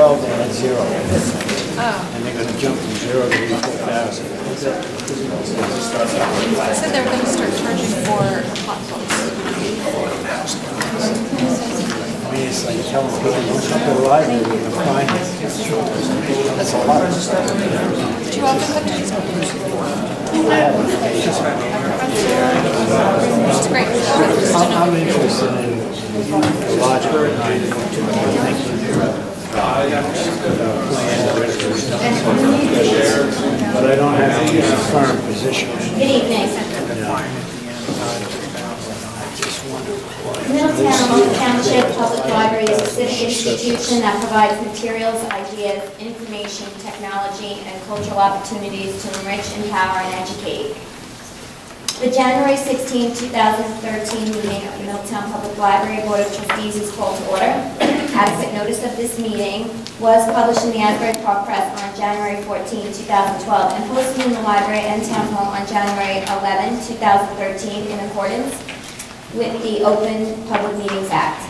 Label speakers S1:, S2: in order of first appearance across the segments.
S1: 12, they had 0.
S2: Oh.
S1: And they're going to jump from 0 to 4,000.
S2: They said they were going to start charging for hot phones.
S1: I mean, it's like telling people, don't come to the library, you're going to find it. That's a lot.
S2: Did you often come to these meetings? It's great.
S1: I'm interested in the logic behind it. But I don't have any firm position.
S3: Good evening. Middletown Township Public Library is a civic institution that provides materials, ideas, information, technology, and cultural opportunities to enrich, empower, and educate. The January 16, 2013 meeting of the Middletown Public Library Board of Trustees is called to order. Adequate notice of this meeting was published in the Asbury Park Press on January 14, 2012, and posted in the library and town hall on January 11, 2013, in accordance with the Open Public Meetings Act.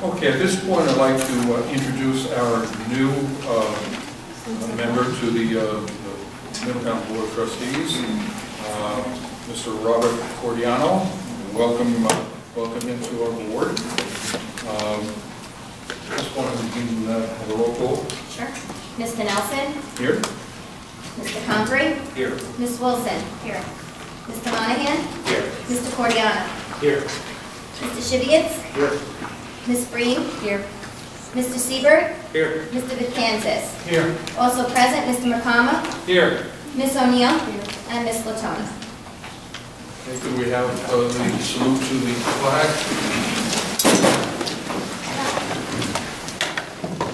S4: Okay, at this point I'd like to introduce our new member to the Middletown Board of Trustees, Mr. Robert Cordiano. Welcome him to our board. Just want to begin with a roll call.
S3: Sure. Mr. Nelson?
S4: Here.
S3: Mr. Convery?
S4: Here.
S3: Ms. Wilson? Here. Mr. Monahan?
S4: Here.
S3: Mr. Cordiano?
S4: Here.
S3: Mr. Shivitz?
S4: Here.
S3: Ms. Breen? Here. Mr. Siebert?
S4: Here.
S3: Mr. Vitkansas?
S4: Here.
S3: Also present, Mr. McCama?
S4: Here.
S3: Ms. O'Neill? And Ms. Latona.
S4: Okay, could we have the salute to the flag?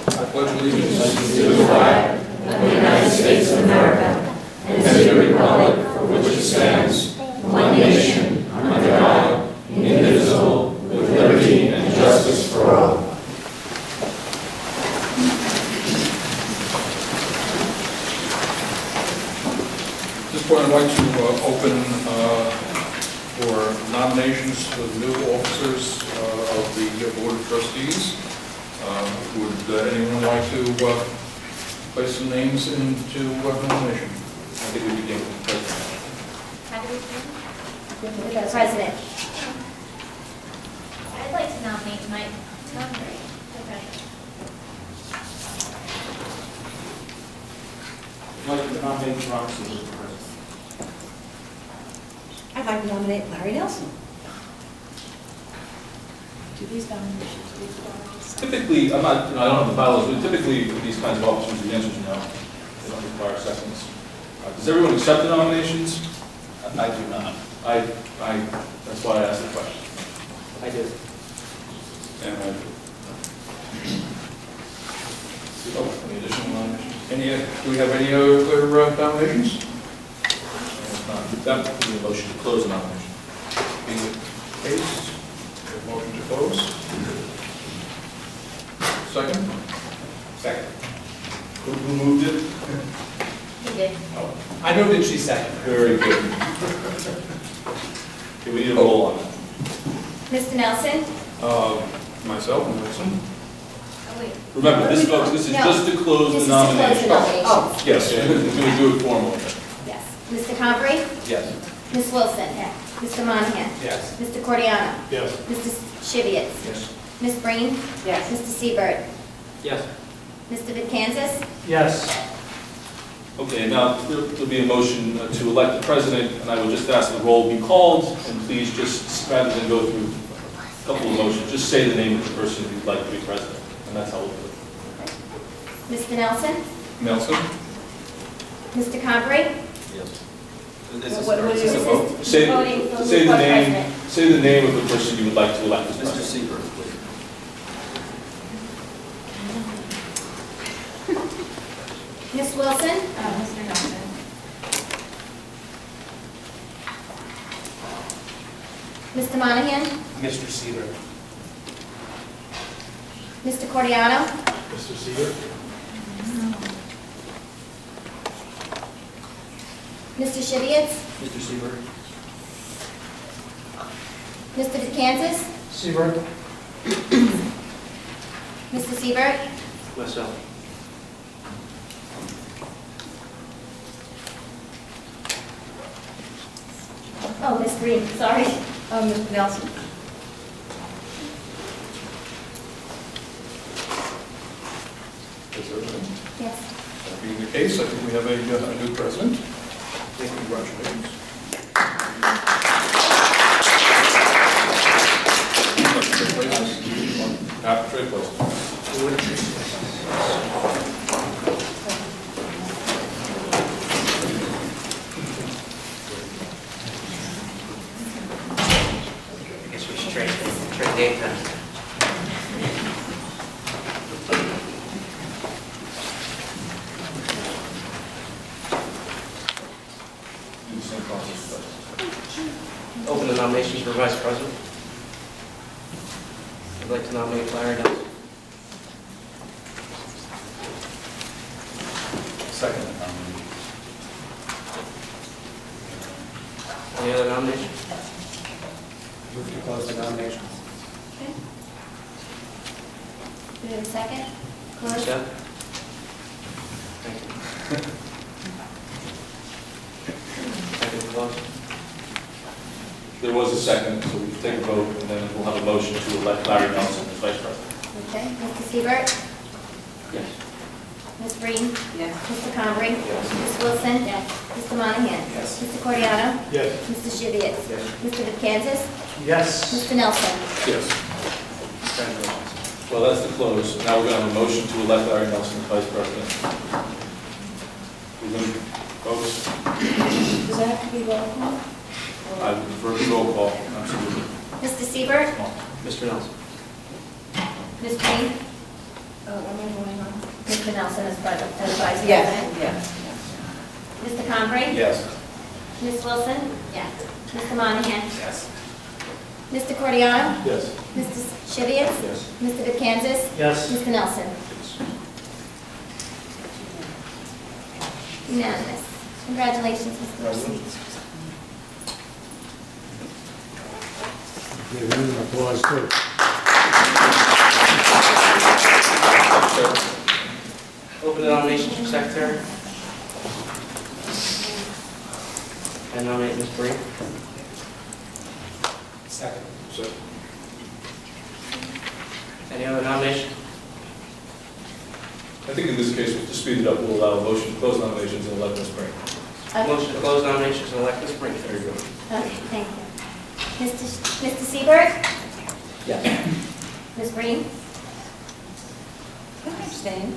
S4: I pledge allegiance
S5: to the flag of the United States of America and to the republic for which it stands, one nation, under God, indivisible, with liberty and justice for all.
S4: At this point, I'd like to open for nominations for the new officers of the Board of Trustees. Would anyone like to place some names into nomination? I think we begin with the president.
S3: The president.
S6: I'd like to nominate Mike Convery for president.
S7: I'd like to nominate Roxy for president.
S8: I'd like to nominate Larry Nelson.
S2: Do these nominations leave the office?
S7: Typically, I don't have the bylaws, but typically with these kinds of officers, the answer is no. They don't require seconds. Does everyone accept the nominations?
S9: I do not.
S7: That's why I asked the question.
S9: I do.
S4: And any additional nominations? Do we have any other nominations?
S7: That would be a motion to close the nomination.
S4: In the case, a motion to close. Second?
S9: Second.
S7: Who moved it?
S3: He did.
S7: Oh,
S9: I know that she's second.
S7: very good. Okay, we need a roll on that.
S3: Mr. Nelson?
S4: Myself, Nelson.
S3: Oh, wait.
S7: Remember, this is just to close
S3: This
S7: the
S3: is to close
S7: nomination.
S3: the nominations.
S7: Yes, we're going to do it formally.
S3: Yes. Mr. Convery?
S9: Yes.
S3: Ms. Wilson? Yes. Mr. Monahan?
S9: Yes.
S3: Mr. Cordiano?
S4: Yes.
S3: Mr. Shivitz?
S4: Yes.
S3: Ms. Breen?
S8: Yes.
S3: Mr. Siebert?
S9: Yes.
S3: Mr. Vitkansas?
S1: Yes.
S7: Okay, now there'll be a motion to elect the president, and I will just ask the roll be called, and please just, rather than go through a couple of motions, just say the name of the person you'd like to be president, and that's how we'll do it.
S3: Mr. Nelson?
S4: Nelson.
S3: Mr. Convery?
S9: Yes.
S8: What do
S3: This
S8: you
S3: is
S8: vote?
S7: Say
S3: voting for
S7: the
S3: board
S7: name.
S3: president.
S7: Say the name of the person you would like to elect as
S9: Mr.
S7: president.
S9: Siebert, please.
S3: Ms. Wilson?
S2: Mr. Nelson.
S3: Mr. Monahan?
S9: Mr. Siebert.
S3: Mr. Cordiano?
S4: Mr. Siebert.
S3: Mr. Shivitz?
S9: Mr. Siebert.
S3: Mr. Vitkansas?
S1: Siebert.
S3: Mr. Siebert?
S9: Myself.
S3: Oh, Ms. Green, sorry.
S8: Mr. Nelson.
S4: Is there any?
S3: Yes.
S4: That being the case, I think we have a new president. Congratulations. Trade places.
S9: Guess we should trade game time.
S4: Do the same process.
S9: Open the nominations for Vice President. I'd like to nominate Larry Nelson.
S4: Second nomination.
S9: Any other nominations?
S1: Move to close the nominations.
S3: Okay. Do we have a second? Close?
S9: Seth? Thank you. Second close.
S7: There was a second, so we can take a vote, and then we'll have a motion to elect Larry Nelson as Vice President.
S3: Okay. Mr. Siebert?
S9: Yes.
S3: Ms. Green?
S8: Yes.
S3: Mr. Convery?
S9: Yes.
S3: Ms. Wilson? Yes. Mr. Monahan?
S9: Yes.
S3: Mr. Coriano?
S1: Yes.
S3: Mr. Shivitz?
S9: Yes.
S3: Mr. Kansas?
S1: Yes.
S3: Mr. Nelson?
S4: Yes.
S9: Congratulations.
S7: Well, that's the close. Now we're going to have a motion to elect Larry Nelson as Vice President. We're going to vote.
S3: Does that have to be roll call?
S7: I would prefer the roll call, absolutely.
S3: Mr. Siebert?
S9: Mr. Nelson.
S3: Ms. Green? Oh, what am I going on? Mr. Nelson as Vice President?
S8: Yes. Yes.
S3: Mr. Convery?
S4: Yes.
S3: Ms. Wilson? Yes. Mr. Monahan?
S9: Yes.
S3: Mr. Coriano?
S4: Yes.
S3: Mr. Shivitz?
S4: Yes.
S3: Mr. Kansas?
S1: Yes.
S3: Mr. Nelson? Unanimous. Congratulations, Mr. Wilson.
S1: Give him an applause too.
S9: Open the nominations for Secretary. I nominate Ms. Bree.
S1: Second.
S9: Any other nominations?
S7: I think in this case, to speed it up, we'll allow a motion to close nominations and elect Ms. Spring.
S9: Motion to close nominations and elect Ms. Bree. There you go.
S3: Okay, thank you. Mr. Siebert?
S9: Yes.
S3: Ms. Green?
S8: Can I abstain?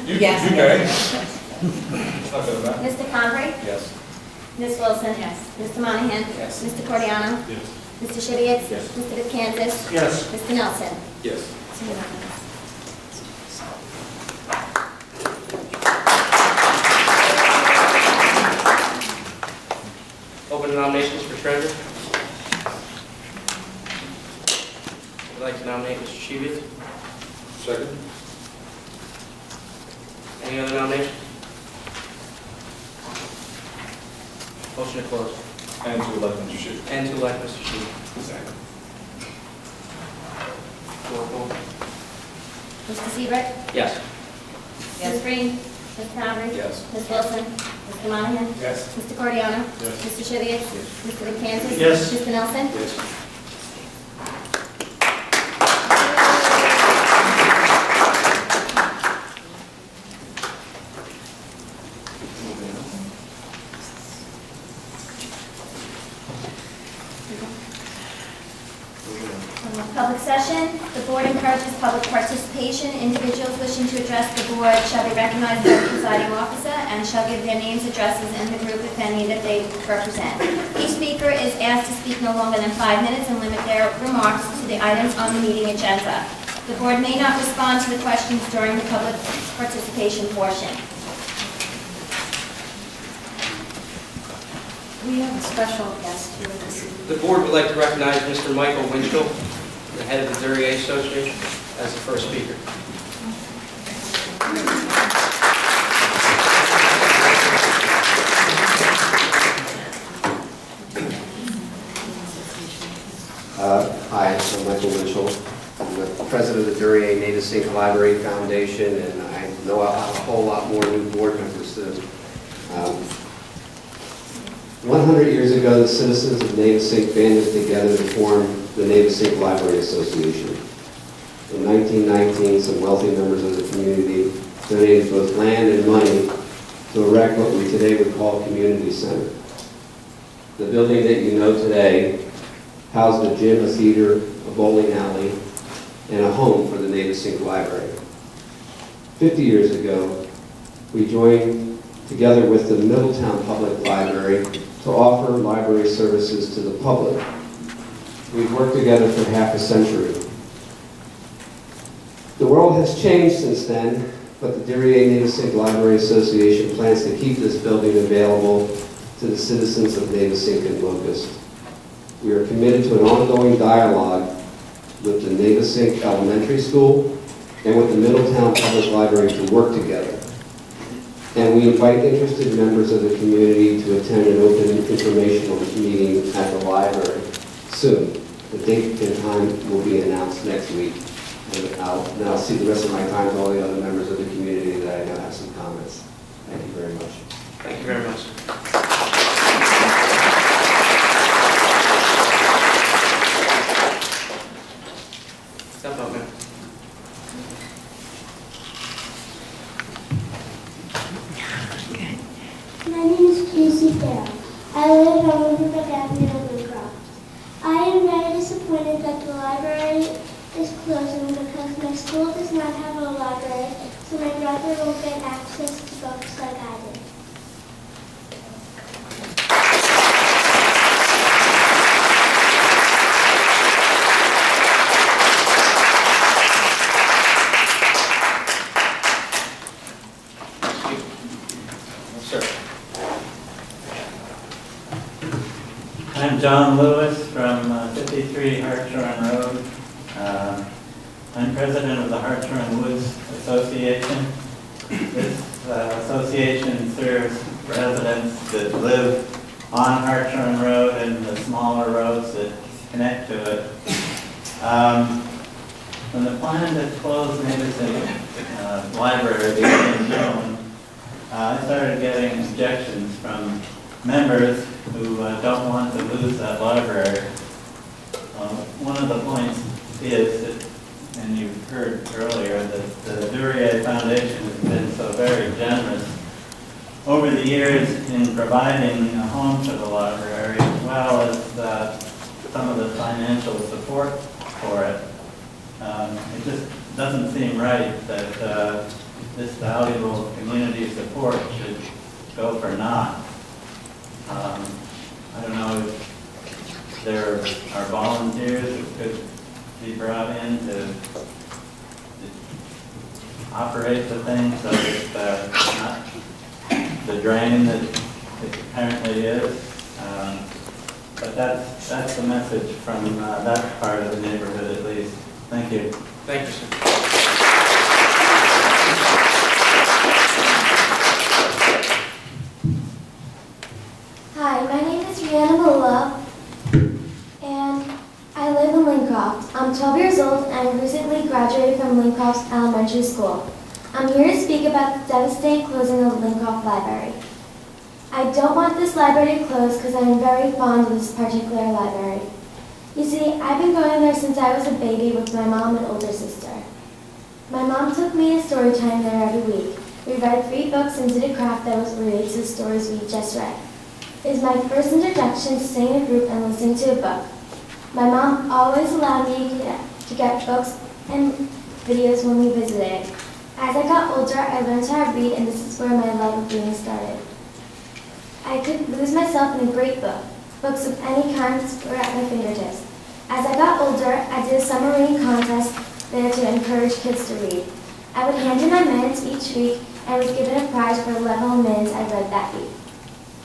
S4: You
S8: Yes.
S4: may. It's not gonna matter.
S3: Mr. Convery?
S4: Yes.
S3: Ms. Wilson? Yes. Mr. Monahan?
S9: Yes.
S3: Mr. Coriano?
S4: Yes.
S3: Mr. Shivitz?
S9: Yes.
S3: Mr. Kansas?
S1: Yes.
S3: Mr. Nelson?
S7: Yes.
S3: It's unanimous.
S9: Open the nominations for Treasurer. I'd like to nominate Mr. Shivitz.
S4: Second?
S9: Any other nominations? Motion to close.
S7: And to elect Mr. Schiff.
S9: And to elect Mr. Shivitz.
S7: Second.
S9: Roll call.
S3: Mr. Siebert?
S9: Yes.
S3: Ms. Green? Mr. Convery?
S4: Yes.
S3: Ms. Wilson? Mr. Monahan?
S1: Yes.
S3: Mr. Coriano?
S4: Yes.
S3: Mr. Shivitz? Mr. Kansas?
S1: Yes.
S3: Mr. Nelson?
S4: Yes.
S3: Public session, the board encourages public participation. Individuals wishing to address the board shall be recognized by the presiding officer and shall give their names, addresses, and the group, if any, that they represent. Each speaker is asked to speak no longer than 5 minutes and limit their remarks to the items on the meeting agenda. The board may not respond to the questions during the public participation portion.
S8: We have a special guest here this evening.
S9: The board would like to recognize Mr. Michael Winchell, the head of the Thier Association, as the first speaker.
S10: Hi, I'm Michael Winchell. I'm with president of the Duryea Navesink Library Foundation, and I know I'll have a whole lot more new board members soon. 100 years ago, the citizens of Navesink banded together to form the Navesink Library Association. In 1919, some wealthy members of the community donated both land and money to erect what we today would call a community center. The building that you know today housed a gym, a theater, a bowling alley, and a home for the Navesink Library. 50 years ago, we joined together with the Middletown Public Library to offer library services to the public. We've worked together for half a century. The world has changed since then, but the Duryea Navesink Library Association plans to keep this building available to the citizens of Navesink and Locust. We are committed to an ongoing dialogue with the Navesink Elementary School and with the Middletown Public Library to work together. And we invite interested members of the community to attend an open informational meeting at the library soon. The date and time will be announced next week. And I'll see the rest of my time to all the other members of the community that I know have some comments. Thank you very much.
S9: Thank you very much. Step up, man.
S11: My name is Casey Thier. I live on Riverbank Avenue in Lincroft. I am very disappointed that the library is closing because my school does not have a library, so my brother will get access to books like I did.
S12: I'm John Lewis from 53 Hartshorn Road. I'm president of the Hartshorn Woods Association. This association serves residents that live on Hartshorn Road and the smaller roads that connect to it. When the plan to close Navesink Library became known, I started getting objections from members who don't want to lose that library. One of the points is that, and you've heard earlier, that the Duryea Foundation has been so very generous over the years in providing a home to the library, as well as some of the financial support for it. It just doesn't seem right that this valuable community support should go for naught. I don't know if there are volunteers who could be brought in to operate the thing so that it's not the drain that it apparently is. But that's the message from that part of the neighborhood at least. Thank you.
S9: Thank you, sir.
S11: Hi, my name is Rihanna Mula, and I live in Lincroft. I'm 12 years old, and I recently graduated from Lincroft Elementary School. I'm here to speak about the devastating closing of Lincroft Library. I don't want this library to close because I'm very fond of this particular library. You see, I've been going there since I was a baby with my mom and older sister. My mom took me to story time there every week. We read 3 books and did a craft that was related to the stories we just read. It is my first introduction to staying in a group and listening to a book. My mom always allowed me to get books and videos when we visited. As I got older, I learned how to read, and this is where my love of reading started. I could lose myself in a great book. Books of any kind were at my fingertips. As I got older, I did a summer reading contest there to encourage kids to read. I would hand in my minutes each week and was given a prize for the level of minutes I read that week.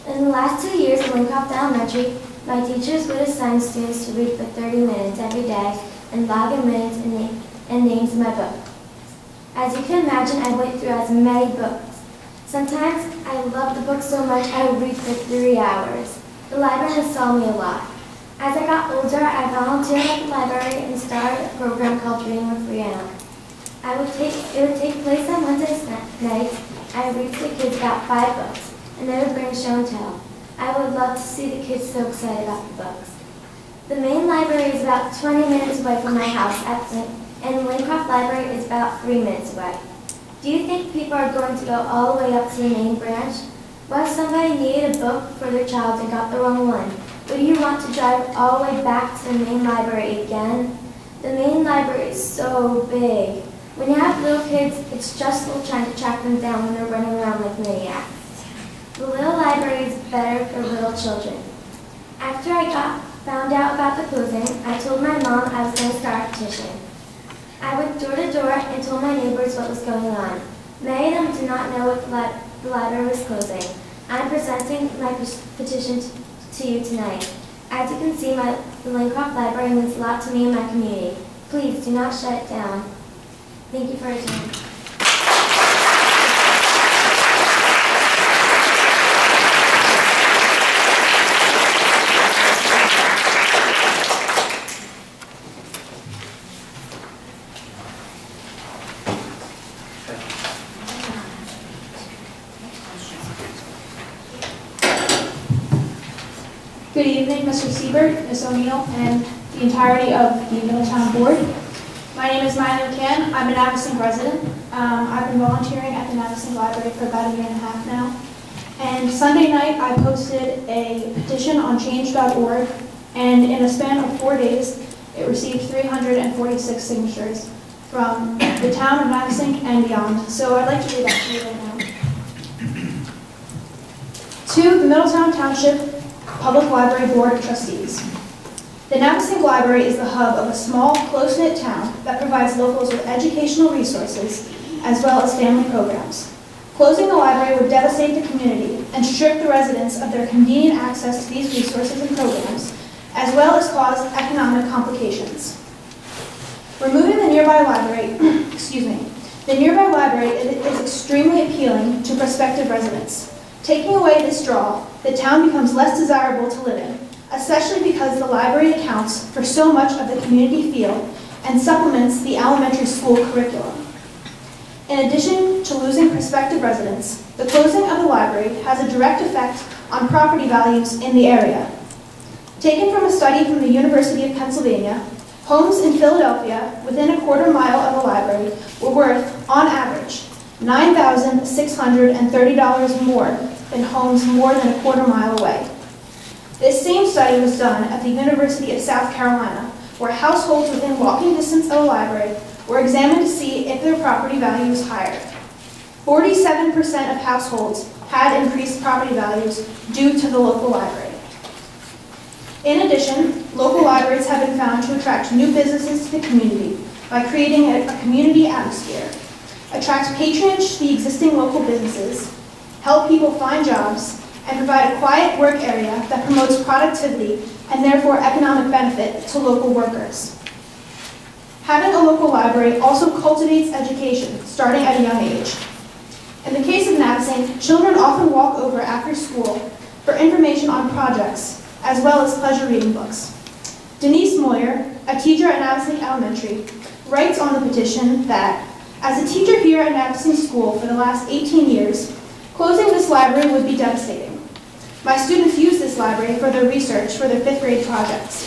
S11: In the last 2 years at Lincroft Elementary, my teachers would assign students to read for 30 minutes every day and log in minutes and names in my book. As you can imagine, I went through as many books. Sometimes I loved the book so much I would read for 3 hours. The library has taught me a lot. As I got older, I volunteered at the library and started a program called Reading with Rihanna. It would take place on Wednesday nights. I would read to the kids about 5 books, and they would bring show and tell. I would love to see the kids so excited about the books. The main library is about 20 minutes away from my house, and the Lincroft Library is about 3 minutes away. Do you think people are going to go all the way up to the main branch? What if somebody needed a book for their child and got the wrong one? Would you want to drive all the way back to the main library again? The main library is so big. When you have little kids, it's stressful trying to track them down when they're running around like maniacs. The little library is better for little children. After I found out about the closing, I told my mom I was going to start a petition. I went door to door and told my neighbors what was going on. Many of them did not know what the library was closing. I'm presenting my petition to you tonight. As you can see, the Lincroft Library means a lot to me and my community. Please do not shut it down. Thank you for your time.
S13: Good evening, Mr. Siebert, Ms. O'Neill, and the entirety of the Middletown Board. My name is Miley McCann. I'm a Navesink resident. I've been volunteering at the Navesink Library for about 1.5 years now. And Sunday night, I posted a petition on change.org, and in a span of 4 days, it received 346 signatures from the town of Navesink and beyond. So I'd like to read that to you right now. To the Middletown Township Public Library Board of Trustees. The Navesink Library is the hub of a small, close-knit town that provides locals with educational resources as well as family programs. Closing the library would devastate the community and strip the residents of their convenient access to these resources and programs, as well as cause economic complications. Removing the nearby library, the nearby library is extremely appealing to prospective residents. Taking away this draw, the town becomes less desirable to live in, especially because the library accounts for so much of the community feel and supplements the elementary school curriculum. In addition to losing prospective residents, the closing of the library has a direct effect on property values in the area. Taken from a study from the University of Pennsylvania, homes in Philadelphia within a quarter mile of the library were worth, on average, $9,630 more than homes more than a quarter mile away. This same study was done at the University of South Carolina, where households within walking distance of a library were examined to see if their property value was higher. 47% of households had increased property values due to the local library. In addition, local libraries have been found to attract new businesses to the community by creating a community atmosphere, attract patronage to the existing local businesses, help people find jobs, and provide a quiet work area that promotes productivity and therefore economic benefit to local workers. Having a local library also cultivates education, starting at a young age. In the case of Navesink, children often walk over after school for information on projects, as well as pleasure reading books. Denise Moyer, a teacher at Navesink Elementary, writes on the petition that, as a teacher here at Navesink School for the last 18 years, closing this library would be devastating. My students use this library for their research for their 5th grade projects.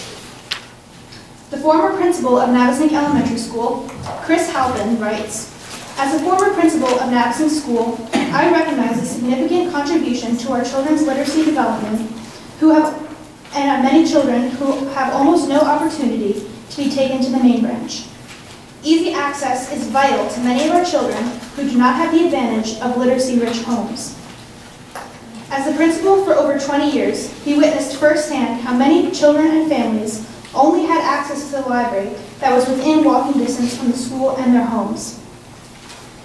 S13: The former principal of Navesink Elementary School, Chris Halpin, writes, as a former principal of Navesink School, I recognize a significant contribution to our children's literacy development and many children who have almost no opportunity to be taken to the main branch. Easy access is vital to many of our children who do not have the advantage of literacy-rich homes. As the principal for over 20 years, he witnessed firsthand how many children and families only had access to the library that was within walking distance from the school and their homes.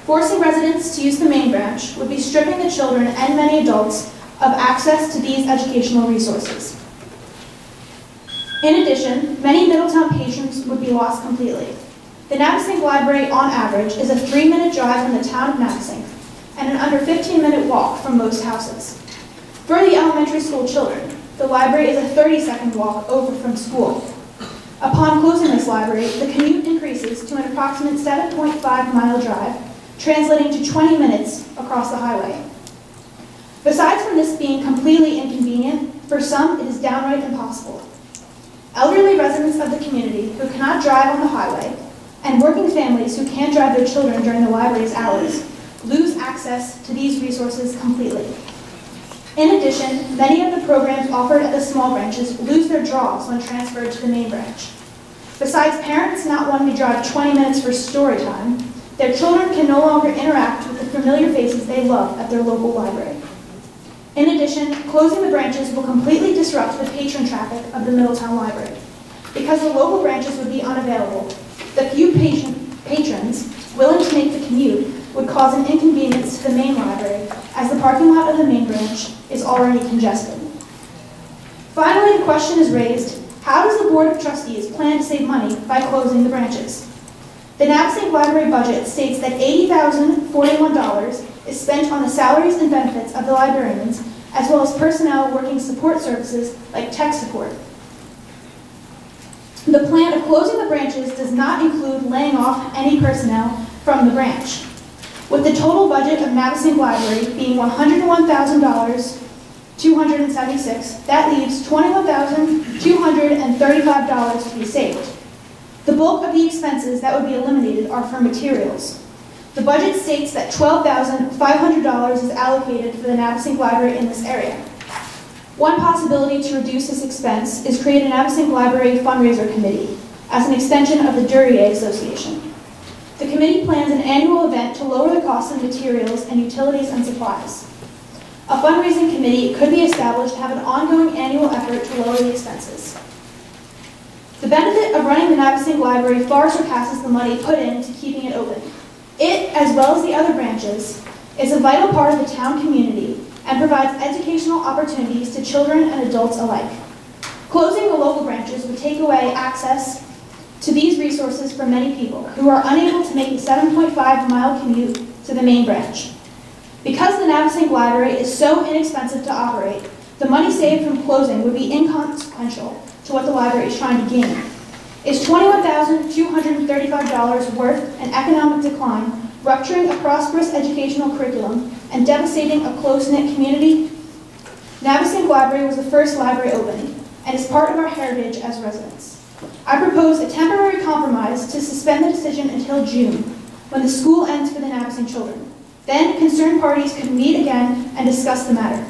S13: Forcing residents to use the main branch would be stripping the children and many adults of access to these educational resources. In addition, many Middletown patrons would be lost completely. The Navesink Library, on average, is a 3-minute drive from the town of Navesink and an under 15-minute walk from most houses. For the elementary school children, the the library is a 30-second walk over from school. Upon closing this library, the commute increases to an approximate 7.5-mile drive, translating to 20 minutes across the highway. Besides from this being completely inconvenient, for some it is downright impossible. Elderly residents of the community who cannot drive on the highway, and working families who can't drive their children during the library's hours, lose access to these resources completely. In addition, many of the programs offered at the small branches lose their draws when transferred to the main branch. Besides parents not wanting to drive 20 minutes for story time, their children can no longer interact with the familiar faces they love at their local library. In addition, closing the branches will completely disrupt the patron traffic of the Middletown Library. Because the local branches would be unavailable, the few patrons willing to make the commute would cause an inconvenience to the main library, as the parking lot of the main branch is already congested. Finally, the question is raised, how does the Board of Trustees plan to save money by closing the branches? The Navesink Library budget states that $80,041 is spent on the salaries and benefits of the librarians, as well as personnel working support services like tech support. The plan of closing the branches does not include laying off any personnel from the branch. With the total budget of Navesink Library being $101,276, that leaves $21,235 to be saved. The bulk of the expenses that would be eliminated are for materials. The budget states that $12,500 is allocated for the Navesink Library in this area. One possibility to reduce this expense is create a Navesink Library fundraiser committee as an extension of the Duryea Association. The committee plans an annual event to lower the cost of materials and utilities and supplies. A fundraising committee could be established to have an ongoing annual effort to lower the expenses. The benefit of running the Navesink Library far surpasses the money put into keeping it open. It, as well as the other branches, is a vital part of the town community and provides educational opportunities to children and adults alike. Closing the local branches would take away access to these resources for many people who are unable to make the 7.5-mile commute to the main branch. Because the Navesink Library is so inexpensive to operate, the money saved from closing would be inconsequential to what the library is trying to gain. Is $21,235 worth an economic decline, rupturing a prosperous educational curriculum, and devastating a close-knit community? Navesink Library was the first library opening, and is part of our heritage as residents. I propose a temporary compromise to suspend the decision until June, when the school ends for the Navesink children. Then, concerned parties could meet again and discuss the matter.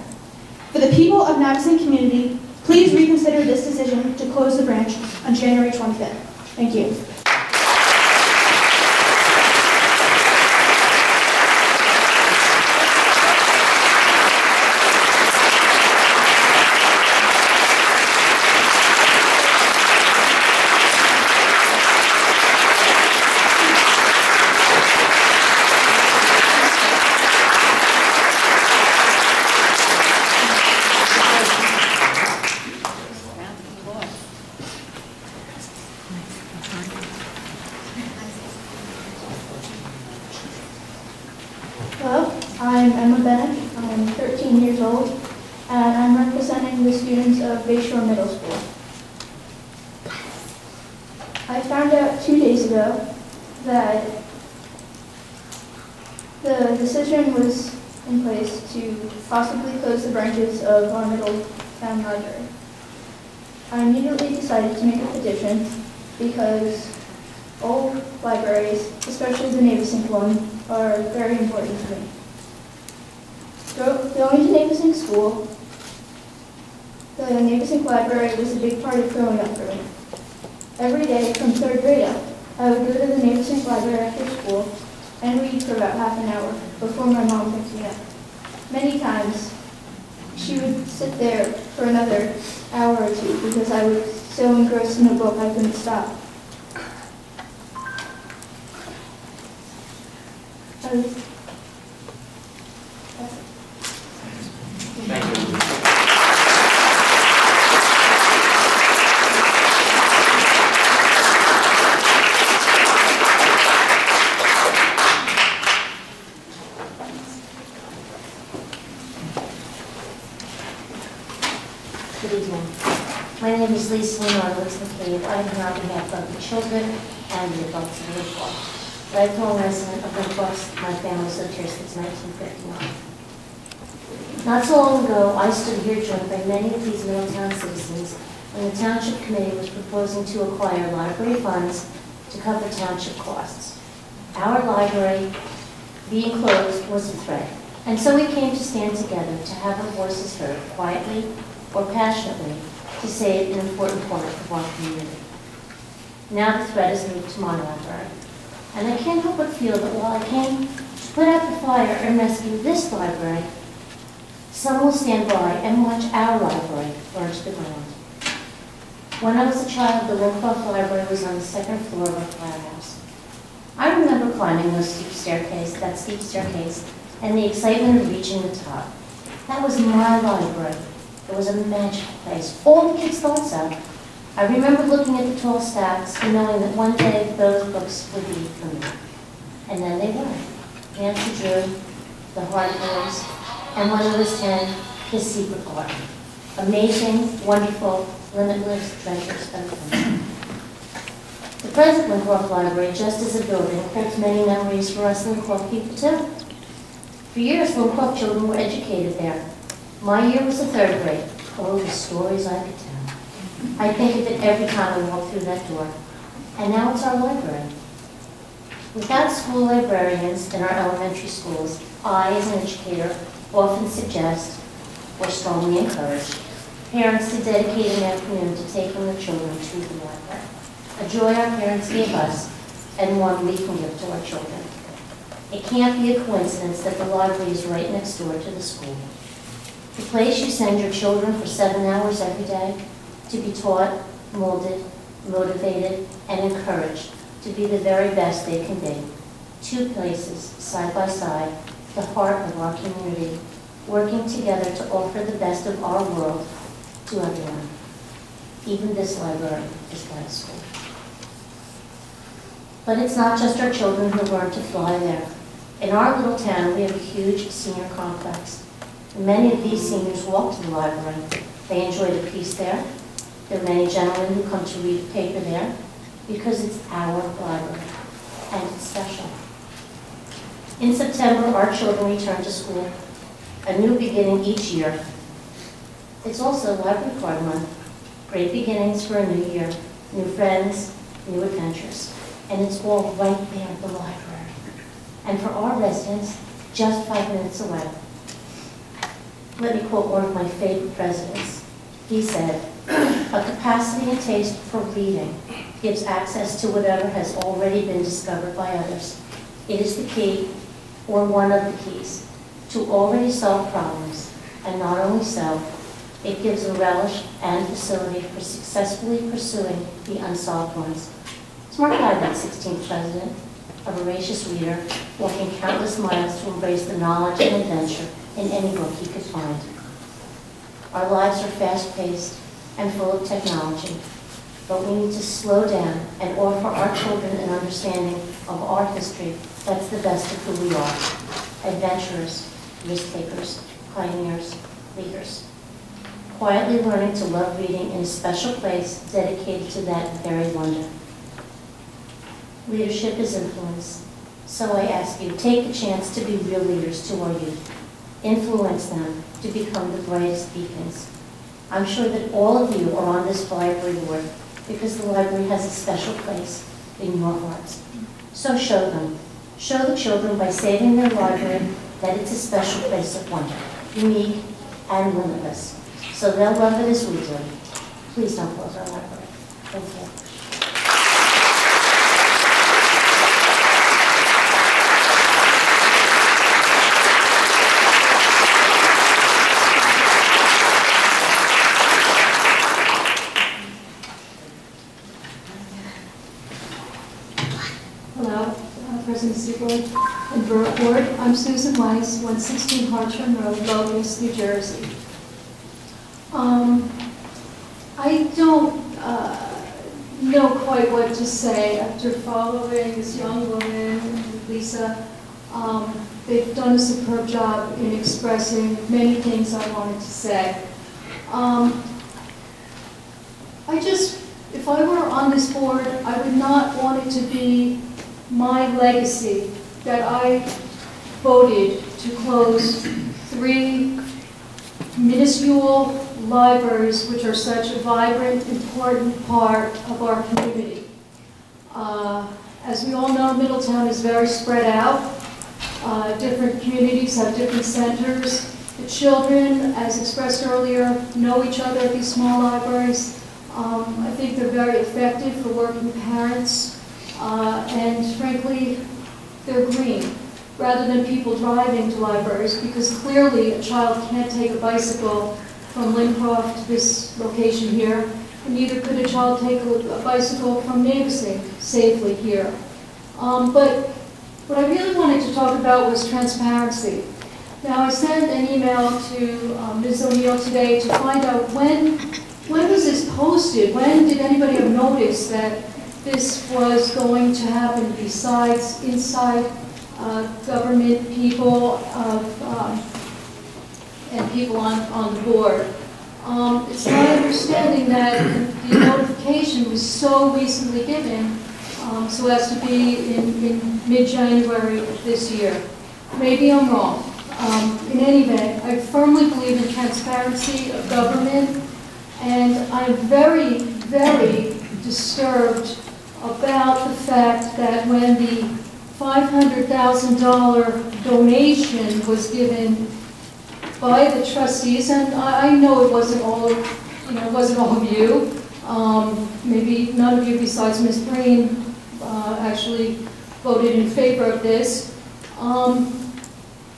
S13: For the people of Navesink community, please reconsider this decision to close the branch on January 25th. Thank you.
S11: I'm 13 years old, and I'm representing the students of Bayshore Middle School. I found out 2 days ago that the decision was in place to possibly close the branches of our Middletown Library. I immediately decided to make a petition because all libraries, especially the Navesink one, are very important to me. Going to Navesink School, the Navesink Library was a big part of growing up for me. Every day from 3rd grade up, I would go to the Navesink Library after school and read for about half an hour before my mom picked me up. Many times, she would sit there for another hour or two because I was so engrossed in a book I couldn't stop.
S9: Thank you.
S14: Good evening. My name is Lisa Leonardowitz McCabe. I am here on behalf of the children and the adults of Lincoln. Lifelong resident of Lincoln, my family has lived here since 1959. Not so long ago, I stood here joined by many of these Middletown citizens when the Township Committee was proposing to acquire library funds to cover township costs. Our library being closed was a threat, and so we came to stand together to have our voices heard quietly or passionately to save an important part of our community. Now the threat has moved to my library, and I can't help but feel that while I came to put out the fire and rescue this library, some will stand by and watch our library burn to the ground. When I was a child, the Lincroft Library was on the second floor of our firehouse. I remember climbing that steep staircase, and the excitement of reaching the top. That was my library. It was a magical place. All the kids thought so. I remember looking at the tall stacks and knowing that one day those books would be for me. And then they were. Nancy Drew, The Hard Boys, and when I was 10, His Secret Garden. Amazing, wonderful, limitless treasures of things. The present Lincroft Library, just as a building, holds many memories for us Lincroft people too. For years, Lincroft children were educated there. My year was the 3rd grade. Oh, the stories I could tell. I think of it every time I walk through that door. And now it's our library. Without school librarians in our elementary schools, I, as an educator, often suggest, or strongly encourage, parents to dedicate an afternoon to taking their children to the library. A joy our parents gave us, and one we can give to our children. It can't be a coincidence that the library is right next door to the school. The place you send your children for 7 hours every day to be taught, molded, motivated, and encouraged to be the very best they can be. 2 places, side by side, the heart of our community, working together to offer the best of our world to everyone. Even this library is like school. But it's not just our children who learn to fly there. In our little town, we have a huge senior complex. Many of these seniors walk to the library. They enjoy the peace there. There are many gentlemen who come to read the paper there because it's our library, and it's special. In September, our children return to school, a new beginning each year. It's also Library Card Month. Great beginnings for a new year, new friends, new adventures. And it's all right there at the library. And for our residents, just 5 minutes away. Let me quote one of my favorite presidents. He said, "A capacity and taste for reading gives access to whatever has already been discovered by others. It is the key, or one of the keys, to already solved problems. And not only so, it gives a relish and facility for successfully pursuing the unsolved ones." Smart guy, that 16th president, a voracious reader, walking countless miles to embrace the knowledge and adventure in any book he could find. Our lives are fast-paced and full of technology, but we need to slow down and offer our children an understanding of our history that's the best of who we are. Adventurers, risk-takers, pioneers, leaders. Quietly learning to love reading in a special place dedicated to that very wonder. Leadership is influence. So I ask you, take the chance to be real leaders to our youth. Influence them to become the brightest beacons. I'm sure that all of you are on this library board because the library has a special place in your hearts. So show them. Show the children by saving their library that it's a special place of wonder, unique and limitless. So they'll love it as we do. Please don't close our library. Thank you.
S15: Hello, President Seaboard and Borough Board. I'm Susan Weiss, 116 Hartshorn Road, Locust, New Jersey. I don't know quite what to say after following this young woman, Lisa. They've done a superb job in expressing many things I wanted to say. if I were on this board, I would not want it to be my legacy that I voted to close 3 minuscule libraries, which are such a vibrant, important part of our community. As we all know, Middletown is very spread out. Different communities have different centers. The children, as expressed earlier, know each other at these small libraries. I think they're very effective for working parents, and frankly, they're green, rather than people driving to libraries, because clearly a child can't take a bicycle from Lincroft to this location here, and neither could a child take a bicycle from Navesink safely here. But what I really wanted to talk about was transparency. Now, I sent an email to Ms. O'Neill today to find out when was this posted? When did anybody have noticed that this was going to happen besides inside government people and people on the board? It's my understanding that the notification was so recently given, so as to be in mid-January of this year. Maybe I'm wrong. In any event, I firmly believe in transparency of government, and I'm very, very disturbed about the fact that when the $500,000 donation was given by the trustees, and I know it wasn't all, it wasn't all of you. Maybe none of you besides Ms. Breen actually voted in favor of this.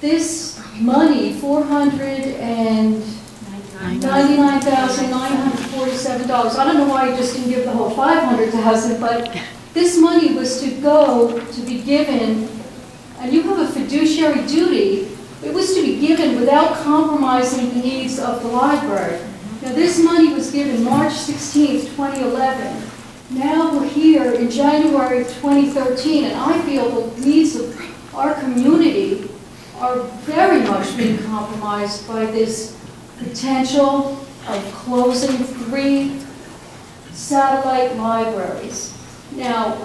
S15: This money, $499,947. I don't know why you just didn't give the whole $500,000, but this money was to be given, and you have a fiduciary duty. It was to be given without compromising the needs of the library. Now, this money was given March 16th, 2011. Now we're here in January of 2013, and I feel the needs of our community are very much being compromised by this potential of closing 3 satellite libraries. Now,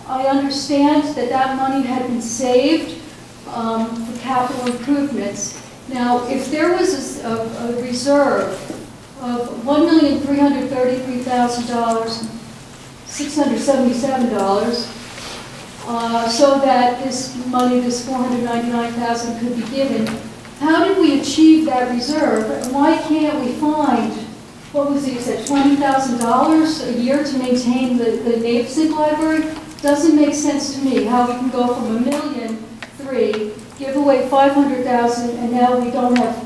S15: I understand that money had been saved for capital improvements. Now, if there was a reserve of $1,333,677, so that this money, this $499,000, could be given, how did we achieve that reserve? And why can't we find, what was it, you said $20,000 a year to maintain the Navesink library? Doesn't make sense to me how we can go from $1,000,003, give away $500,000, and now we don't have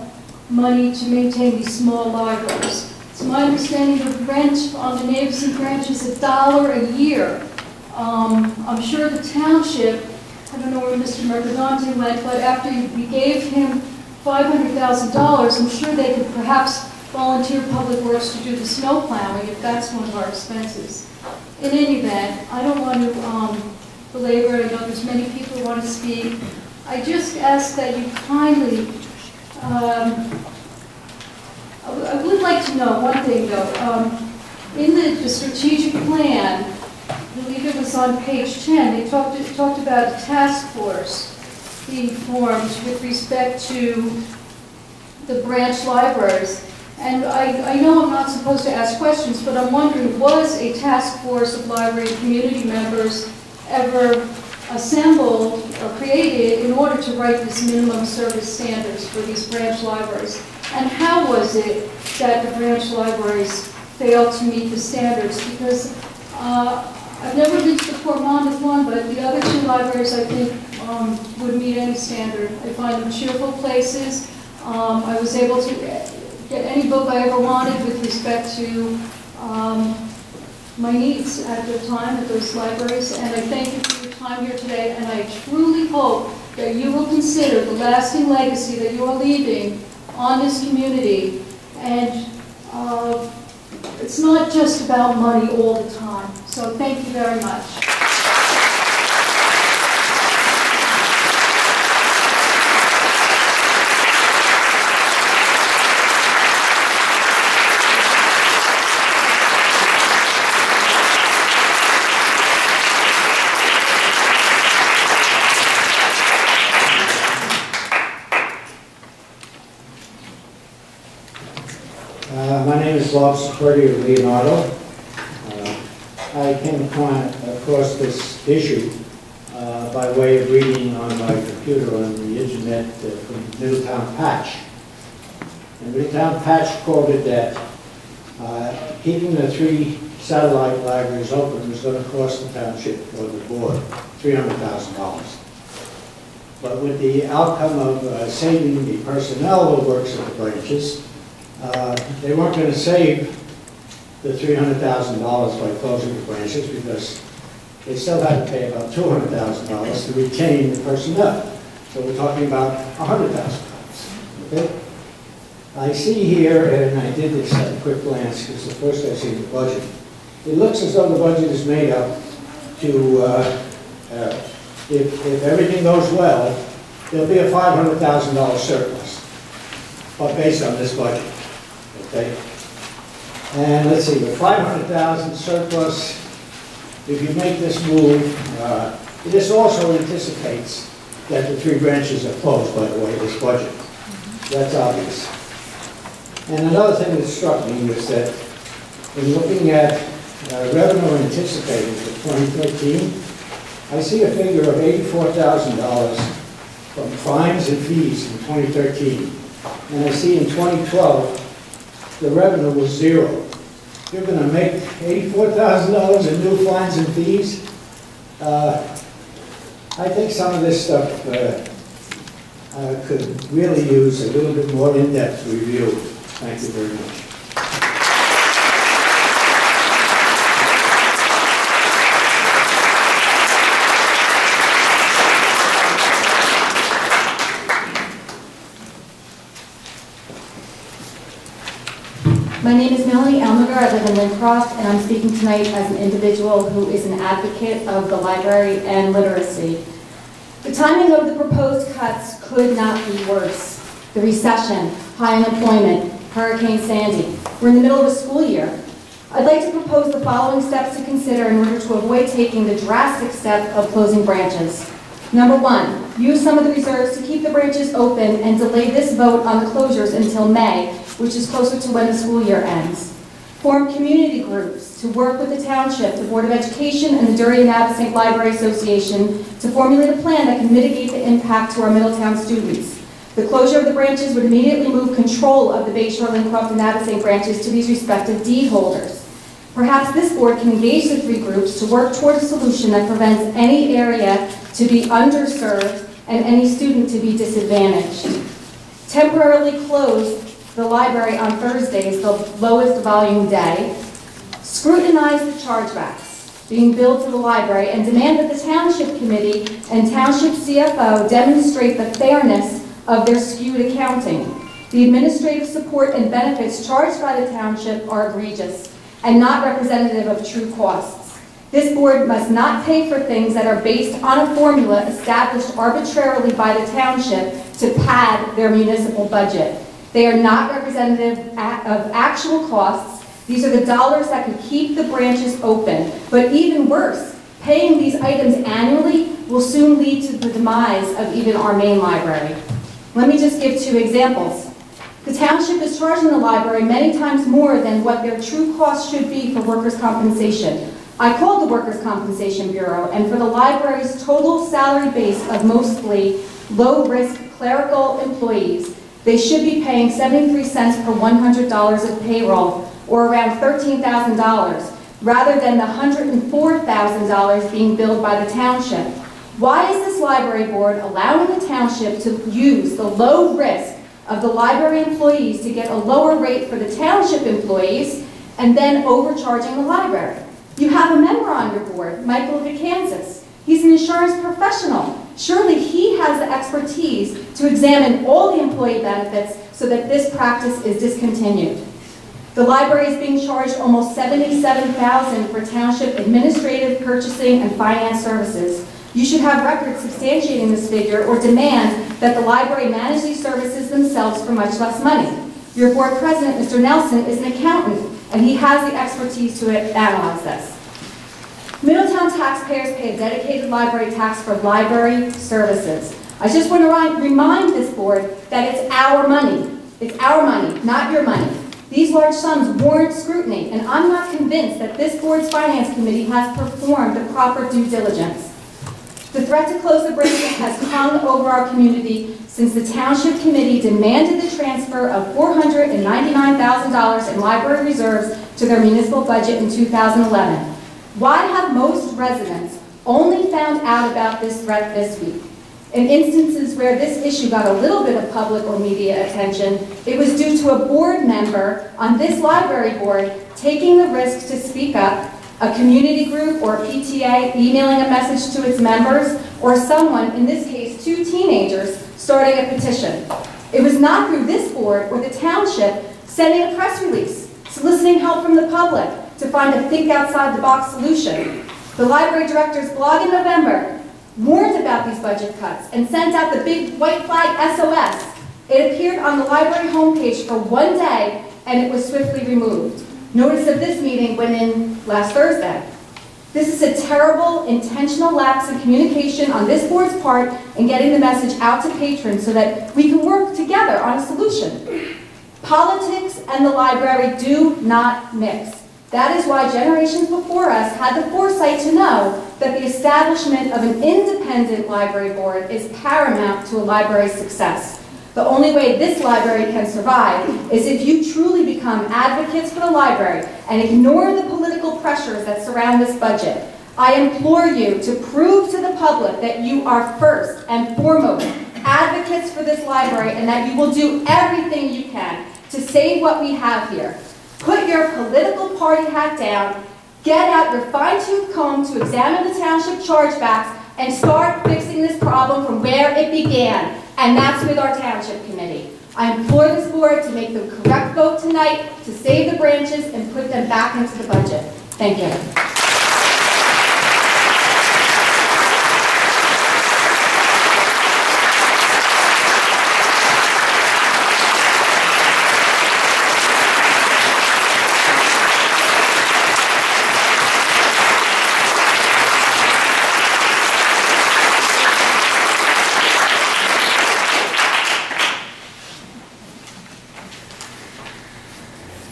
S15: money to maintain these small libraries. It's my understanding the rent on the Navesink branch is $1 a year. I'm sure the township, I don't know where Mr. Mercadante went, but after we gave him $500,000, I'm sure they could perhaps volunteer Public Works to do the snow plowing if that's one of our expenses. In any event, I don't want to belabor, I know there's many people who want to speak. I just ask that you kindly, I would like to know one thing though. In the strategic plan, I believe it was on page 10, they talked about a task force being formed with respect to the branch libraries. And I know I'm not supposed to ask questions, but I'm wondering, was a task force of library community members ever assembled or created in order to write this minimum service standards for these branch libraries? And how was it that the branch libraries failed to meet the standards? Because I've never been to the Port Monmouth one, but the other 2 libraries I think would meet any standard. I find them cheerful places. I was able to get any book I ever wanted with respect to my needs at the time at those libraries, and I thank you for your time here today, and I truly hope that you will consider the lasting legacy that you are leaving on this community, and it's not just about money all the time. So thank you very much.
S1: My name is Bob Security of Leonardo. I came across this issue by way of reading on my computer on the internet from Middletown Patch. And Middletown Patch quoted that keeping the 3 satellite libraries open was going to cost the township or the board $300,000. But with the outcome of saving the personnel who works at the branches, they weren't going to save the $300,000 by closing the branches because they still had to pay about $200,000 to retain the personnel. So we're talking about $100,000. Okay? I see here, and I did this at a quick glance because the first I see the budget. It looks as though the budget is made up to, if everything goes well, there'll be a $500,000 surplus, but based on this budget. Okay? And let's see, the $500,000 surplus, if you make this move, this also anticipates that the 3 branches are closed, by the way, this budget. That's obvious. And another thing that struck me was that in looking at revenue anticipated for 2013, I see a figure of $84,000 from fines and fees in 2013. And I see in 2012, the revenue was 0. You're going to make $84,000 in new fines and fees? I think some of this stuff could really use a little bit more in-depth review. Thank you very much.
S16: My name is Melanie Elmiger. I live in Lincroft, and I'm speaking tonight as an individual who is an advocate of the library and literacy. The timing of the proposed cuts could not be worse. The recession, high unemployment, Hurricane Sandy. We're in the middle of a school year. I'd like to propose the following steps to consider in order to avoid taking the drastic step of closing branches. Number 1, use some of the reserves to keep the branches open and delay this vote on the closures until May, which is closer to when the school year ends. Form community groups to work with the township, the Board of Education, and the Navesink Library Association to formulate a plan that can mitigate the impact to our Middletown students. The closure of the branches would immediately move control of the Bayshore, Lincroft, and Navesink branches to these respective deed holders. Perhaps this board can engage the 3 groups to work toward a solution that prevents any area to be underserved and any student to be disadvantaged. Temporarily close the library on Thursdays, the lowest volume day. Scrutinize the chargebacks being billed to the library and demand that the Township Committee and Township CFO demonstrate the fairness of their skewed accounting. The administrative support and benefits charged by the township are egregious and not representative of true costs. This board must not pay for things that are based on a formula established arbitrarily by the township to pad their municipal budget. They are not representative of actual costs. These are the dollars that could keep the branches open. But even worse, paying these items annually will soon lead to the demise of even our main library. Let me just give 2 examples. The township is charging the library many times more than what their true cost should be for workers' compensation. I called the Workers' Compensation Bureau, and for the library's total salary base of mostly low-risk clerical employees, they should be paying 73 cents per $100 of payroll, or around $13,000, rather than the $104,000 being billed by the township. Why is this library board allowing the township to use the low risk of the library employees to get a lower rate for the township employees and then overcharging the library? You have a member on your board, Michael Vicansis. He's an insurance professional. Surely he has the expertise to examine all the employee benefits so that this practice is discontinued. The library is being charged almost $77,000 for township administrative, purchasing, and finance services. You should have records substantiating this figure or demand that the library manage these services themselves for much less money. Your board president, Mr. Nelson, is an accountant, and he has the expertise to analyze this. Middletown taxpayers pay a dedicated library tax for library services. I just want to remind this board that it's our money. It's our money, not your money. The These large sums warrant scrutiny, and I'm not convinced that this board's finance committee has performed the proper due diligence. The threat to close the branches has hung over our community since the township committee demanded the transfer of $499,000 in library reserves to their municipal budget in 2011. Why have most residents only found out about this threat this week? In instances where this issue got a little bit of public or media attention, it was due to a board member on this library board taking the risk to speak up, a community group or PTA emailing a message to its members, or someone, in this case 2 teenagers, starting a petition. It was not through this board or the township sending a press release, soliciting help from the public to find a think-outside-the-box solution. The library director's blog in November warned about these budget cuts and sent out the big white flag SOS. It appeared on the library homepage for 1 day, and it was swiftly removed. Notice of this meeting went in last Thursday. This is a terrible, intentional lapse in communication on this board's part in getting the message out to patrons so that we can work together on a solution. Politics and the library do not mix. That is why generations before us had the foresight to know that the establishment of an independent library board is paramount to a library's success. The only way this library can survive is if you truly become advocates for the library and ignore the political pressures that surround this budget. I implore you to prove to the public that you are first and foremost advocates for this library and that you will do everything you can to save what we have here. Put your political party hat down, get out your fine-tooth comb to examine the township chargebacks, and start fixing this problem from where it began, and that's with our township committee. I implore this board to make the correct vote tonight to save the branches and put them back into the budget. Thank you.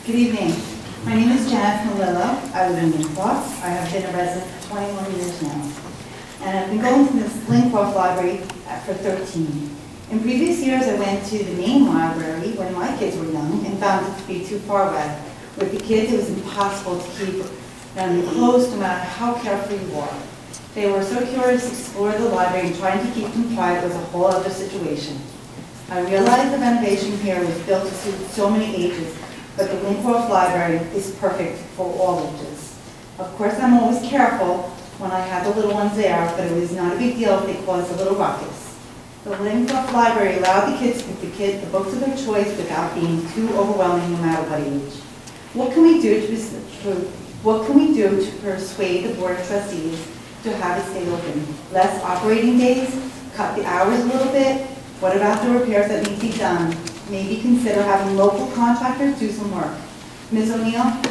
S17: Good evening. My name is Janice Malillo. I live in Lincroft. I have been a resident for 21 years now. And I've been going to this Lincroft library for 13. In previous years, I went to the main library when my kids were young and found it to be too far away. With the kids, it was impossible to keep them close no matter how careful you are. They were so curious to explore the library, and trying to keep them quiet was a whole other situation. I realized the renovation here was built to suit so many ages, but the Lincroft Library is perfect for all ages. Of course, I'm always careful when I have the little ones there, but it was not a big deal if they caused a little ruckus. The Lincroft Library allowed the kids to pick the books of their choice without being too overwhelming no matter what age. What can we do to persuade the Board of Trustees to have it stay open? Less operating days? Cut the hours a little bit? What about the repairs that need to be done? Maybe consider having local contractors do some work. Ms. O'Neill,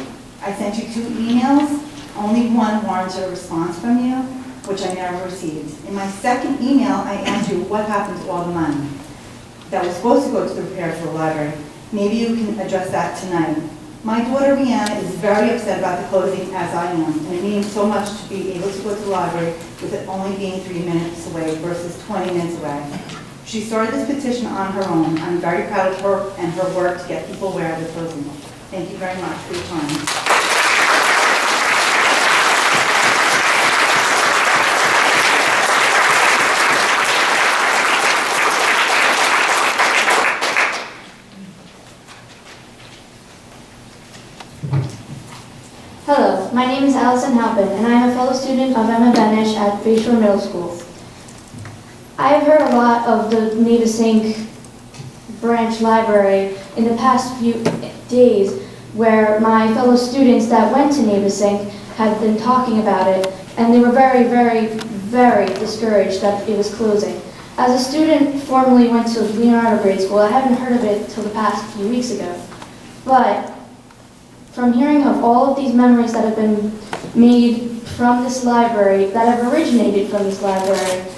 S17: I sent you 2 emails. Only one warrants a response from you, which I never received. In my second email, I asked you what happened to all the money that was supposed to go to the repairs for the library. Maybe you can address that tonight. My daughter, Rihanna, is very upset about the closing, as I am, and it means so much to be able to go to the library with it only being 3 minutes away versus 20 minutes away. She started this petition on her own. I'm very proud of her and her work to get people aware of the closing. Thank you very much for your time.
S11: Hello, my name is Allison Halpin, and I am a fellow student of Emma Benish at Bayshore Middle School. I have heard a lot of the Navesink branch library in the past few days, where my fellow students that went to Navesink had been talking about it, and they were very, very, very discouraged that it was closing. As a student formerly went to Leonardo Grade School, I haven't heard of it till the past few weeks ago. But from hearing of all of these memories that have been made from this library, that have originated from this library,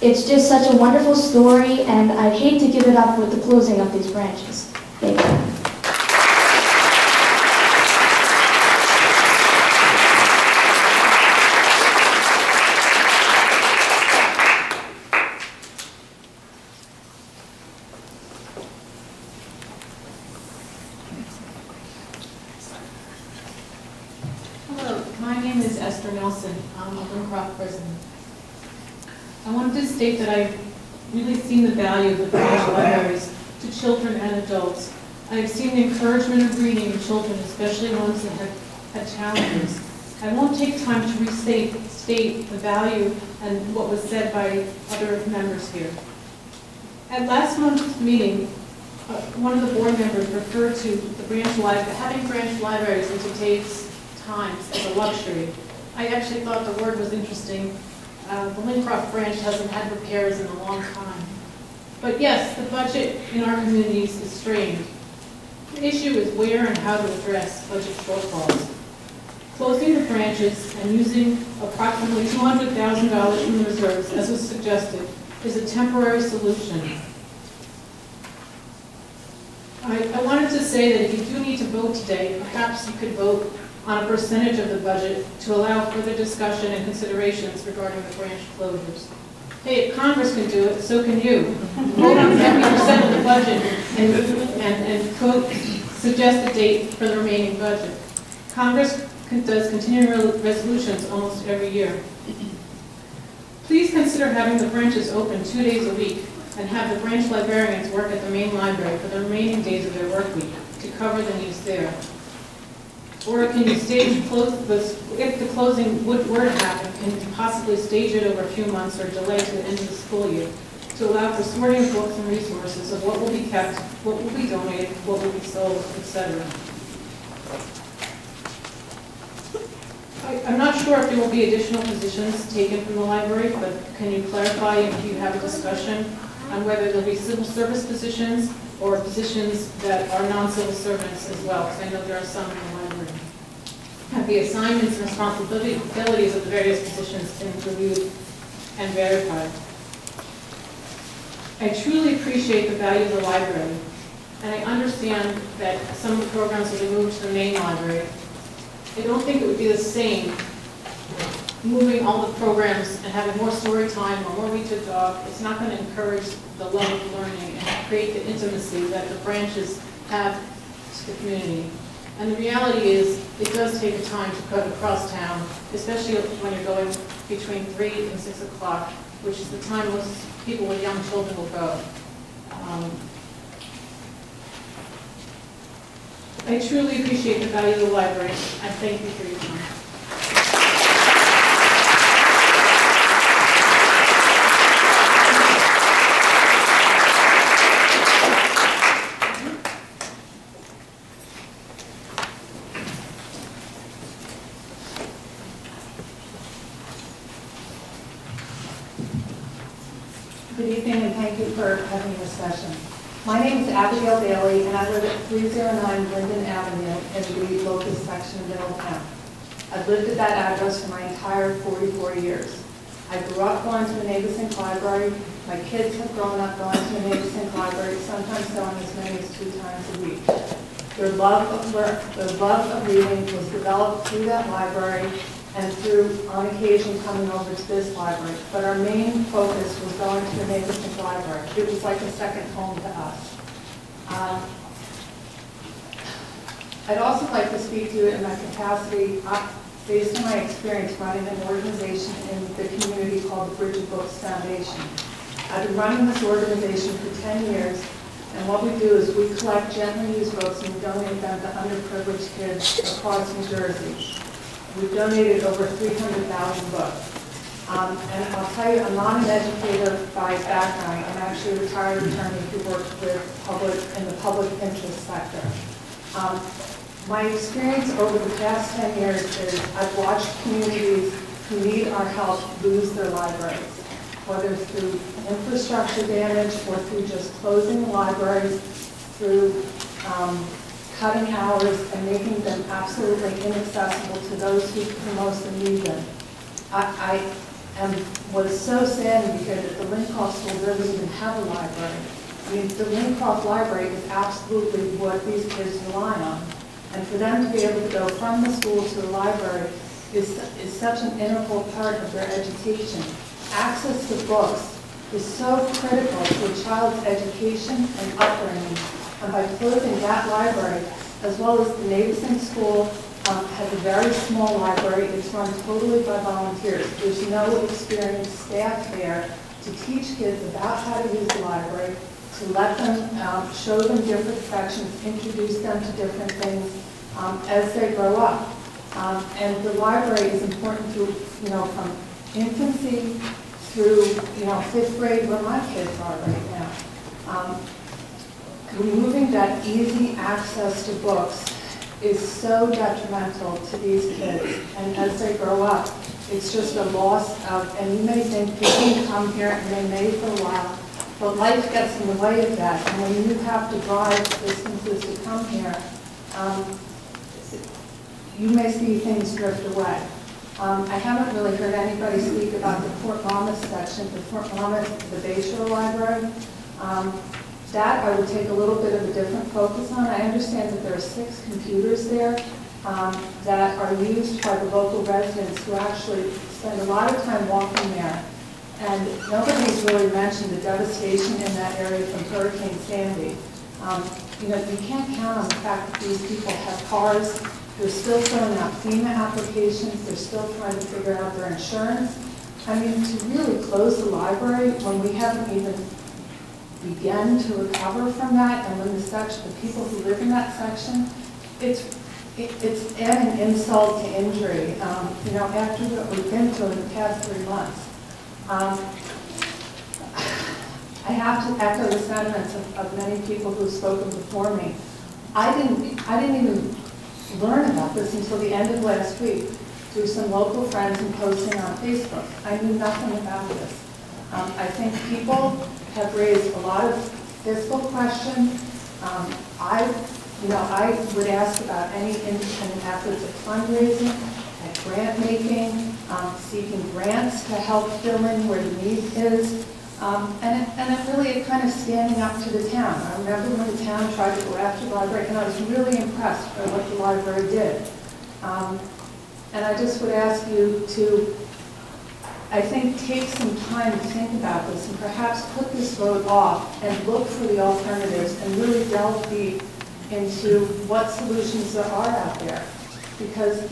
S11: it's just such a wonderful story, and I'd hate to give it up with the closing of these branches. Thank you.
S18: My name is Esther Nelson. I'm a Lincroft resident. I wanted to state that I've really seen the value of the branch libraries to children and adults. I have seen the encouragement of reading in children, especially ones that have had challenges. I won't take time to restate the value and what was said by other members here. At last month's meeting, one of the board members referred to the having branch libraries in today's times as a luxury. I actually thought the word was interesting. The Lincroft branch hasn't had repairs in a long time. But yes, the budget in our communities is strained. The issue is where and how to address budget shortfalls. Closing the branches and using approximately $200,000 from the reserves, as was suggested, is a temporary solution. I wanted to say that if you do need to vote today, perhaps you could vote on a percentage of the budget to allow further discussion and considerations regarding the branch closures. Hey, if Congress can do it, so can you. Vote on 70% of the budget and suggest a date for the remaining budget. Congress does continuing resolutions almost every year. Please consider having the branches open 2 days a week and have the branch librarians work at the main library for the remaining days of their work week to cover the needs there. Or can you if the closing were to happen, can you possibly stage it over a few months or delay to the end of the school year to allow for sorting of books and resources of what will be kept, what will be donated, what will be sold, etc. I'm not sure if there will be additional positions taken from the library, but can you clarify if you have a discussion on whether there will be civil service positions or positions that are non-civil servants as well, because I know there are some in the library. Have the assignments and responsibilities of the various positions been reviewed and verified? I truly appreciate the value of the library, and I understand that some of the programs will be moved to the main library. I don't think it would be the same moving all the programs and having more story time or more read to dog. It's not going to encourage the love of learning and create the intimacy that the branches have to the community. And the reality is, it does take time to cut across town, especially when you're going between 3 and 6 o'clock, which is the time most people with young children will go. I truly appreciate the value of the library, and thank you for your time.
S19: Good evening, and thank you for having this session. My name is Abigail Bailey, and I live at 309 Linden Avenue in the Locust section of Middletown. I've lived at that address for my entire 44 years. I grew up going to the Navesink Library. My kids have grown up going to the Navesink Library, sometimes going as many as 2 times a week. Their love of reading was developed through that library and through, on occasion, coming over to this library. But our main focus was going to the Navesink Library. It was like a second home to us. I'd also like to speak to you in my capacity, based on my experience running an organization in the community called the Bridget Books Foundation. I've been running this organization for 10 years, and what we do is we collect gently used books and we donate them to underprivileged kids across New Jersey. We've donated over 300,000 books. And I'll tell you, I'm not an educator by background. I'm actually a retired attorney who works in the public interest sector. My experience over the past 10 years is I've watched communities who need our help lose their libraries, whether it's through infrastructure damage or through just closing the libraries, through cutting hours and making them absolutely inaccessible to those who most need them. I was so saddened because at the Lincroft School doesn't even have a library. I mean, the Lincroft Library is absolutely what these kids rely on. And for them to be able to go from the school to the library is such an integral part of their education. Access to books is so critical to a child's education and upbringing. And by closing that library, as well as the Navesink School has a very small library. It's run totally by volunteers. There's no experienced staff there to teach kids about how to use the library, to let them, show them different sections, introduce them to different things as they grow up. And the library is important through, from infancy through, 5th grade, where my kids are right now. Removing that easy access to books is so detrimental to these kids. And as they grow up, it's just a loss of, and you may think people can come here and they may for a while, but life gets in the way of that. And when you have to drive distances to come here, you may see things drift away. I haven't really heard anybody speak about the Fort Monmouth section, the Fort Monmouth, the Bayshore Library. That I would take a little bit of a different focus on. I understand that there are 6 computers there that are used by the local residents who actually spend a lot of time walking there. And nobody's really mentioned the devastation in that area from Hurricane Sandy. You can't count on the fact that these people have cars. They're still filling out FEMA applications. They're still trying to figure out their insurance. I mean, to really close the library when we haven't even begun to recover from that, and when the people who live in that section, it's adding insult to injury. After what we've been through in the past 3 months. I have to echo the sentiments of many people who've spoken before me. I didn't even learn about this until the end of last week through some local friends and posting on Facebook. I knew nothing about this. I think people have raised a lot of fiscal questions. I would ask about any independent efforts of fundraising, at grant making, seeking grants to help fill in where the need is. And it kind of standing up to the town. I remember when the town tried to go after the library, and I was really impressed by what the library did. And I just would ask you to, I think, take some time to think about this and perhaps put this vote off and look for the alternatives and really delve deep into what solutions there are out there. Because,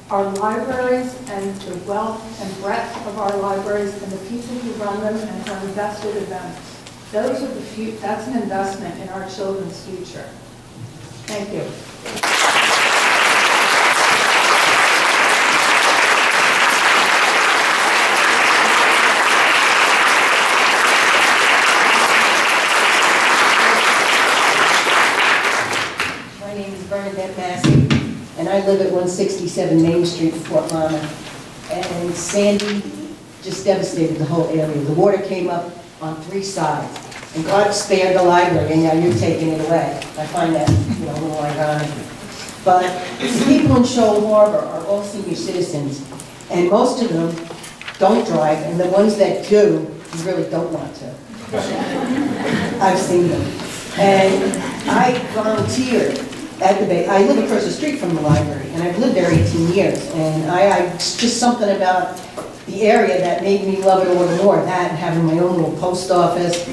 S19: our libraries and the wealth and breadth of our libraries and the people who run them and are invested in them, those are that's an investment in our children's future. Thank you.
S20: My name is Bernadette Massey, and I live at 167 Main Street in Fort Monmouth. And Sandy just devastated the whole area. The water came up on 3 sides. And God spared the library, and now you're taking it away. I find that, a little ironic. But the people in Shoal Harbor are all senior citizens, and most of them don't drive, and the ones that do, you really don't want to. I've seen them. And I volunteered at the Bay. I live across the street from the library, and I've lived there 18 years. And it's just something about the area that made me love it all the more. That and having my own little post office.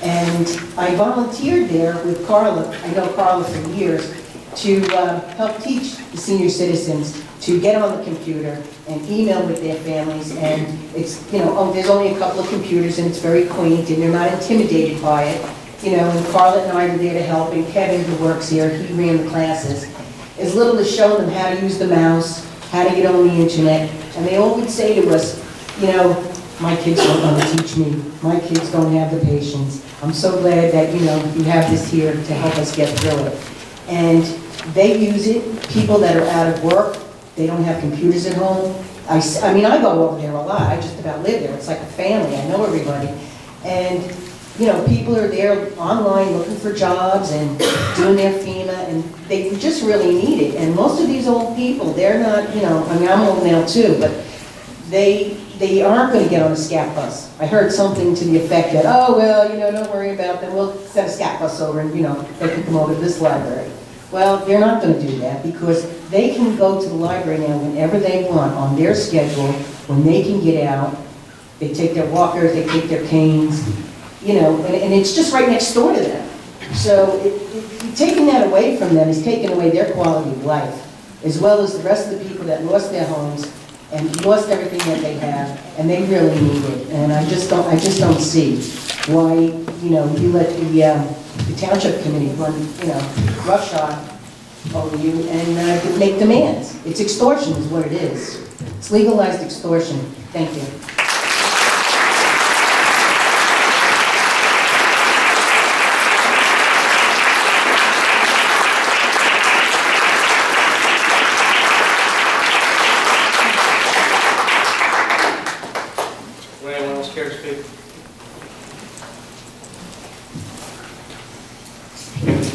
S20: And I volunteered there with Carla. I know Carla for years, to help teach the senior citizens to get on the computer and email with their families. And it's, there's only a couple of computers, and it's very quaint, and they're not intimidated by it. And Carla and I were there to help, and Kevin, who works here, he ran the classes. As little as showing them how to use the mouse, how to get on the internet, and they all would say to us, my kids don't want to teach me. My kids don't have the patience. I'm so glad that, you have this here to help us get through it. And they use it. People that are out of work, they don't have computers at home. I go over there a lot. I just about live there. It's like a family. I know everybody. And people are there online looking for jobs and doing their FEMA, and they just really need it. And most of these old people, they're not, I'm old now too, but they aren't going to get on a SCAT bus. I heard something to the effect that, oh, well, don't worry about them. We'll send a SCAT bus over and, they can come over to this library. Well, they're not going to do that because they can go to the library now whenever they want on their schedule, when they can get out. They take their walkers, they take their canes, and it's just right next door to them. So taking that away from them, he's taking away their quality of life, as well as the rest of the people that lost their homes and lost everything that they have, and they really need it. And I just don't see why, you know, you let the township committee run, you know, roughshod over you and make demands. It's extortion is what it is. It's legalized extortion. Thank you.
S9: Would anyone else care to speak?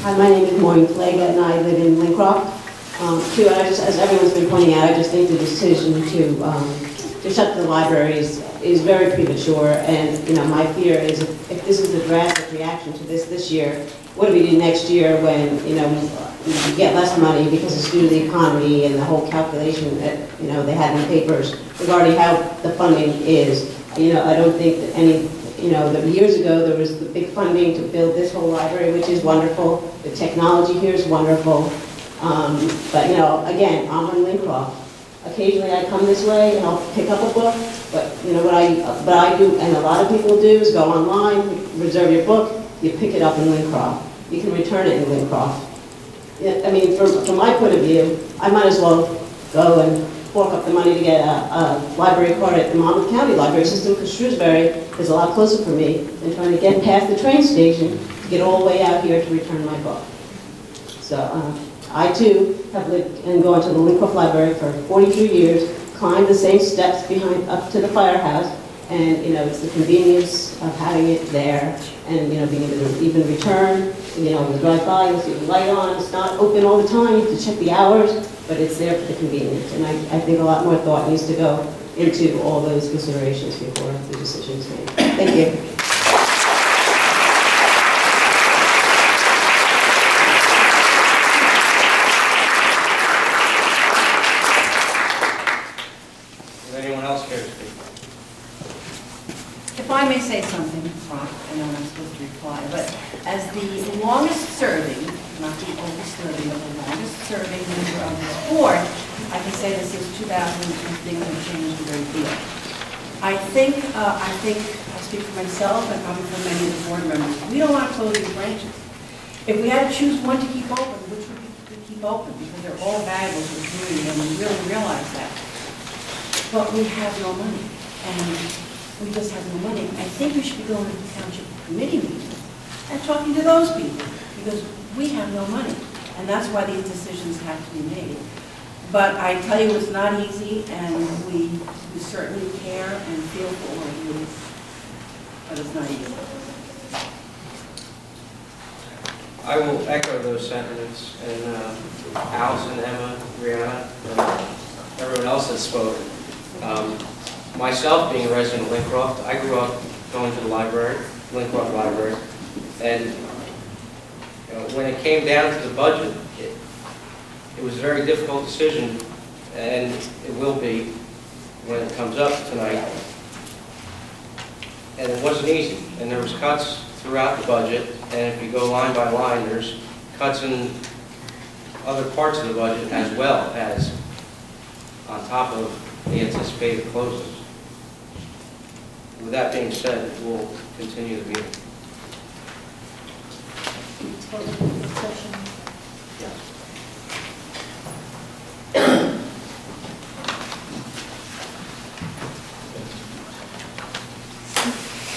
S21: Hi, my name is Maureen Flagg, and I live in Lincroft. As everyone's been pointing out, I just think the decision to shut the libraries is very premature, and you know, my fear is if this is a drastic reaction to this year, what do we do next year when you know we get less money because it's due to the economy and the whole calculation that you know they had in the papers regarding how the funding is. You know, I don't think that any. You know, years ago there was the big funding to build this whole library, which is wonderful. The technology here is wonderful. But you know, again, I'm in Lincroft. Occasionally I come this way and I'll pick up a book, but you know what I do, and a lot of people do, is go online, reserve your book, you pick it up in Lincroft. You can return it in Lincroft. I mean, from my point of view, I might as well go and fork up the money to get a library card at the Monmouth County Library System, because Shrewsbury is a lot closer for me than trying to get past the train station to get all the way out here to return my book. So I too have lived and gone to the Lincroft Library for 42 years, climbed the same steps behind up to the firehouse, and you know, it's the convenience of having it there, and you know, being able to even return. You know, you drive by, you'll see the light on. It's not open all the time. You have to check the hours, but it's there for the convenience. And I think a lot more thought needs to go into all those considerations before the decision is made. Thank you.
S9: Would anyone else care to speak?
S8: If I may say something, Ron, I know I'm not supposed to reply, but as the longest serving, not the oldest serving, but the longest serving member of the board, I can say this is 2002, things have changed a great deal. I think I speak for myself and probably for many of the board members, we don't want to close these branches. If we had to choose one to keep open, which would we keep open? Because they're all valuable to the community, and we really realize that. But we have no money, and we just have no money. I think we should be going to the township committee meetings and talking to those people, because we have no money, and that's why these decisions have to be made. But I tell you, it's not easy, and we certainly care and feel for you, but it's not easy.
S9: I will echo those sentiments, and Allison, Emma, Brianna, and everyone else has spoken. Myself, being a resident of Lincroft, I grew up going to the library, Lincroft Library, and you know, when it came down to the budget, it was a very difficult decision, and it will be when it comes up tonight. And it wasn't easy, and there was cuts throughout the budget, and if you go line by line, there's cuts in other parts of the budget as well as on top of the anticipated closes. With that being said, we'll continue the meeting.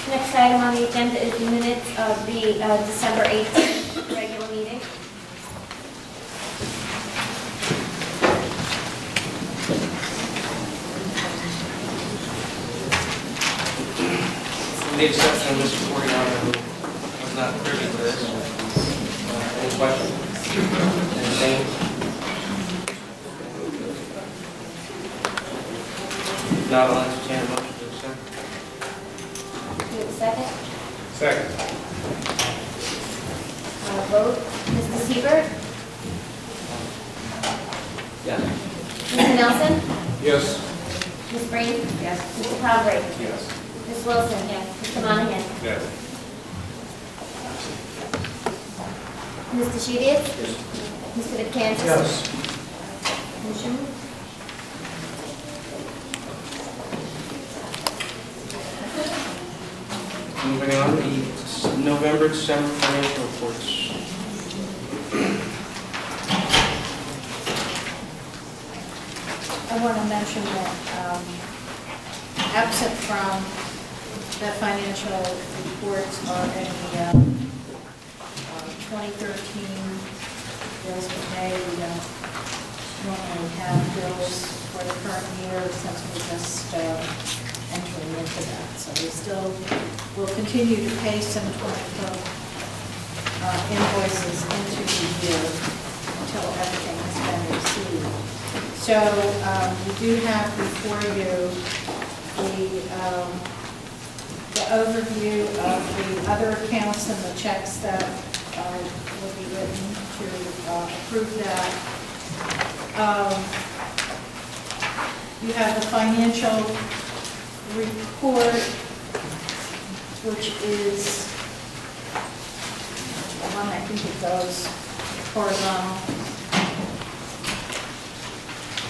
S3: Next item on the agenda is the minutes of the December 18th regular meeting.
S9: With the exception of Mr. Coriano, who was not privy to this. Any questions? Anything? If not, I'll entertain a motion to accept.
S3: Do you have a second?
S4: Second.
S3: Vote. Mr. Siebert?
S9: Yes.
S3: Mr. Nelson?
S4: Yes.
S3: Ms. Breen? Yes. Mr. Palgrave?
S4: Yes.
S3: Ms. Wilson? Yes. Mr. Monahan?
S4: Yes.
S3: Mr. Shedid? Mr. Vitkansas?
S4: Yes.
S3: Motion.
S9: Moving on, the November, December financial reports.
S5: I want to mention that absent from the financial reports are any 2013 bills for May. We don't normally have bills for the current year since we're just entering into that. So we still will continue to pay some invoices into the year until everything has been received. So you do have before you the overview of the other accounts and the checks that will be written to approve that. You have the financial report, which is one, I think it goes horizontal.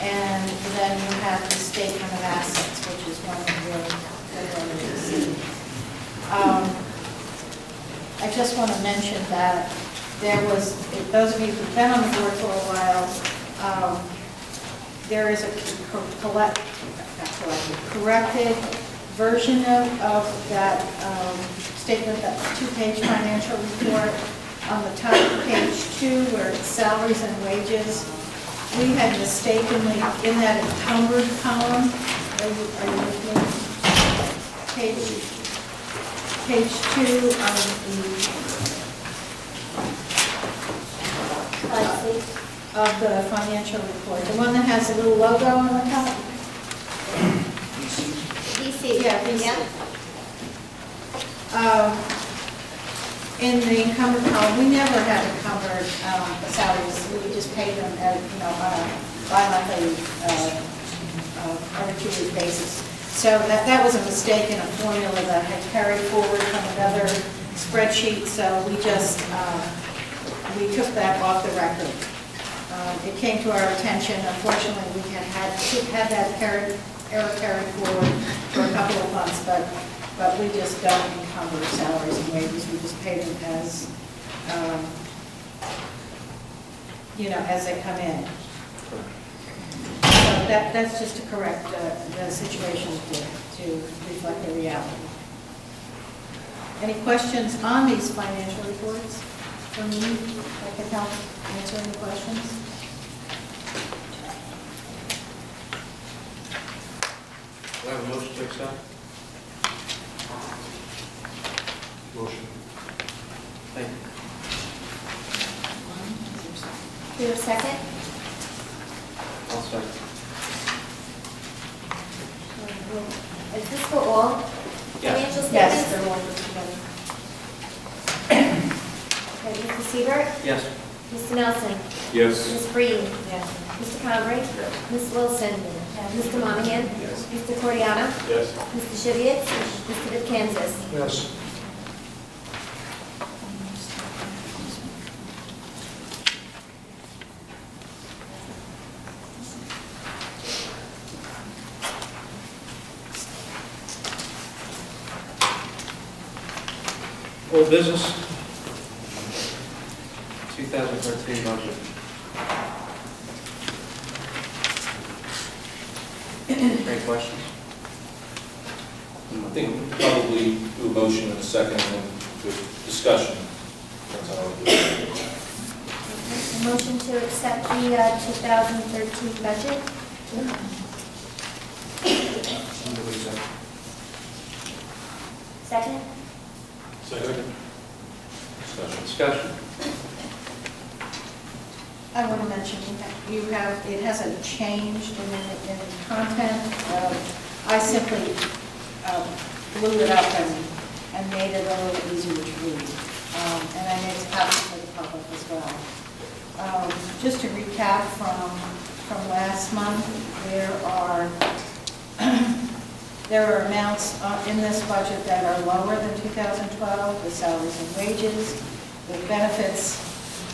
S5: And then you have the statement of assets, which is one of your see. I just want to mention that there was, those of you who've been on the board for a while, there is a corrected version of that statement, that two-page financial report. On the top of page 2, where it's salaries and wages, we had mistakenly, in that encumbered column, are you with me? Page 2 of the financial report, the one that has a little logo on the top.
S3: DC.
S5: Yeah, DC. In the encumbered column, we never had encumbered salaries. We just paid them at, on a bi-monthly arbitrary basis. So that was a mistake in a formula that had carried forward from another spreadsheet. So we just we took that off the record. It came to our attention. Unfortunately, we had that error carried forward for a couple of months, but we just don't encumber salaries and wages. We just pay them as, as they come in. So that's just to correct the situation to reflect the reality. Any questions on these financial reports for me? I can help answer any questions.
S9: Do I have a motion to accept?
S4: Motion.
S9: Thank you.
S3: Do you have a second?
S9: I'll second.
S3: Is this for all financial statements?
S5: Yes, they're all put together.
S3: Okay, Mr. Siebert?
S9: Yes.
S3: Mr. Nelson?
S4: Yes.
S3: Ms. Breen?
S5: Yes.
S3: Mr. Convery?
S4: Yes.
S3: Ms. Wilson? Mr. Monahan?
S4: Yes.
S3: Mr. Cordiano?
S4: Yes.
S3: Mr. Shivitz? Mr. Vitkansas?
S4: Yes.
S9: Old business, 2013 budget. Any questions?
S7: I think probably do a motion in a second and then with discussion. That's how I would do it.
S3: A motion to accept the 2013 budget? Second?
S4: Second.
S9: Discussion.
S5: I want to mention, it hasn't changed in the content. I simply blew it up and made it a little easier to read. And I made it copies for the public as well. Just to recap from last month, there are amounts in this budget that are lower than 2012, the salaries and wages, the benefits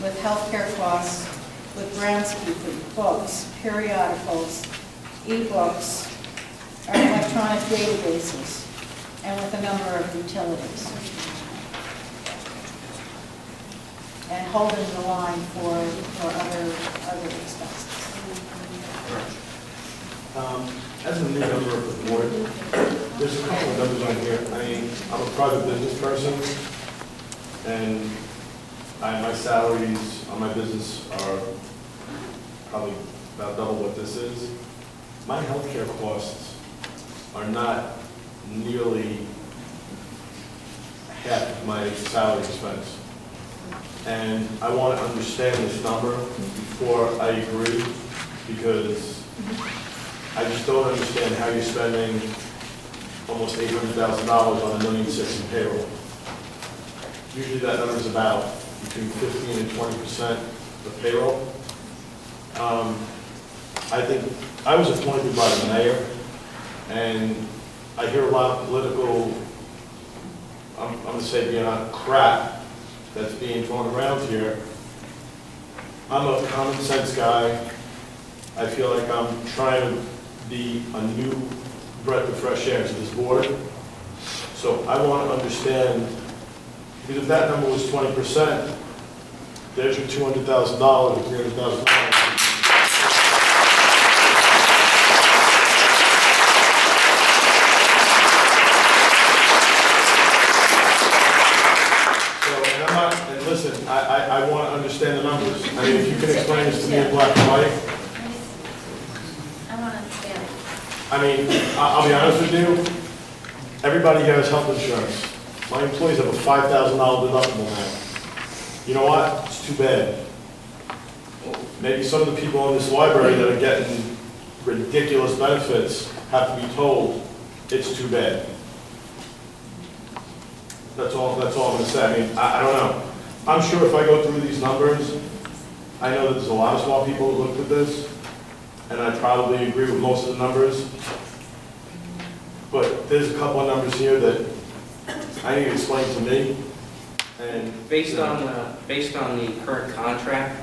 S5: with healthcare costs, with groundskeeping, books, periodicals, e-books, electronic databases, and with a number of utilities. And holding the line for other expenses.
S6: As a new member of the board, there's a couple of numbers on here. I mean, I'm a private business person, and my salaries on my business are probably about double what this is. My healthcare costs are not nearly half of my salary expense. And I want to understand this number before I agree, because I just don't understand how you're spending almost $800,000 on $1.6 million in payroll. Usually that number is about between 15 and 20% of payroll. I think I was appointed by the mayor, and I hear a lot of political, I'm going to say beyond crap, that's being thrown around here. I'm a common sense guy. I feel like I'm trying to be a new breath of fresh air to this board. So I want to understand, because if that number was 20%, there's your $200,000 or $300,000. Listen, I want to understand the numbers. I mean, if you can explain this to me in black and white.
S5: I want to understand it.
S6: I mean, I'll be honest with you. Everybody here has health insurance. My employees have a $5,000 deductible now. You know what? It's too bad. Maybe some of the people in this library that are getting ridiculous benefits have to be told it's too bad. That's all I'm going to say. I mean, I don't know. I'm sure if I go through these numbers, I know that there's a lot of small people that looked at this, and I probably agree with most of the numbers. But there's a couple of numbers here that I need to explain to me. And
S9: based on the current contract,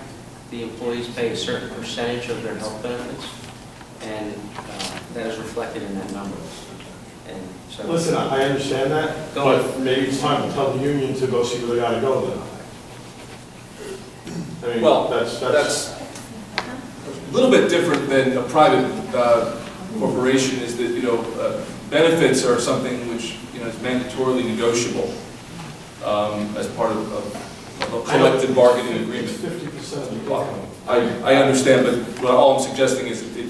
S9: the employees pay a certain percentage of their health benefits, and that is reflected in that number. And so,
S6: listen, I understand that, but maybe it's time to tell the union to go see where they got to go then. I mean,
S7: well,
S6: that's
S7: a little bit different than a private corporation. Is that, you know, benefits are something which, you know, is mandatorily negotiable as part of a collective bargaining agreement.
S6: It's 50% of the income.
S7: I understand, but all I'm suggesting is that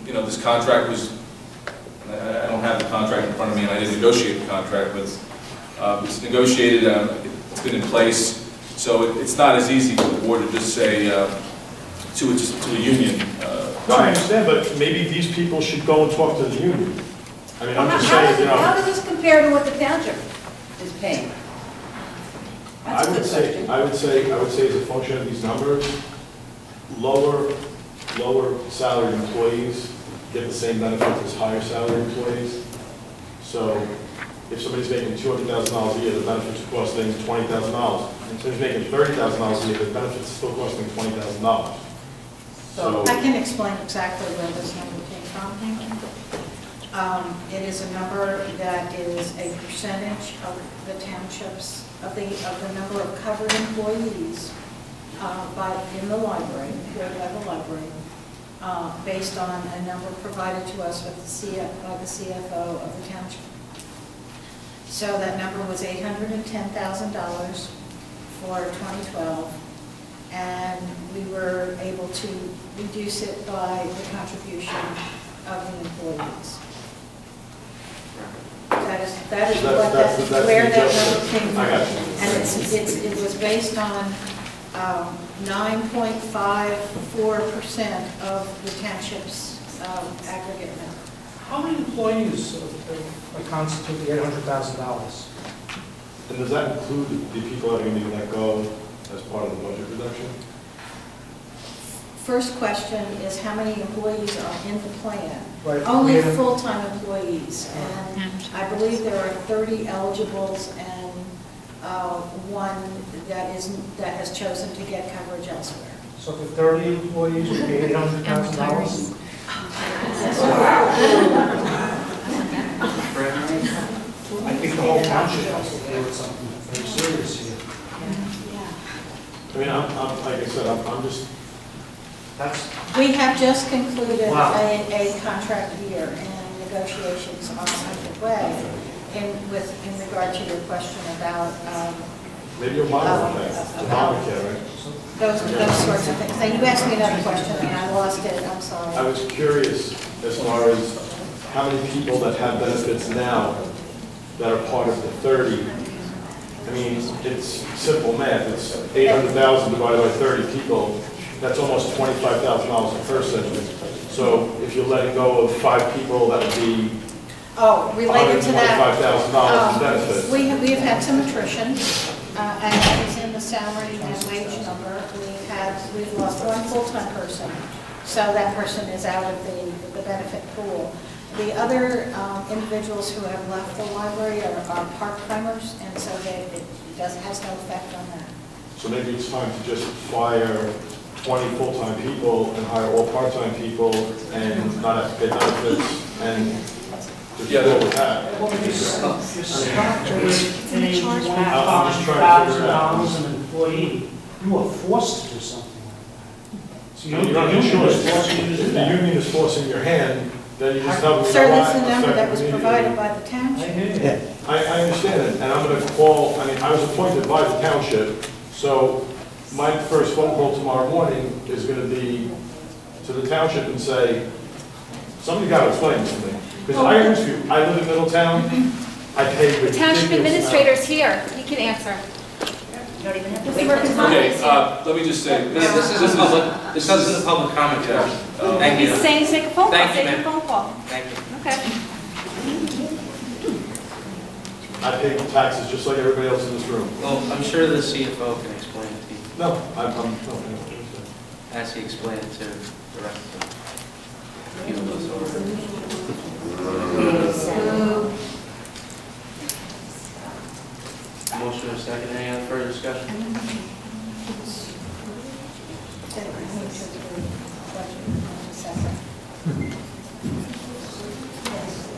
S7: you know, this contract was. I don't have the contract in front of me, and I didn't negotiate the contract, but it's negotiated. It's been in place. So it's not as easy for the board to just say to a union.
S6: No, I understand, but maybe these people should go and talk to the union. I mean, I'm just saying, you know.
S8: How does this compare to what the township is paying?
S6: I would say as a function of these numbers, lower salaried employees get the same benefits as higher salaried employees. So if somebody's making $200,000 a year, the benefits are costing $20,000. And somebody's making $30,000 a year, the benefits are still costing $20,000. So
S5: I can explain exactly where this number came from. It is a number that is a percentage of the townships, of the number of covered employees in the library, by the library, based on a number provided to us with by the CFO of the township. So that number was $810,000 for 2012, and we were able to reduce it by the contribution of the employees. That is where that number came from. And it was based on 9.54% of the township's aggregate number.
S22: How many employees constitute the $800,000?
S6: And does that include the people that are going to be let go as part of the budget reduction?
S5: First question is how many employees are in the plan?
S22: Right.
S5: Only full-time employees, and I believe there are 30 eligibles and one that has chosen to get coverage elsewhere.
S22: So for 30 employees, would be $800,000? I think the whole township has to deal with something very serious here.
S6: I mean, like I said, I'm just,
S5: We have just concluded
S22: Wow.
S5: a contract year and negotiations are underway in regard to your question about
S6: maybe you'll modify that, to Obamacare, right?
S5: those sorts of things. Now, you asked me another question and I lost it, I'm sorry.
S6: I was curious as far as how many people that have benefits now that are part of the 30. I mean, it's simple math. It's 800,000 divided by 30 people. That's almost $25,000 a person. So if you're letting go of 5 people, that would be
S5: Related to that,
S6: $125,000 in benefits.
S5: we have had some attrition, and that is in the salary and wage number. We've lost one full-time person, so that person is out of the benefit pool. The other individuals who have left the library are part-timers, and so it has no effect on that.
S6: So maybe it's time to just fire 20 full-time people and hire all part-time people and not have to pay benefits and just deal with that.
S22: Well, you stopped paying
S6: $1,000
S22: an employee. You were forced to do something like that. So
S6: You're not
S22: the union was
S6: insured.
S22: forcing you to do
S6: If the
S22: that.
S6: union is forcing your hand, then you just tell them.
S5: Sir, that's the number that was provided by the township.
S6: I understand it, and I'm going to call, I mean, I was appointed by the township, so my first phone call tomorrow morning is going to be to the township and say, somebody got to explain this to me. Because I agree with you, I live in Middletown, I pay
S3: The
S6: ridiculous
S3: township
S6: amount.
S3: administrator's here, he can answer.
S14: You don't even have to
S3: Mr.
S14: wait for
S3: Mercantile
S14: time.
S3: is here.
S7: Let me just say,
S9: This isn't a public comment, Chair. Thank you.
S3: He's saying take a phone call,
S9: Thank you,
S3: take a
S9: ma'am.
S3: phone call.
S9: Thank you.
S3: Okay.
S6: I pay taxes just like everybody else in this room.
S9: Well, I'm sure the CFO can explain it to you,
S6: No, no.
S9: as he explained it to the rest of the people of this order. Motion and second, any other further discussion?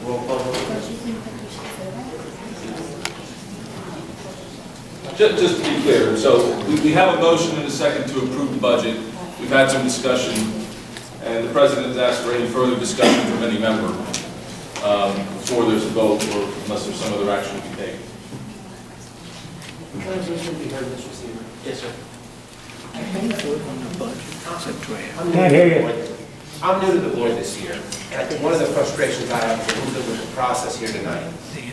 S9: Roll call vote.
S7: Just to be clear, so we have a motion and a second to approve the budget. We've had some discussion, and the president has asked for any further discussion from any member before there's a vote, or unless there's some other action to be taken.
S9: Yes, sir.
S2: I'm new to the board this year, and I think one of the frustrations I have with the process here tonight,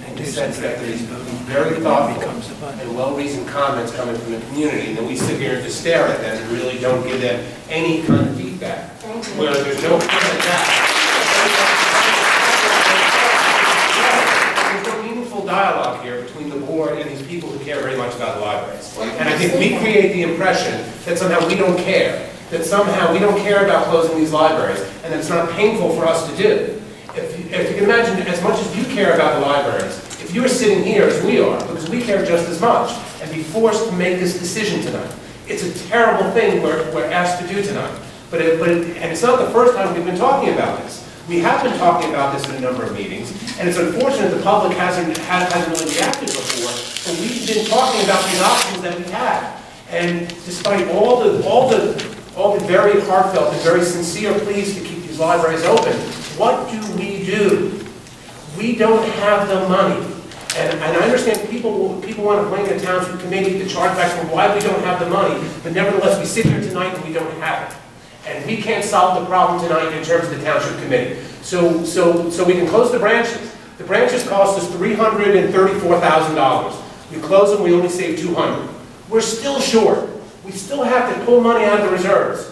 S2: in the sense that there's very thoughtful and well-reasoned comments coming from the community, and then we sit here and just stare at them and really don't give them any kind of feedback. Where there's no meaningful dialogue here between the board and these people who care very much about the libraries. And I think we create the impression that somehow we don't care, that somehow we don't care about closing these libraries, and that it's not painful for us to do. If you can imagine, as much as you care about the libraries, if you were sitting here as we are, because we care just as much, and be forced to make this decision tonight, it's a terrible thing we're asked to do tonight. And it's not the first time we've been talking about this. We have been talking about this in a number of meetings, and it's unfortunate the public hasn't really reacted before, but we've been talking about these options that we have. And despite all the very heartfelt and very sincere pleas to keep these libraries open, what do? We don't have the money. And I understand people want to blame the township committee to charge back for why we don't have the money, but nevertheless we sit here tonight and we don't have it. And we can't solve the problem tonight in terms of the township committee. So we can close the branches. The branches cost us $334,000. We close them, we only save $200,000. We're still short. We still have to pull money out of the reserves.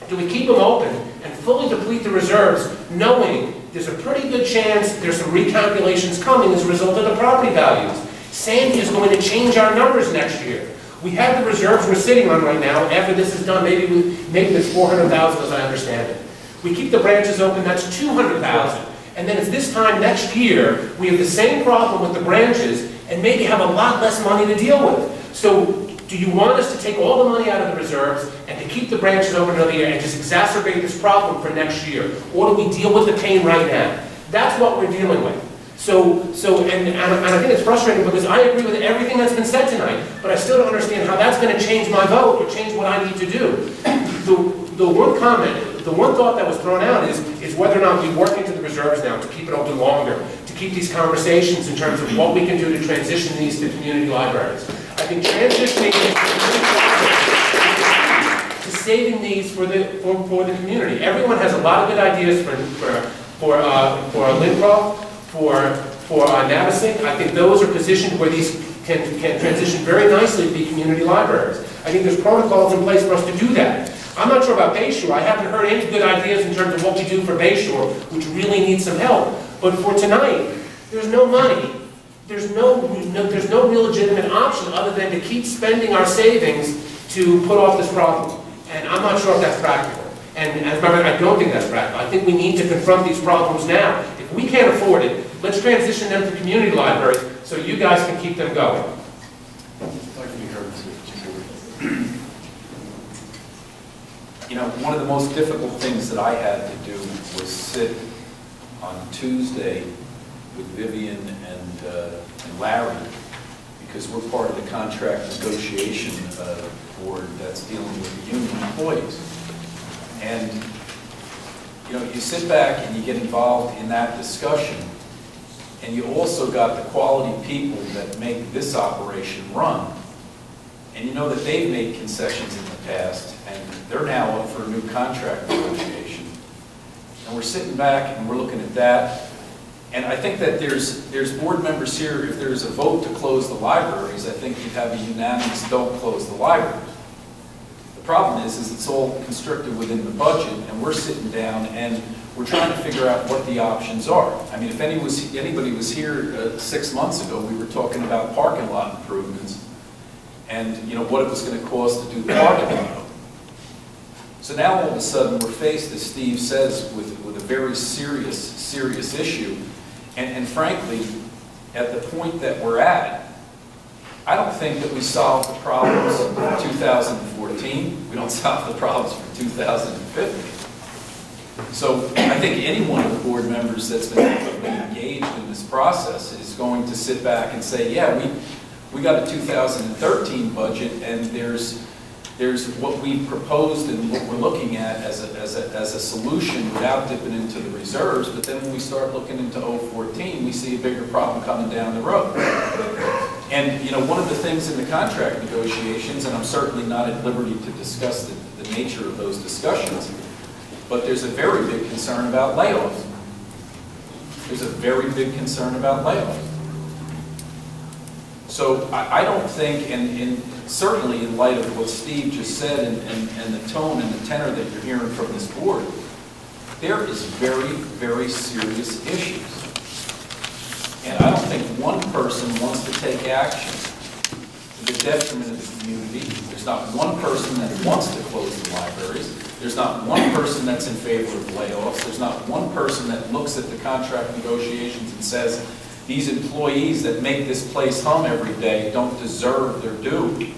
S2: Do we keep them open and fully deplete the reserves, knowing there's a pretty good chance there's some recalculations coming as a result of the property values? Sandy is going to change our numbers next year. We have the reserves we're sitting on right now. After this is done, maybe it's $400,000 as I understand it. We keep the branches open, that's $200,000. And then it's this time next year, we have the same problem with the branches, and maybe have a lot less money to deal with. So do you want us to take all the money out of the reserves and to keep the branches open another year and just exacerbate this problem for next year? Or do we deal with the pain right now? That's what we're dealing with. And I think it's frustrating because I agree with everything that's been said tonight, but I still don't understand how that's going to change my vote or change what I need to do. The one comment, the one thought that was thrown out is whether or not we work into the reserves now to keep it open longer, to keep these conversations in terms of what we can do to transition these to community libraries. I think transitioning these to saving these for the community. Everyone has a lot of good ideas for Lincroft, for Navesink. I think those are positioned where these can transition very nicely to be community libraries. I think there's protocols in place for us to do that. I'm not sure about Bayshore. I haven't heard any good ideas in terms of what we do for Bayshore, which really needs some help. But for tonight, there's no money. There's no real legitimate option other than to keep spending our savings to put off this problem. And I'm not sure if that's practical. And as a matter of fact, I don't think that's practical. I think we need to confront these problems now. If we can't afford it, let's transition them to community libraries so you guys can keep them going.
S10: You know, one of the most difficult things that I had to do was sit on Tuesday with Vivian and Larry, because we're part of the contract negotiation board that's dealing with the union employees. And, you know, you sit back and you get involved in that discussion, and you also got the quality people that make this operation run. And you know that they've made concessions in the past, and they're now up for a new contract negotiation. And we're sitting back and we're looking at that. And I think that there's board members here, if there's a vote to close the libraries, I think you'd have a unanimous don't close the libraries. The problem is it's all constricted within the budget, and we're sitting down and we're trying to figure out what the options are. I mean, if anybody was here 6 months ago, we were talking about parking lot improvements and, you know, what it was going to cost to do the parking lot. So now all of a sudden we're faced, as Steve says, with a very serious issue. And frankly, at the point that we're at, I don't think that we solved the problems for 2014. We don't solve the problems for 2015. So I think any one of the board members that's been engaged in this process is going to sit back and say, yeah, we got a 2013 budget, and there's what we proposed and what we're looking at as a solution without dipping into the reserves. But then when we start looking into 2014, we see a bigger problem coming down the road. And you know, one of the things in the contract negotiations, and I'm certainly not at liberty to discuss the nature of those discussions, but there's a very big concern about layoffs. There's a very big concern about layoffs. So I don't think, and certainly in light of what Steve just said and the tone and the tenor that you're hearing from this board, there is very, very serious issues. And I don't think one person wants to take action to the detriment of the community. There's not one person that wants to close the libraries. There's not one person that's in favor of layoffs. There's not one person that looks at the contract negotiations and says, these employees that make this place hum every day don't deserve their due.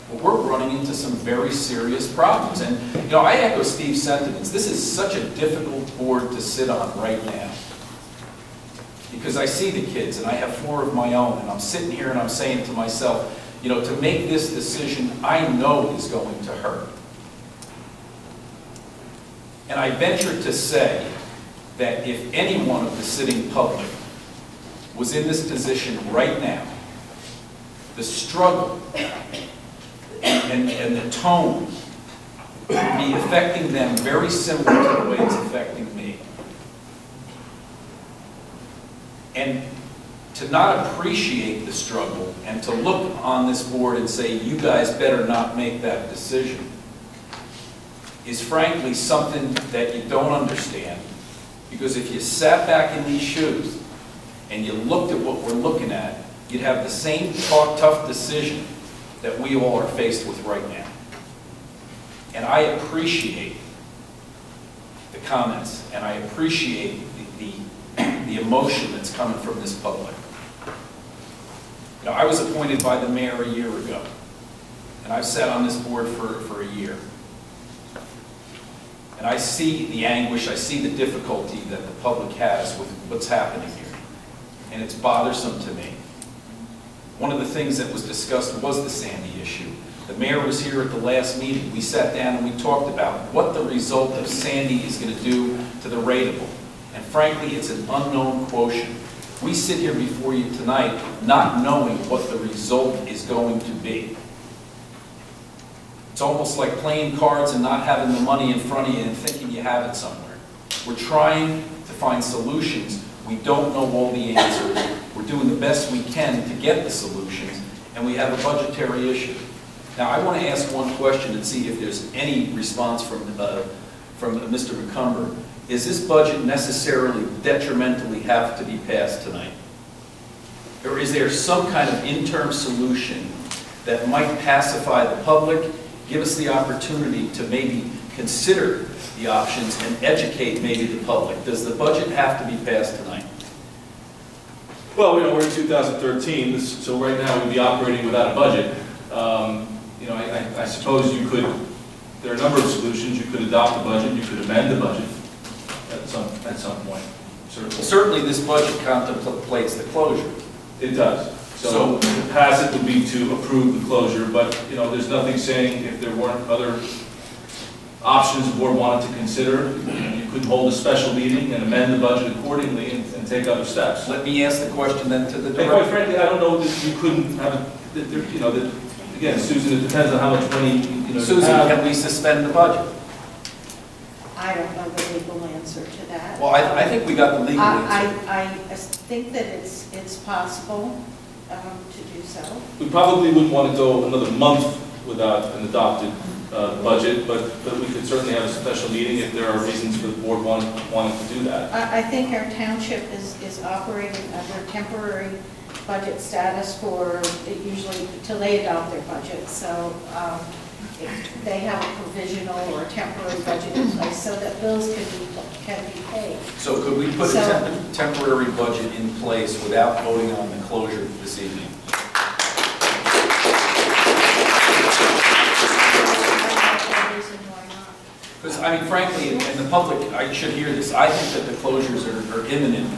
S10: Well, we're running into some very serious problems. And, you know, I echo Steve's sentiments. This is such a difficult board to sit on right now. Because I see the kids, and I have 4 of my own, and I'm sitting here and I'm saying to myself, you know, to make this decision, I know is going to hurt. And I venture to say that if anyone of the sitting public was in this position right now, the struggle and the tone would be affecting them very similar to the way it's affecting me. And to not appreciate the struggle and to look on this board and say, you guys better not make that decision, is frankly something that you don't understand. Because if you sat back in these shoes and you looked at what we're looking at, you'd have the same tough decision that we all are faced with right now. And I appreciate the comments, and I appreciate the emotion that's coming from this public. You know, I was appointed by the mayor a year ago, and I've sat on this board for a year. And I see the anguish, I see the difficulty that the public has with what's happening here. And it's bothersome to me. One of the things that was discussed was the Sandy issue. The mayor was here at the last meeting. We sat down and we talked about what the result of Sandy is going to do to the rateable. And frankly, it's an unknown quotient. We sit here before you tonight not knowing what the result is going to be. It's almost like playing cards and not having the money in front of you and thinking you have it somewhere. We're trying to find solutions. We don't know all the answers. We're doing the best we can to get the solutions, and we have a budgetary issue. Now, I want to ask one question and see if there's any response from Mr. McCumber. Is this budget necessarily detrimentally have to be passed tonight? Or is there some kind of interim solution that might pacify the public, give us the opportunity to maybe consider the options and educate maybe the public? Does the budget have to be passed tonight?
S7: Well, you know, we're in 2013, so right now we'd be operating without a budget. You know, I suppose you could, there are a number of solutions. You could adopt a budget, you could amend the budget at some point.
S10: Certainly this budget contemplates the closure.
S7: It does. So to pass it would be to approve the closure, but you know, there's nothing saying if there weren't other options the board wanted to consider, you could hold a special meeting and amend the budget accordingly and take other steps.
S10: Let me ask the question then to the director.
S7: And quite frankly, I don't know that you couldn't have, you know, that, again, Susan, it depends on how much money, you know.
S10: Susan, can we suspend the budget?
S5: I don't know the legal answer to that.
S10: Well, I think we got the legal answer.
S5: I think that it's possible to do so.
S7: We probably wouldn't want to go another month without an adopted budget, but we could certainly have a special meeting if there are reasons for the board wanting to do that.
S5: I think our township is operating under temporary budget status for usually till they adopt their budget. So if they have a provisional or a temporary budget in place so that bills can be paid.
S10: So could we put a temporary budget in place without voting on the closure this evening? Because, I mean, frankly, and the public, I should hear this, I think that the closures are imminent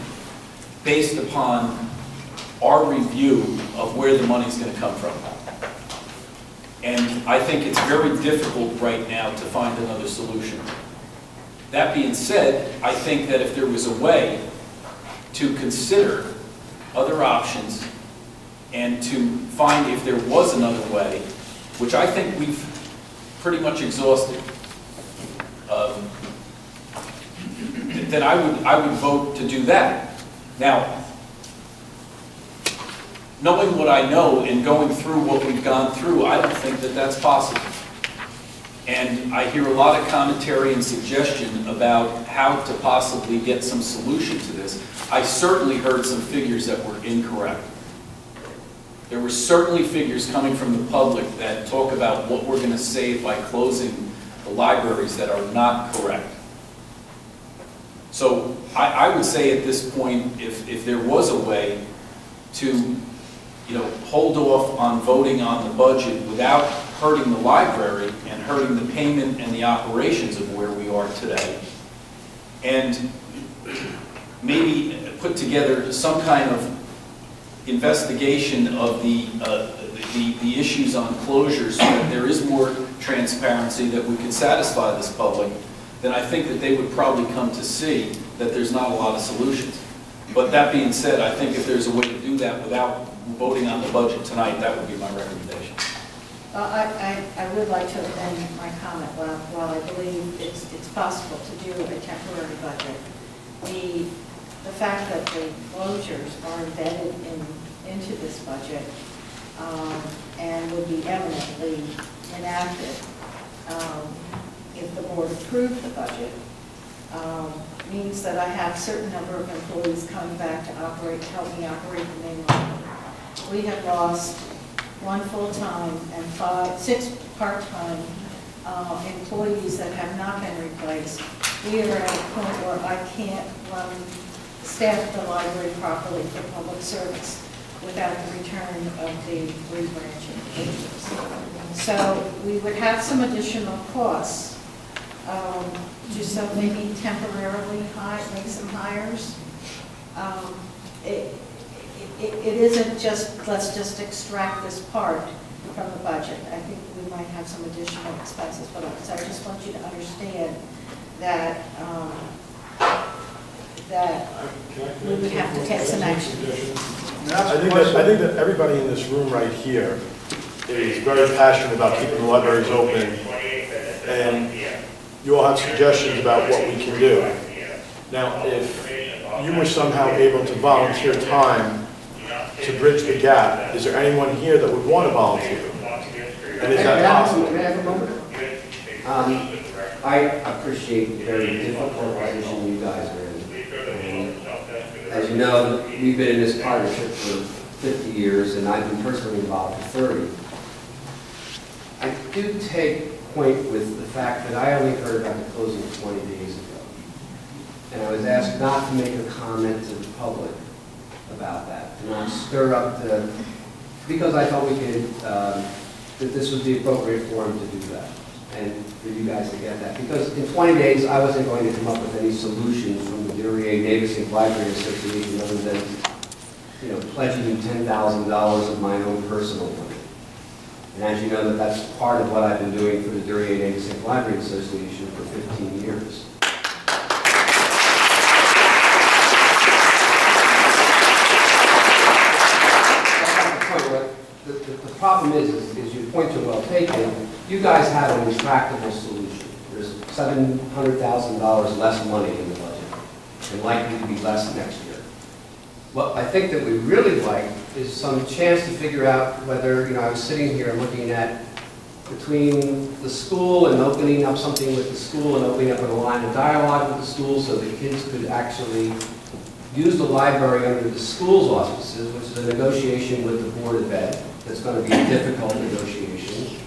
S10: based upon our review of where the money's going to come from. And I think it's very difficult right now to find another solution. That being said, I think that if there was a way to consider other options and to find if there was another way, which I think we've pretty much exhausted, then I would vote to do that. Now, knowing what I know and going through what we've gone through, I don't think that that's possible. And I hear a lot of commentary and suggestion about how to possibly get some solution to this. I certainly heard some figures that were incorrect. There were certainly figures coming from the public that talk about what we're going to save by closing the libraries that are not correct. So I would say at this point, if there was a way to, hold off on voting on the budget without hurting the library and hurting the payment and the operations of where we are today, and maybe put together some kind of investigation of the issues on closures so that there is more transparency, that we can satisfy this public, then I think that they would probably come to see that there's not a lot of solutions. But that being said, I think if there's a way to do that without voting on the budget tonight, that would be my recommendation.
S5: Well, I would like to amend my comment. While I believe it's possible to do a temporary budget, the fact that the closures are embedded into this budget and would be eminently enacted if the board approved the budget means that I have a certain number of employees coming back to help me operate the main library. We have lost 1 full-time and 6 part-time employees that have not been replaced. We are at a point where I can't staff the library properly for public service. without the return of the rebranching pages. So we would have some additional costs, just so maybe temporarily make some hires. It isn't just, let's just extract this part from the budget. I think we might have some additional expenses, but so I just want you to understand that we would have to take some action.
S6: I think that everybody in this room right here is very passionate about keeping the libraries open, and you all have suggestions about what we can do. Now, if you were somehow able to volunteer time to bridge the gap, is there anyone here that would want to volunteer? And is that possible?
S12: May I have a moment? I appreciate the very difficult position you guys are in. And as you know, we've been in this partnership for 50 years, and I've been personally involved for 30. I do take point with the fact that I only heard about the closing 20 days ago. And I was asked not to make a comment to the public about that, to not stir up the, because I thought we could, that this was the appropriate forum to do that, and for you guys to get that. Because in 20 days, I wasn't going to come up with any solutions from the Duryea-Navesink Library Association other than, you know, pledging you $10,000 of my own personal money. And as you know, that's part of what I've been doing for the Duryea-Navesink Library Association for 15 years. The problem is your points are well taken. You guys have an intractable solution. There's $700,000 less money in the budget, and likely to be less next year. What I think that we really like is some chance to figure out whether, you know, I was sitting here and looking at between the school and opening up something with the school and opening up a line of dialogue with the school so the kids could actually use the library under the school's auspices, which is a negotiation with the Board of Ed. That's going to be a difficult negotiation.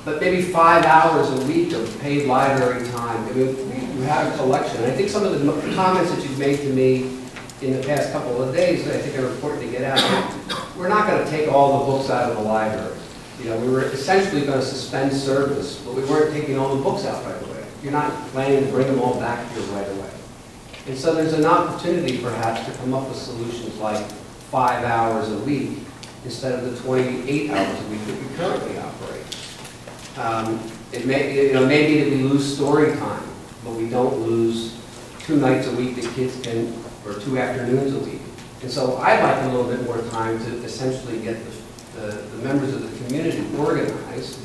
S12: But maybe 5 hours a week of paid library time. I mean, you have a collection. And I think some of the comments that you've made to me in the past couple of days that I think are important to get out. We're not going to take all the books out of the library. You know, we were essentially going to suspend service, but we weren't taking all the books out right away. You're not planning to bring them all back here right away. And so there's an opportunity perhaps to come up with solutions like 5 hours a week instead of the 28 hours a week that we currently operate. It may, you know, maybe that we lose story time, but we don't lose 2 nights a week that kids can, or 2 afternoons a week. And so I'd like a little bit more time to essentially get the members of the community organized.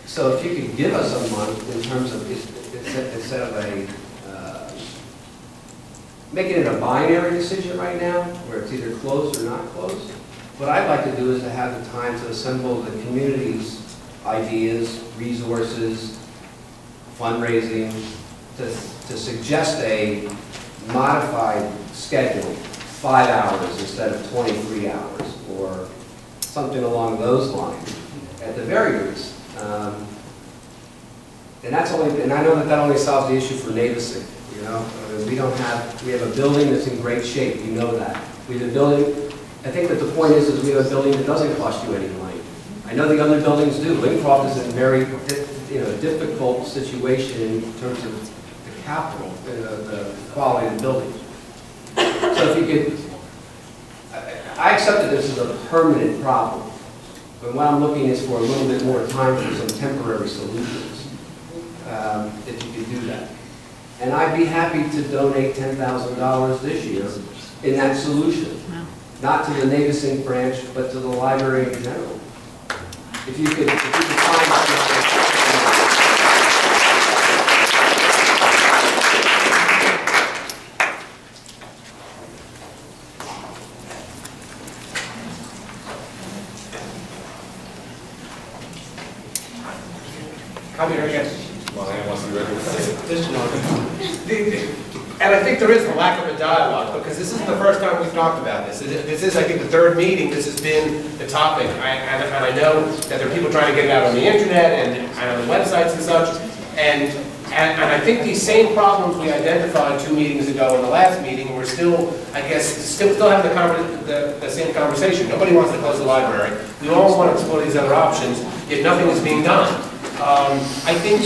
S12: So if you could give us a month in terms of, instead of a, making it a binary decision right now, where it's either closed or not closed. What I'd like to do is to have the time to assemble the community's ideas, resources, fundraising, to suggest a modified schedule, 5 hours instead of 23 hours, or something along those lines, at the very least. And that's only, and I know that only solves the issue for Navesink. You know, we have a building that's in great shape. You know that. We have a building. I think that the point is we have a building that doesn't cost you any money. I know the other buildings do. Lincroft is in a very, difficult situation in terms of the capital, the quality of the building. So if you could, I accept that this is a permanent problem, but what I'm looking is for a little bit more time for some temporary solutions. If you could do that. And I'd be happy to donate $10,000 this year in that solution. Not to the Navesink branch, but to the library in general. If you could find out.
S2: Come here again.
S7: Well, I want to be ready.
S2: And I think there is a lack of a dialogue, because this isn't the first time we've talked about this. This is, I think, the 3rd meeting this has been the topic. And I know that there are people trying to get it out on the internet and on the websites and such. And And I think these same problems we identified 2 meetings ago in the last meeting, we're still, I guess, still having the same conversation. Nobody wants to close the library. We all want to explore these other options, yet nothing is being done. I think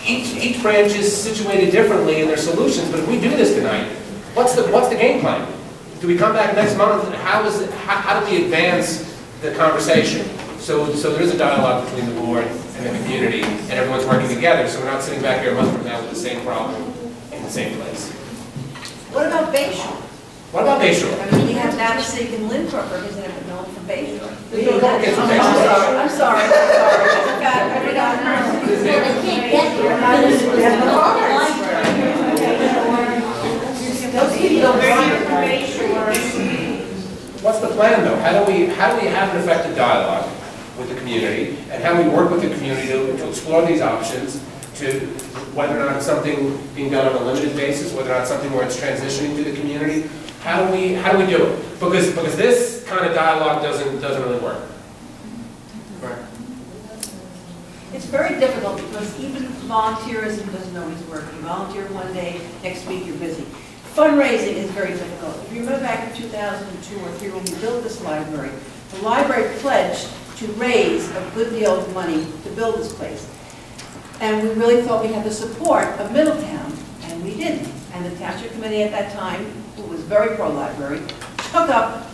S2: each branch is situated differently in their solutions, but if we do this tonight, what's the game plan? Do we come back next month? How do we advance the conversation? So there is a dialogue between the board and the community, and everyone's working together, so we're not sitting back here a month from now with the same problem in the same place.
S8: What about Bayshore?
S2: What about Bayshore?
S8: I mean, you have Navasig and Lynn-Crop representative known from Bayshore.
S2: I'm
S8: sorry. I forgot. Those people don't run from Bayshore.
S2: What's the plan, though? How do we have an effective dialogue with the community, and how do we work with the community to explore these options, to whether or not it's something being done on a limited basis, whether or not it's something where it's transitioning to the community? How do we do it? Because this kind of dialogue doesn't really work. Right.
S8: It's very difficult because even volunteerism doesn't always work. You volunteer one day, next week you're busy. Fundraising is very difficult. If you remember back in 2002 or 2003 when we built this library, the library pledged to raise a good deal of money to build this place. And we really thought we had the support of Middletown, and we didn't. And the township committee at that time, who was very pro-library, took up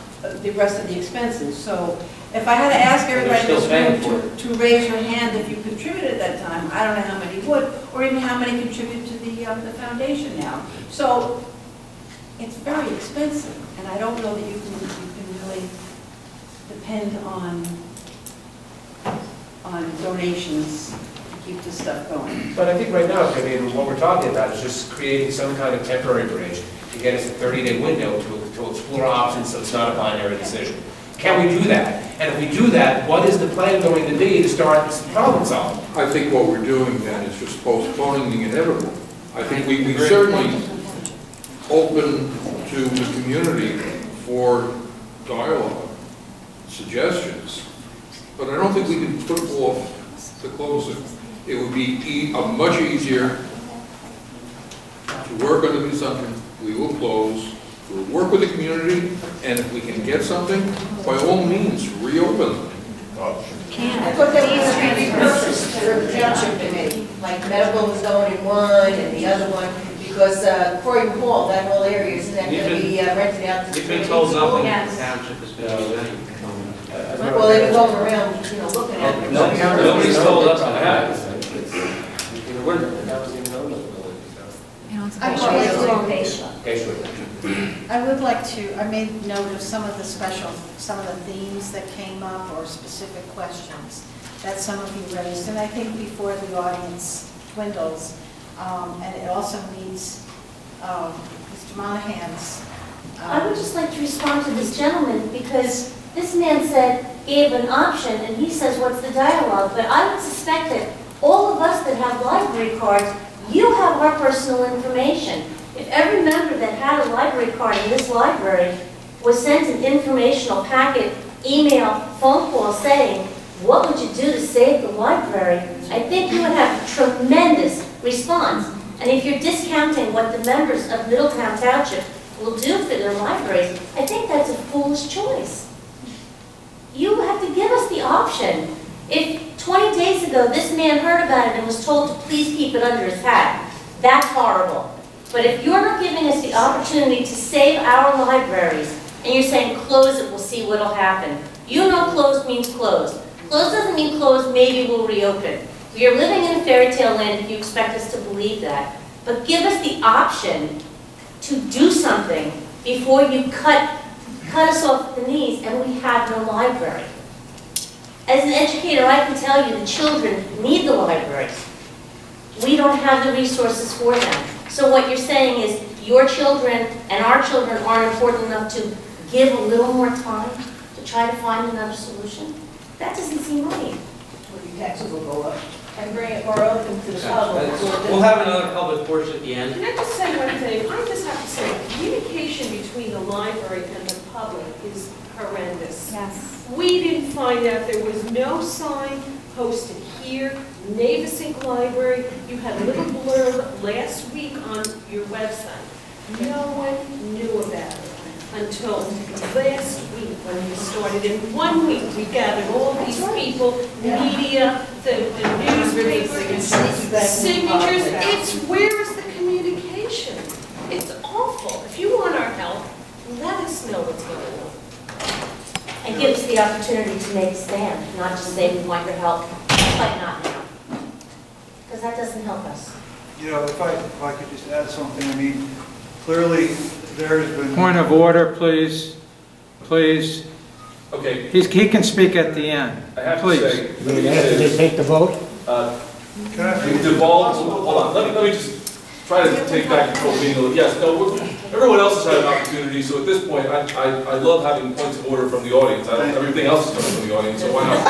S8: the rest of the expenses. So if I had to ask everybody in this room to raise your hand if you contributed at that time, I don't know how many would, or even how many contribute to the foundation now. So it's very expensive, and I don't know that you can really depend on donations to keep this stuff going.
S2: But I think right now, I mean, what we're talking about is just creating some kind of temporary bridge to get us a 30-day window to explore options so it's not a binary decision. Can we do that? And if we do that, what is the plan going to be to start problem solving?
S4: I think what we're doing then is just postponing the inevitable. I think we certainly open to the community for dialogue, suggestions, but I don't think we can put off the closing. It would be much easier to work under the assumption we will close, we'll work with the community, and if we can get something, by all means, reopen them.
S20: I thought that was going to be purchased for the township committee, like medical was going in one and the other one, because Croydon Hall, that whole area, isn't that going to be rented out to the
S9: We've been told nothing.
S20: Yes.
S9: The township has been told anything.
S20: Well, they've been going around, looking at it.
S9: Nobody's told us that.
S5: I would like to, I made note of some of the themes that came up or specific questions that some of you raised, and I think before the audience dwindles, and it also meets Mr. Monahan's.
S14: I would just like to respond to this gentleman because this man gave an option, and he says, what's the dialogue? But I would suspect that all of us that have library cards, you have our personal information. If every member that had a library card in this library was sent an informational packet, email, phone call saying, what would you do to save the library? I think you would have a tremendous response. And if you're discounting what the members of Middletown Township will do for their libraries, I think that's a foolish choice. You have to give us the option. If 20 days ago this man heard about it and was told to please keep it under his hat, that's horrible. But if you're not giving us the opportunity to save our libraries, and you're saying close it, we'll see what'll happen. You know closed means closed. Closed doesn't mean closed, maybe we'll reopen. We are living in a fairy tale land if you expect us to believe that. But give us the option to do something before you cut us off at the knees and we have no library. As an educator, I can tell you the children need the libraries. We don't have the resources for them. So what you're saying is your children and our children aren't important enough to give a little more time to try to find another solution? That doesn't seem right.
S8: Well, your taxes will go up and bring it more open to the public.
S9: We'll have another public portion at the end.
S13: Can I just say one thing? I just have to say, communication between the library and the public is horrendous.
S14: Yes.
S13: We didn't find out there was no sign posted here, Navesink Library. You had a little blurb last week on your website. No one knew about it until last week when we started. In 1 week, we gathered all these people, media, the newspaper, signatures. Where is the communication? It's awful. If you want our help, let us know what's going on.
S14: And give us the opportunity to make a stand, not just say we want your help, but not now. Because that doesn't help us.
S1: You know, if I could just add something, I mean, clearly there has been...
S15: Point of order, please. Please.
S7: Okay.
S15: He can speak at the end.
S7: I have
S15: please.
S7: to say...
S22: After they take the vote?
S7: We've devolved... Hold on. Let me just try to take back control of the meeting a little. Yes, no, everyone else has had an opportunity, so at this point, I love having points of order from the audience. Everything else is coming from the audience, so why not?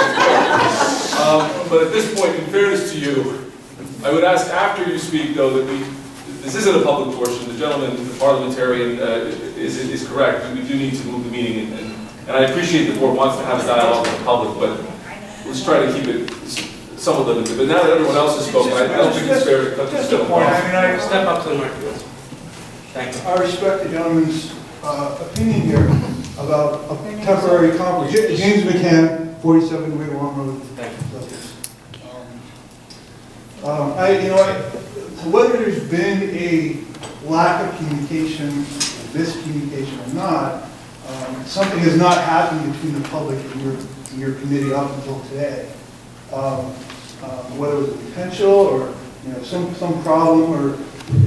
S7: But at this point, in fairness to you, I would ask after you speak, though, that this isn't a public portion. The gentleman, the parliamentarian, is correct. We do need to move the meeting, and I appreciate the board wants to have a dialogue with the public, but let's try to keep it somewhat limited. But now that everyone else has spoken, I don't think it's fair to cut this
S1: Just a point. I mean, I
S9: Step up to the microphone. Thank you.
S1: I respect the gentleman's opinion here about a temporary conflict. James McCann, 47 Way Long Road.
S9: Thank you.
S1: Whether there's been a lack of communication, miscommunication or not, something has not happened between the public and your committee up until today. Whether it was a potential or some problem, or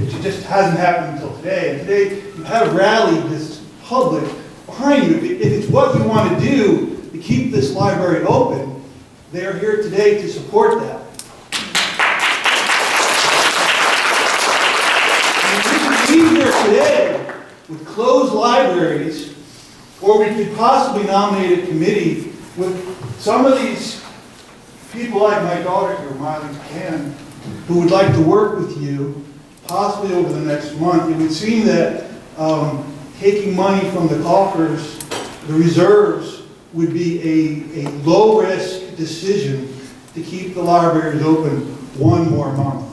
S1: it just hasn't happened until today. And today you have rallied this public behind you. If it's what you want to do to keep this library open, they are here today to support that. And we could be here today with closed libraries, or we could possibly nominate a committee with some of these people like my daughter here, Miley McCann, who would like to work with you, possibly over the next month. It would seem that taking money from the coffers, the reserves, would be a low-risk decision to keep the libraries open one more month,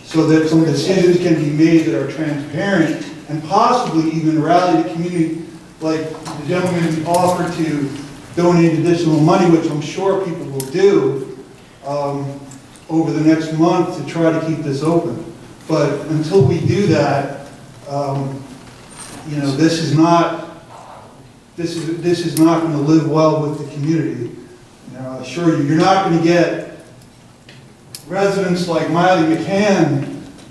S1: so that some decisions can be made that are transparent and possibly even rally the community, like the gentleman offered to donate additional money, which I'm sure people will do over the next month to try to keep this open. But until we do that, this is not going to live well with the community. I assure you, you're not going to get residents like Miley McCann,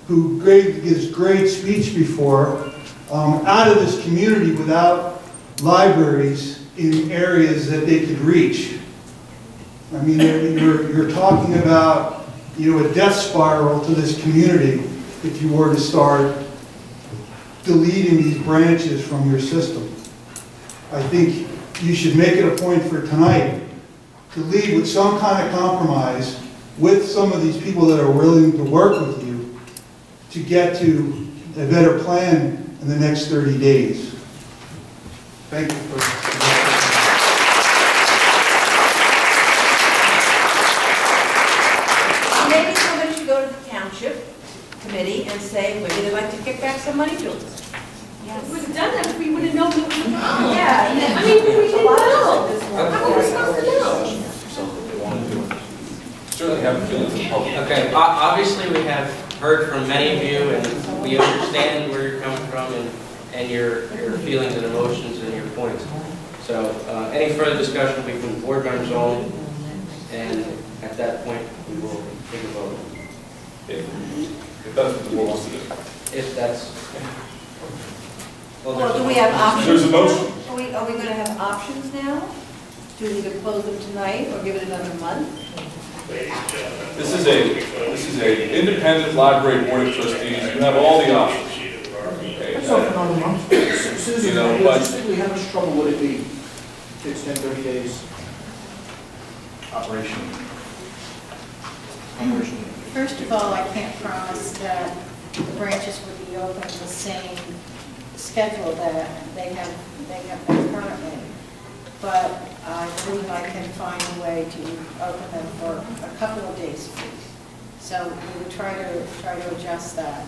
S1: who gives great speech before, out of this community without libraries in areas that they could reach. I mean, you're talking about a death spiral to this community if you were to start deleting these branches from your system. I think you should make it a point for tonight to leave with some kind of compromise with some of these people that are willing to work with you to get to a better plan in the next 30 days. Thank you for
S8: Maybe somebody should go to the township committee and say, would you like to kick back some money to us?
S13: We would have done that if we would have known. Yeah. I mean, we didn't know. How were we supposed to know?
S7: Certainly have a feeling for the public.
S9: Okay, obviously we have heard from many of you, and we understand where you're coming from and your feelings and emotions and your points. So any further discussion will be from board members only, and at that point we will take a vote.
S7: If that's what the board wants to do.
S9: If that's...
S8: Well, do we have options?
S7: There's a motion.
S8: Are we going to have options now? Do we either close them tonight or give it another month?
S7: This is a independent library board of trustees. You have all the options. Okay.
S22: That's not another month. Susan, logistically, how much trouble would it be to extend 30 days operation?
S5: First of all, I can't promise that the branches would be open the same schedule that they have been currently. but I believe I can find a way to open them for a couple of days a week. So we would try to adjust that.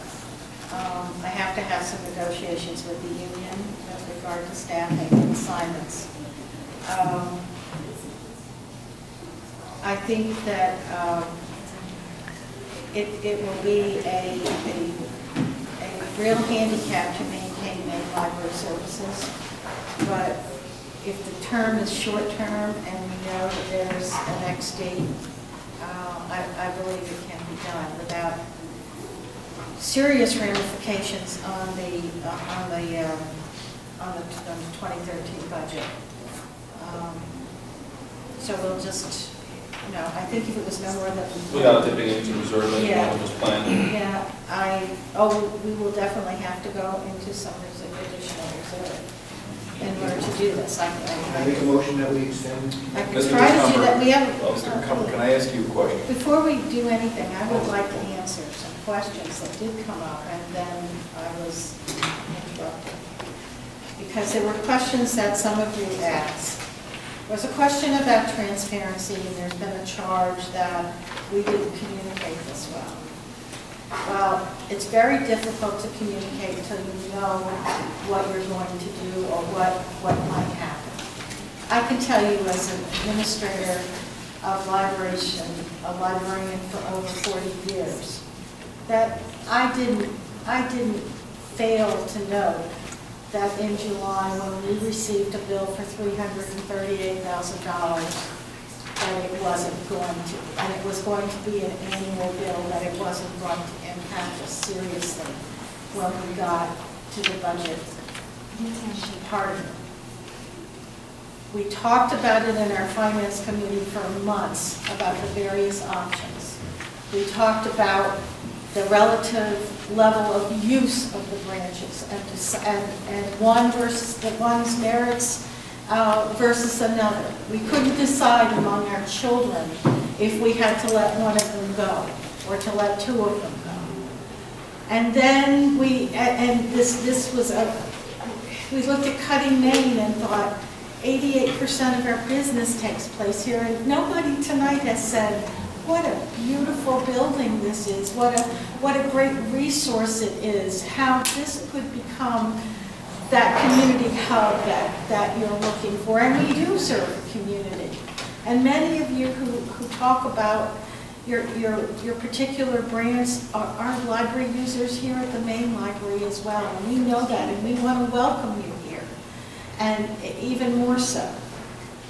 S5: I have to have some negotiations with the union with regard to staffing and assignments. I think that it will be a real handicap to maintain main library services, but if the term is short-term and we know that there's a next date, I believe it can be done without serious ramifications on the 2013 budget. So we'll just, I think if it was no more than...
S7: Without dipping into reserve, like
S5: yeah,
S7: was planned.
S5: Yeah, we will definitely have to go into some additional reserve in order to do this.
S22: Can I make a motion that we extend?
S5: I can try to do that. We have.
S10: Mr. Cumber, can I ask you a question?
S5: Before we do anything, I would like to answer some questions that did come up, and then I was interrupted. Because there were questions that some of you asked. There was a question about transparency, and there's been a charge that we didn't communicate this well. Well, it's very difficult to communicate until you know what you're going to do or what might happen. I can tell you as an administrator of libraries and a librarian for over 40 years that I didn't fail to know that in July when we received a bill for $338,000 that it wasn't going to, and it was going to be an annual bill, that it wasn't going to impact us seriously when we got to the budget part of it. We talked about it in our finance committee for months about the various options. We talked about the relative level of use of the branches and one's merits versus another. We couldn't decide among our children if we had to let one of them go or to let two of them go. And then we looked at Cutting Maine and thought 88% of our business takes place here, and nobody tonight has said what a beautiful building this is, what a great resource it is, how this could become that community hub that you're looking for. And we do serve the community. And many of you who talk about your particular brands are library users here at the main library as well. And we know that, and we want to welcome you here, and even more so.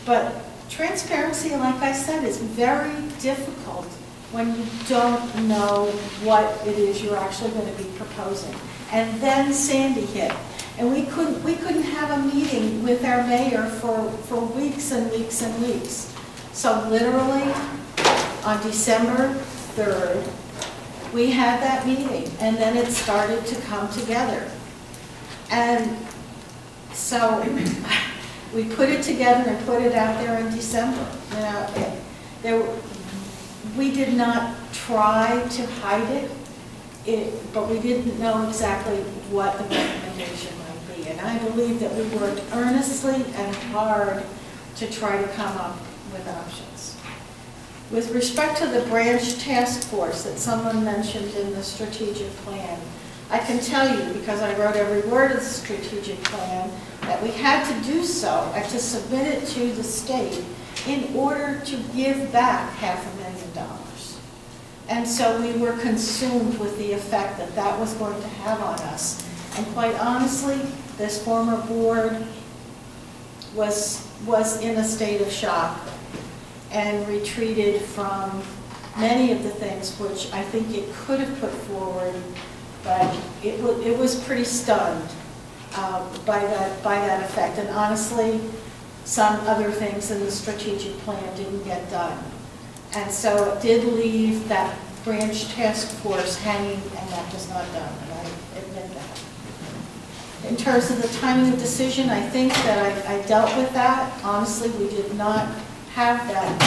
S5: But transparency, like I said, is very difficult when you don't know what it is you're actually going to be proposing. And then Sandy hit. And we couldn't have a meeting with our mayor for weeks and weeks and weeks. So literally, on December 3rd, we had that meeting, and then it started to come together. And so we put it together and put it out there in December. We did not try to hide it, but we didn't know exactly what the recommendation might be. And I believe that we worked earnestly and hard to try to come up with options. With respect to the branch task force that someone mentioned in the strategic plan, I can tell you, because I wrote every word of the strategic plan, that we had to do so and to submit it to the state in order to give back $500,000. And so we were consumed with the effect that that was going to have on us. And quite honestly, this former board was in a state of shock and retreated from many of the things which I think it could have put forward, but it was pretty stunned by that effect. And honestly, some other things in the strategic plan didn't get done. And so it did leave that branch task force hanging, and that was not done, and I admit that. In terms of the timing of decision, I think that I dealt with that. Honestly, we did not have that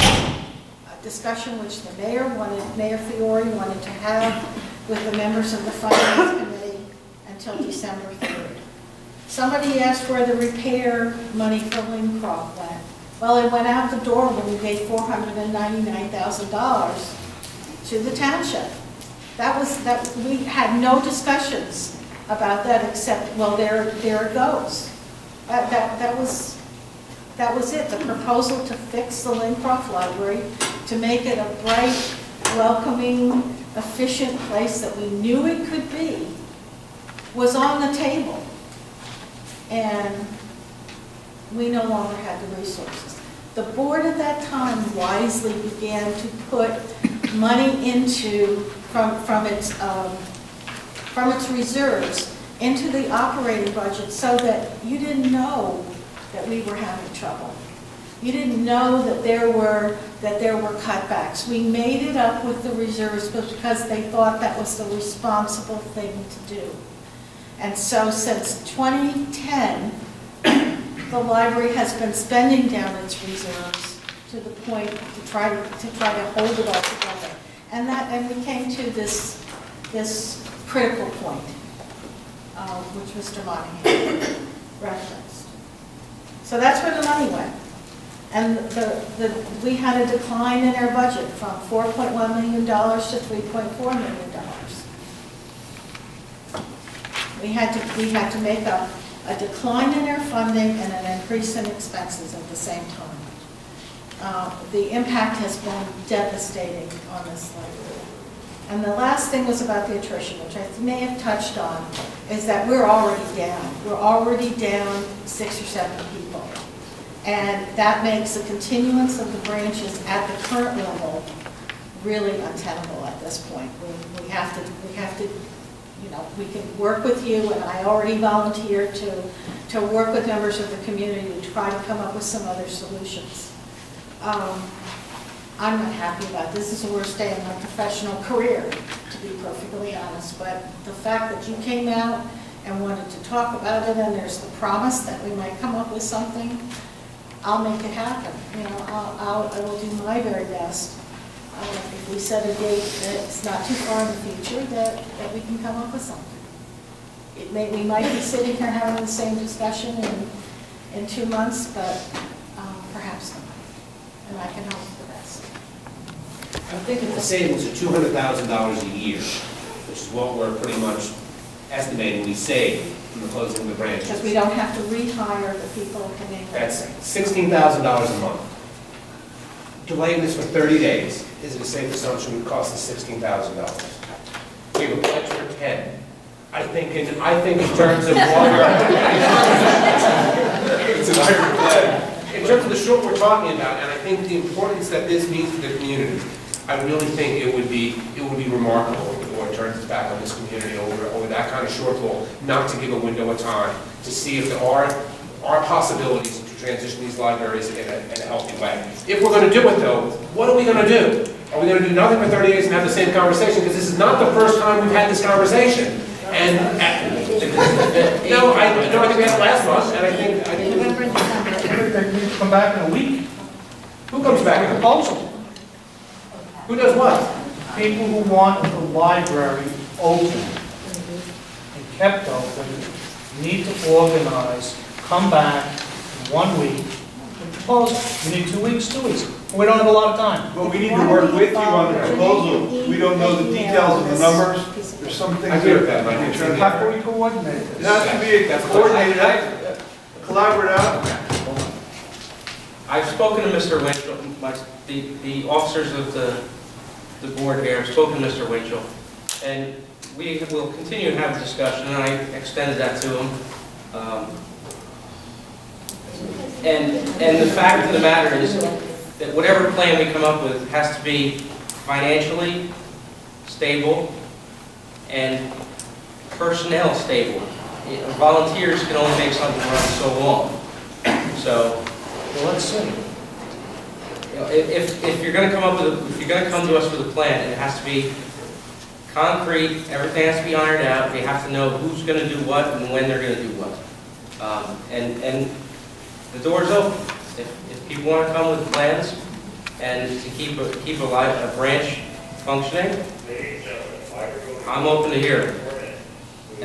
S5: discussion which the mayor Fiore wanted to have with the members of the Finance Committee until December 3rd. Somebody asked where the repair money for Lincroft went. Well, it went out the door when we gave $499,000 to the township. We had no discussions about that except, well, there it goes. That was it. The proposal to fix the Lincroft Library, to make it a bright, welcoming, efficient place that we knew it could be, was on the table. And we no longer had the resources. The board at that time wisely began to put money into, from its reserves into the operating budget so that you didn't know that we were having trouble. You didn't know that there were cutbacks. We made it up with the reserves because they thought that was the responsible thing to do. And so since 2010, the library has been spending down its reserves to the point to try to hold it all together. And we came to this critical point, which Mr. Monahan referenced. So that's where the money went. And we had a decline in our budget from $4.1 million to $3.4 million. We had to make up a decline in our funding and an increase in expenses at the same time. The impact has been devastating on this library. And the last thing was about the attrition, which I may have touched on, is that we're already down. We're already down 6 or 7 people. And that makes the continuance of the branches at the current level really untenable at this point. We have to, you know, we can work with you, and I already volunteered to work with members of the community to try to come up with some other solutions. I'm not happy about this. This is the worst day of my professional career, to be perfectly honest. But the fact that you came out and wanted to talk about it, and there's the promise that we might come up with something, I'll make it happen. You know, I will do my very best. If we set a date that's not too far in the future, that we can come up with something. We might be sitting here having the same discussion in 2 months, but perhaps not. And I can hope for the best.
S2: I'm thinking the savings of $200,000 a year, which is what we're pretty much estimating we save from the closing of the branches.
S5: Because we don't have to rehire the people coming in.
S2: That's $16,000 a month. Delaying this for 30 days, is it a safe assumption would cost us $16,000? We have a pledge for 10. I think in terms of water. It's an iron pledge. In terms of the short we're talking about, and I think the importance that this means to the community, I really think it would be remarkable if the board turns its back on this community over that kind of shortfall, not to give a window of time to see if there are possibilities to transition these libraries in a healthy way. If we're going to do it, though, what are we going to do? Are we going to do nothing for 30 days and have the same conversation? Because this is not the first time we've had this conversation. And no, I think we had it last month, and I think
S13: November and December. They need to come back in a week.
S2: Who comes back in a proposal? Who does what?
S13: People who want the library open and kept open need to organize, come back in 1 week, and propose. We need 2 weeks, 2 weeks. We don't have a lot of time.
S1: Well, we need to work with you on the proposal. We don't know the details of the numbers. There's some things
S2: I agree with that, Mike.
S13: How can we coordinate this?
S1: It has to be coordinated, collaborate out.
S9: I've spoken to Mr. Winchell, the officers of the board here have spoken to Mr. Winchell, and we will continue to have a discussion, and I extended that to him. And the fact of the matter is that whatever plan we come up with has to be financially stable and personnel stable. Volunteers can only make something run so long. So,
S13: well, let's see.
S9: You know, if you're going to come up with if you're going to come to us with a plan, it has to be concrete. Everything has to be ironed out. We have to know who's going to do what and when they're going to do what. And the door's open. If people want to come with plans and to keep a branch functioning, I'm open to hear it.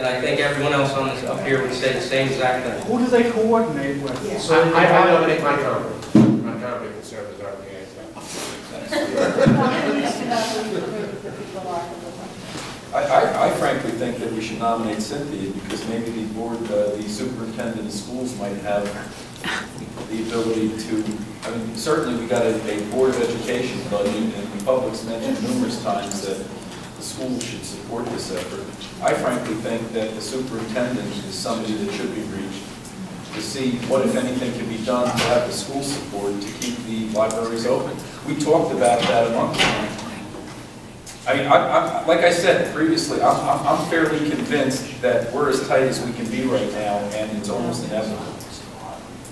S9: And I think everyone else on this, up here would say the same exact thing.
S22: Who do they coordinate with?
S2: So I nominate my company. My company can serve as our
S10: I frankly think that we should nominate Cynthia because maybe the board, the superintendent of schools might have the ability to, I mean, certainly we got a board of education budget, and the public's mentioned numerous times that the schools should support this effort. I frankly think that the superintendent is somebody that should be reached to see what, if anything, can be done to have the school support to keep the libraries open. We talked about that a month ago. I mean, like I said previously, I'm fairly convinced that we're as tight as we can be right now, and it's almost inevitable.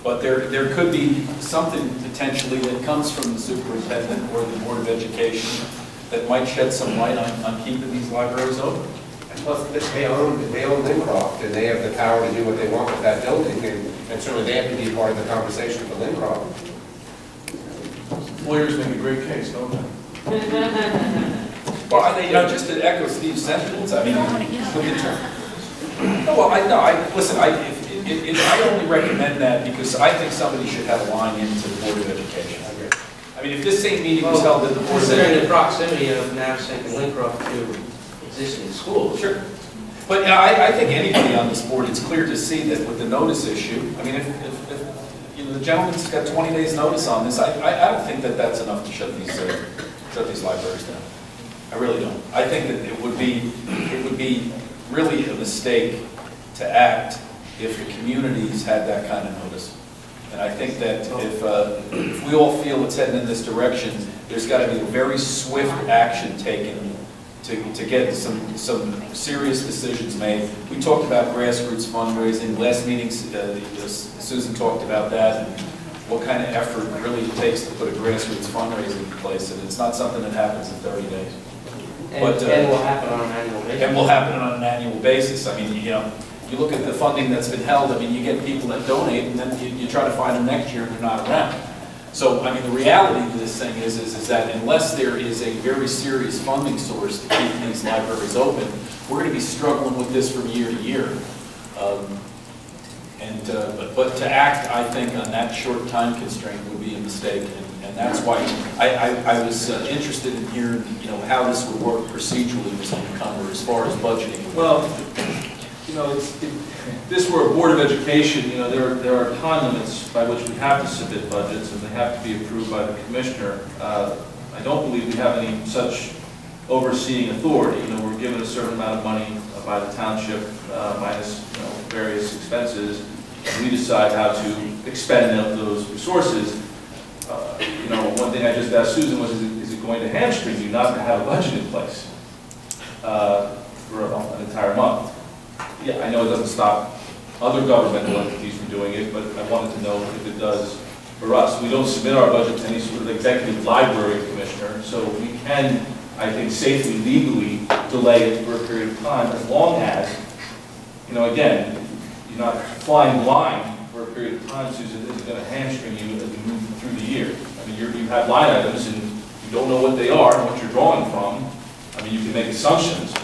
S10: But there could be something potentially that comes from the superintendent or the Board of Education that might shed some light on keeping these libraries open.
S2: And plus, they own Lincroft, and they have the power to do what they want with that building, and certainly they have to be part of the conversation for Lincroft.
S4: Lawyers make a great case, don't they?
S10: Well, you know, just to echo Steve's sentiments, I mean, look at listen, I only recommend that because I think somebody should have a line into the Board of Education. I mean, if this same meeting was held at the Board of Education.
S9: Considering the proximity of Navesink and Lincroft to existing schools.
S10: Sure. But I think anybody on this board, it's clear to see that with the notice issue, I mean, if you know, the gentleman's got 20 days notice on this, I don't think that that's enough to shut these libraries down. I really don't. I think that it would be really a mistake to act if the communities had that kind of notice. And I think that if we all feel it's heading in this direction, there's got to be a very swift action taken to get some serious decisions made. We talked about grassroots fundraising. Last meeting, Susan talked about that and what kind of effort it really takes to put a grassroots fundraising in place. And it's not something that happens in 30 days.
S9: And will happen on an annual basis.
S10: And will happen on an annual basis. I mean, you know, you look at the funding that's been held, I mean, you get people that donate, and then you try to find them next year, and they're not around. So, I mean, the reality of this thing is that unless there is a very serious funding source to keep these libraries open, we're going to be struggling with this from year to year. But to act, I think, on that short time constraint would be a mistake, and that's why I was interested in hearing, you know, how this would work procedurally, Mr. McCumber, as far as budgeting.
S7: Well, you know, if this were a Board of Education, you know, there are time limits by which we have to submit budgets, and they have to be approved by the commissioner. I don't believe we have any such overseeing authority. You know, we're given a certain amount of money by the township, minus, you know, various expenses, and we decide how to expend those resources. You know, one thing I just asked Susan was, is it going to hamstring you not to have a budget in place for an entire month? Yeah, I know it doesn't stop other governmental entities from doing it, but I wanted to know if it does for us. We don't submit our budget to any sort of executive library commissioner, so we can, I think, safely, legally delay it for a period of time, as long as, you know, again, you're not flying blind for a period of time, Susan. This is going to hamstring you as we move through the year. I mean, you have line items, and you don't know what they are and what you're drawing from. I mean, you can make assumptions.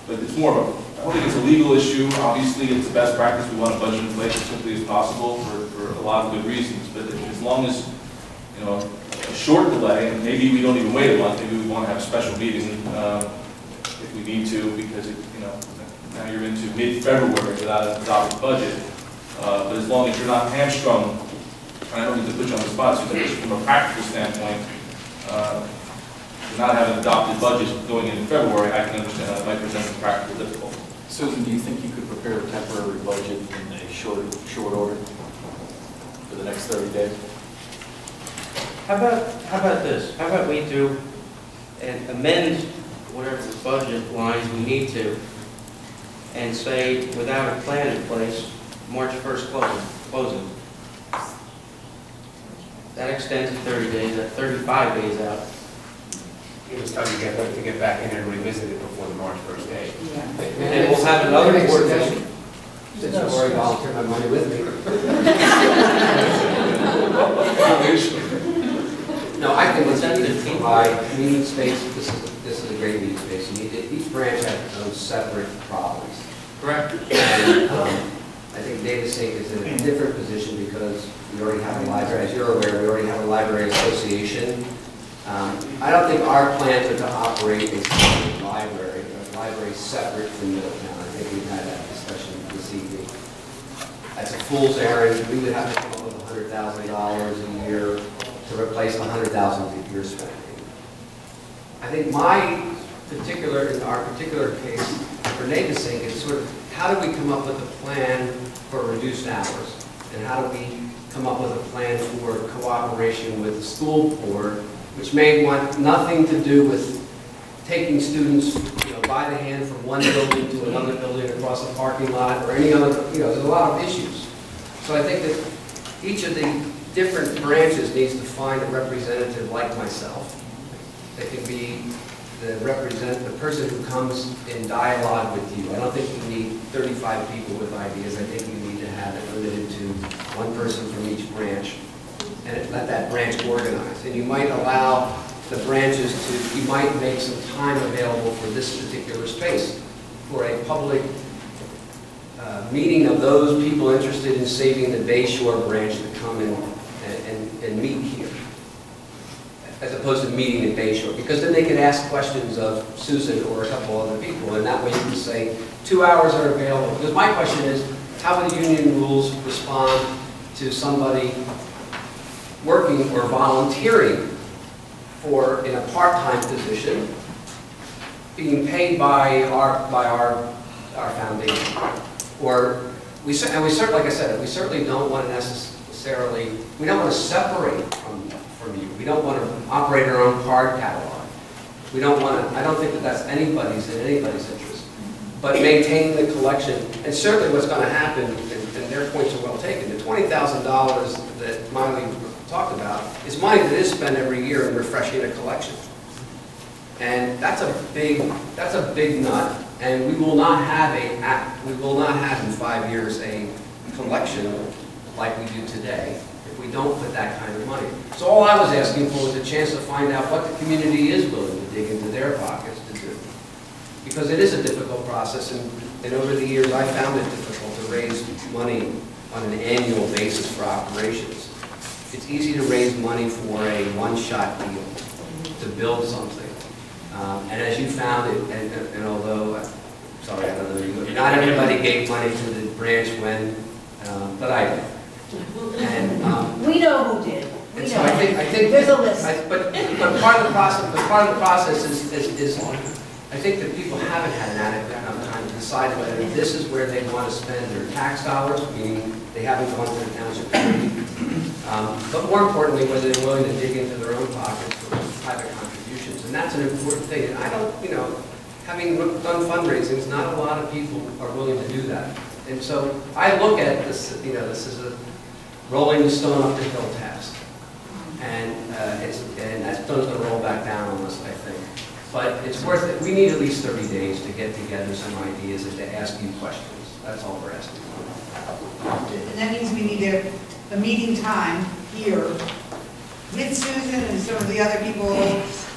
S7: But it's more of a, I don't think it's a legal issue. Obviously, it's the best practice. We want a budget in place as quickly as possible for a lot of good reasons. But as long as, you know, a short delay, and maybe we don't even wait a month, maybe we want to have a special meeting if we need to, because, you know, now you're into mid-February without an adopted budget. But as long as you're not hamstrung, and I don't need to put you on the spot, so just from a practical standpoint, not having an adopted budget going into February, I can understand that might present some practical difficulty.
S10: Susan, do you think you could prepare a temporary budget in a short order for the next 30 days?
S9: How about this? How about we do and amend whatever budget lines we need to, and say without a plan in place, March 1st closing. That extends to 30 days, that's 35 days out.
S2: It was time to get back in and revisit it before the March 1st date.
S9: Yeah. And we'll have another board meeting.
S12: Since I've already volunteered my money with me. No, I think it's needed to provide community space. This is a great greatly is facing. Each branch has its own separate problems.
S2: Correct.
S12: And I think Davis Inc. is in a different position because we already have a library. As you're aware, we already have a library association. I don't think our plans are to operate a separate library, a library separate from Middletown. I think we've had that discussion this evening. That's a fool's errand. We would have to come up with $100,000 a year to replace the $100,000 that you're spending. I think in our particular case, for Davis Inc., it's sort of how do we come up with a plan for reduced hours? And how do we come up with a plan for cooperation with the school board, which may want nothing to do with taking students, by the hand from one building to another building across a parking lot or any other, there's a lot of issues. So I think that each of the different branches needs to find a representative like myself. They can be the person who comes in dialogue with you. I don't think you need 35 people with ideas. I think you need to have it limited to one person from each branch and let that branch organize. And you might allow the branches you might make some time available for this particular space for a public meeting of those people interested in saving the Bayshore branch to come in and meet here, as opposed to meeting in Bayshore, because then they can ask questions of Susan or a couple other people, and that way you can say 2 hours are available. Because my question is, how would the union rules respond to somebody working or volunteering in a part-time position, being paid by our foundation? Or we certainly, like I said, we certainly don't want to necessarily, we don't want to separate from you. We don't want to operate our own card catalog. We don't want to, I don't think that that's in anybody's interest. But maintain the collection, and certainly what's going to happen, and their points are well taken, the $20,000 that Miley talked about is money that is spent every year in refreshing a collection. And that's a big nut, and we will not have in 5 years a collection like we do today if we don't put that kind of money. So all I was asking for was a chance to find out what the community is willing to dig into their pockets to do. Because it is a difficult process, and over the years I found it difficult to raise money on an annual basis for operations. It's easy to raise money for a one-shot deal, to build something. And as you found it, and although, sorry, I don't know you, not everybody gave money to the branch when, but I did. And
S20: we know who did.
S12: And so I think
S20: there's a list.
S12: But part of the process is I think that people haven't had an adequate enough time to decide whether this is where they want to spend their tax dollars, meaning they haven't gone to the township committee. But more importantly, whether they're willing to dig into their own pockets for private contributions. And that's an important thing. And I don't, having done fundraisings, not a lot of people are willing to do that. And so I look at this, this is a rolling the stone up the hill task. And that stone's going to roll back down on us, I think. But it's worth it. We need at least 30 days to get together some ideas and to ask you questions. That's all we're asking for.
S16: And that means we need a meeting time here with Susan and some of the other people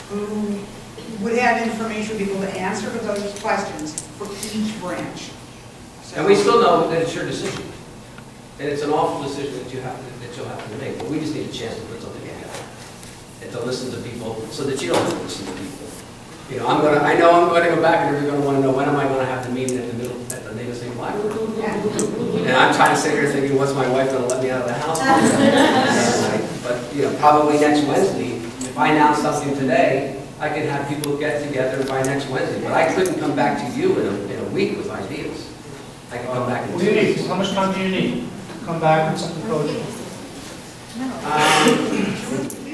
S16: who would have information for people to answer those questions for each branch. So,
S12: and we still know that it's your decision. And it's an awful decision that you'll have to make. But we just need a chance to put something together and to listen to people so that you don't have to listen to people. I know I'm going to go back and you're going to want to know when am I going to have the meeting at the Native State Library. And I'm trying to sit here thinking, what's my wife going to let me out of the house? But probably next Wednesday, if I announce something today, I can have people get together by next Wednesday. But I couldn't come back to you in a week with ideas. I can come back in 2 weeks.
S15: How much time do you need to come back with something cogent?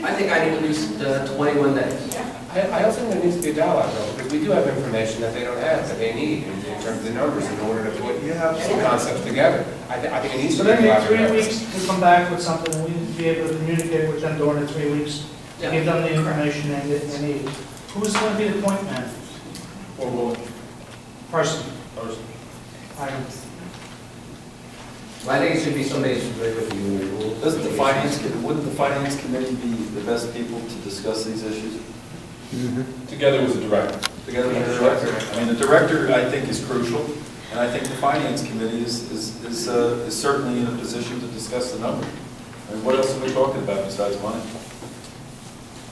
S12: I think I need at least 21 days.
S2: I also think there needs to be a dialogue, though, because we do have information that they don't have, that they need in terms of the numbers in order to put some concepts together. I think it needs to be
S15: So they need 3
S2: collaborative.
S15: weeks to come back with something, and we need to be able to communicate with them during the 3 weeks, to give them the information they need. Who's going to be the point man?
S4: Or will
S15: Person.
S12: Well, I think it should be somebody who's familiar with the union rules.
S17: Wouldn't the finance committee be the best people to discuss these issues?
S7: Together with the director.
S10: together with the director. I mean, the director, I think, is crucial, and I think the finance committee is certainly in a position to discuss the number. I mean, what else are we talking about besides money?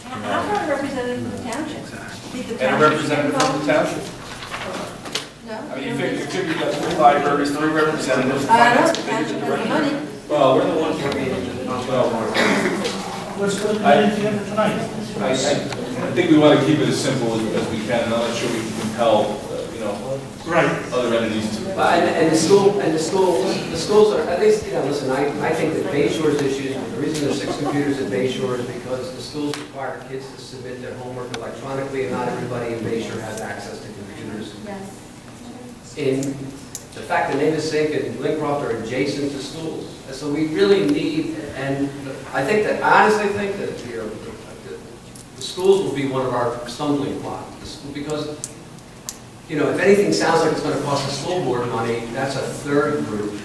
S8: How about a representative from the township?
S10: And a representative from the township.
S8: No?
S10: I mean, you figure you've got 3 libraries, 3 representatives.
S8: I know, the township has the money.
S10: Well, we're the ones who are meeting.
S15: Let's go to the meeting for tonight.
S7: I think we want to keep it as simple as we can, and I'm not sure we can compel, other entities to.
S12: And the schools are, at least, listen, I think that Bay Shore's issues, the reason there's 6 computers at Bay Shore is because the schools require kids to submit their homework electronically, and not everybody in Bay Shore has access to computers.
S3: Yes.
S12: In the fact that Navesink and Lincroft are adjacent to schools. And so we really need, and I honestly think that the schools will be one of our stumbling blocks. Because, if anything sounds like it's going to cost the school board money, that's a third group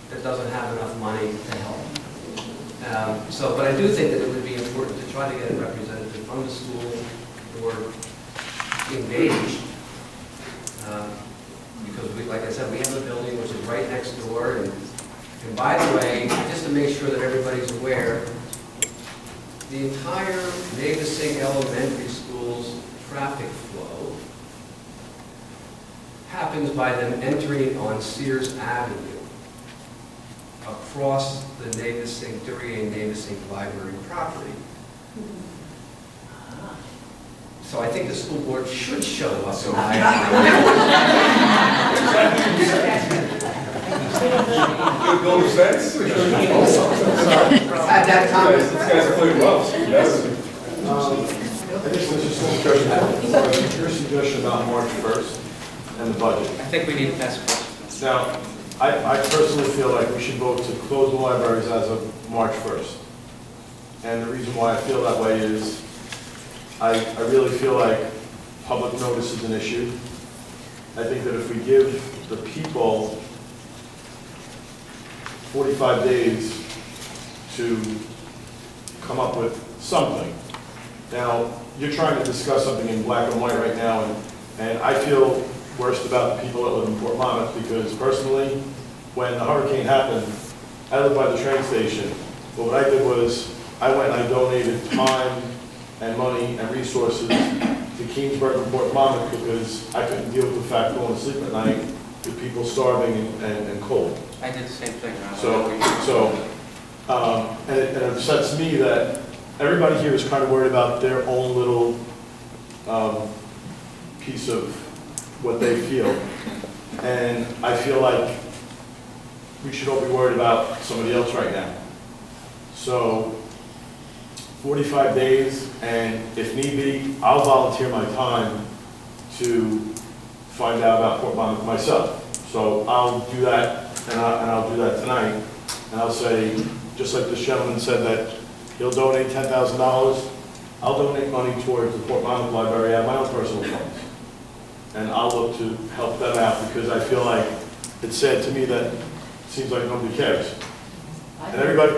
S12: that doesn't have enough money to help. But I do think that it would be important to try to get a representative from the school who are engaged. Because, like I said, we have a building which is right next door. And by the way, just to make sure that everybody's aware, the entire Navesink Elementary School's traffic flow happens by them entering on Sears Avenue across the Navesink, Duryea Navesink Library property. So I think the school board should show up.
S4: Build a fence?
S12: At that time.
S10: This guy's playing well.
S6: I guess there's just one question. Your suggestion about March 1st and the budget.
S9: I think we need to pass a budget.
S6: Now, I personally feel like we should vote to close the libraries as of March 1st. And the reason why I feel that way is I really feel like public notice is an issue. I think that if we give the people 45 days to come up with something. Now, you're trying to discuss something in black and white right now, and I feel worst about the people that live in Fort Monmouth because personally, when the hurricane happened, I live by the train station. But what I did was I went and I donated time and money and resources to Keensburg and Fort Monmouth because I couldn't deal with the fact going to sleep at night with people starving and cold.
S9: I did the same thing.
S6: And it upsets me that everybody here is kind of worried about their own little piece of what they feel. And I feel like we should all be worried about somebody else right now. So 45 days, and if need be, I'll volunteer my time to find out about Fort Monmouth myself. So I'll do that, and I'll do that tonight. And I'll say, just like this gentleman said that he'll donate $10,000, I'll donate money towards the Fort Monmouth Library out of my own personal funds. And I'll look to help them out because I feel like it's sad to me that it seems like nobody cares. And everybody,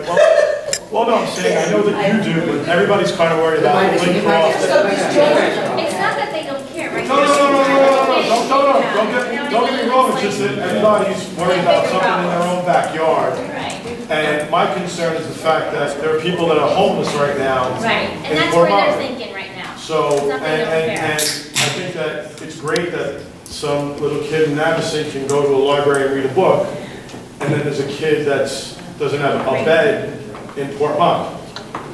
S6: well, no, I'm saying, I know that you do, but everybody's kind of worried about Lincroft.
S3: It's not that they don't care, right?
S6: No, don't get me wrong, it's just that everybody's worried about something in their own backyard. And my concern is the fact that there are people that are homeless right now.
S3: Right, and that's where they're thinking right now.
S6: So, and I think that it's great that some little kid in Navesink can go to a library and read a book, and then there's a kid that doesn't have a bed in Fort Monmouth.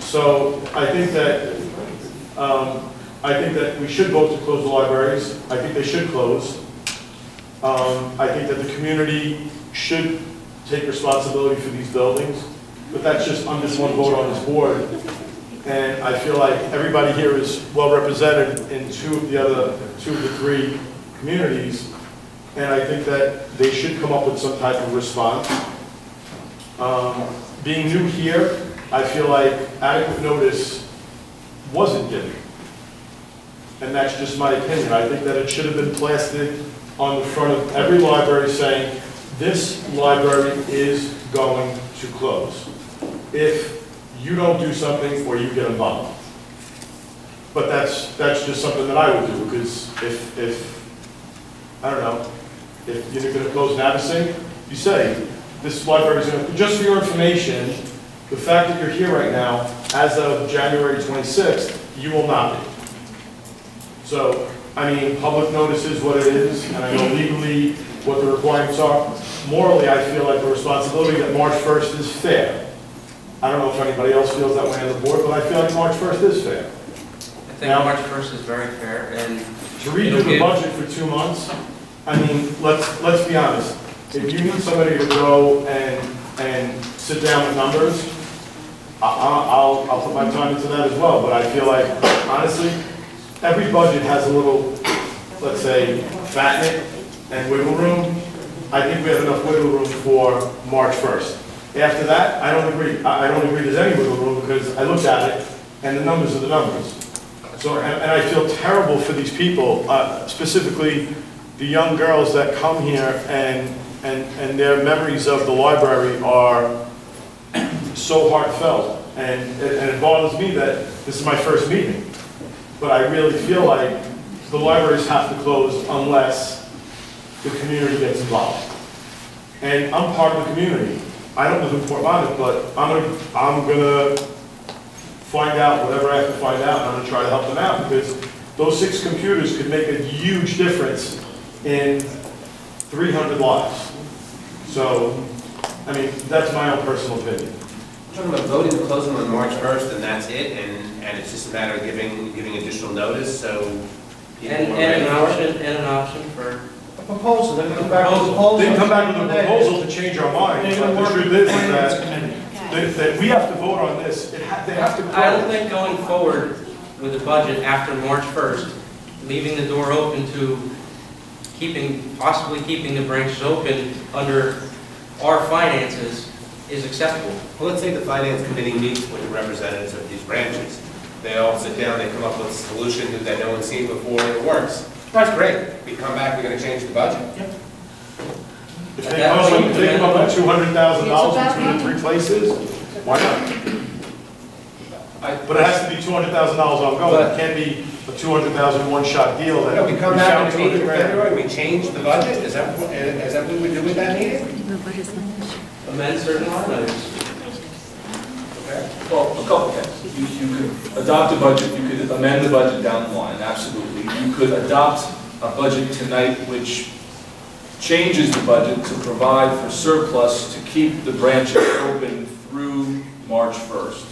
S6: So I think that we should vote to close the libraries. I think they should close. I think that the community should take responsibility for these buildings, but that's just, I'm just one vote on this board. And I feel like everybody here is well represented in two of the three communities, and I think that they should come up with some type of response. Being new here, I feel like adequate notice wasn't given. And that's just my opinion. I think that it should have been plastered on the front of every library saying, this library is going to close if you don't do something or you get involved. But that's just something that I would do, because if I don't know, if you're gonna close Navasink, you say, this library is gonna, just for your information, the fact that you're here right now, as of January 26th, you will not be. So, I mean, public notice is what it is, and I know legally what the requirements are. Morally, I feel like the responsibility that March 1st is fair. I don't know if anybody else feels that way on the board, but I feel like March 1st is fair.
S9: I think March 1st is very fair, and
S6: to redo the budget for 2 months, I mean, let's be honest. If you need somebody to go and sit down with numbers, I'll put my time into that as well. But I feel like, honestly, every budget has a little, let's say, fat in it and wiggle room. I think we have enough wiggle room for March 1st. After that, I don't agree. I don't agree there's any wiggle room, because I looked at it and the numbers are the numbers. So, and I feel terrible for these people, specifically the young girls that come here and their memories of the library are so heartfelt. And it bothers me that this is my first meeting. But I really feel like the libraries have to close unless the community gets involved. And I'm part of the community. I don't live in Fort Monmouth, but I'm gonna find out whatever I have to find out, and I'm gonna try to help them out, because those 6 computers could make a huge difference in 300 lives. So, I mean, that's my own personal opinion.
S2: Talking about voting to close them on March 1st, and that's it, and it's just a matter of giving additional notice, so people are ready for it.
S9: And an option for
S15: A proposal, they're gonna come back with a proposal.
S6: They can come back with a proposal to change our mind, but the truth is that we have to vote on this. They have to close.
S9: I don't think going forward with the budget after March 1st, leaving the door open to possibly keeping the branches open under our finances is acceptable.
S2: Well, let's say the finance committee meets with the representatives of these branches. They all sit down, they come up with a solution that no one's seen before, and it works. That's great. We come back, we're going to change the budget.
S15: Yep.
S6: If they come up with $200,000 between the 3 places, why not? But it has to be $200,000 ongoing. It can't be a $200,000 one-shot deal that
S2: We come back in the meeting in February, we change the budget? Is that what we would do with that meeting?
S9: Amend certain line items.
S7: Well, a couple things. You could adopt a budget, you could amend the budget down the line, absolutely. You could adopt a budget tonight which changes the budget to provide for surplus to keep the branches open through March 1st.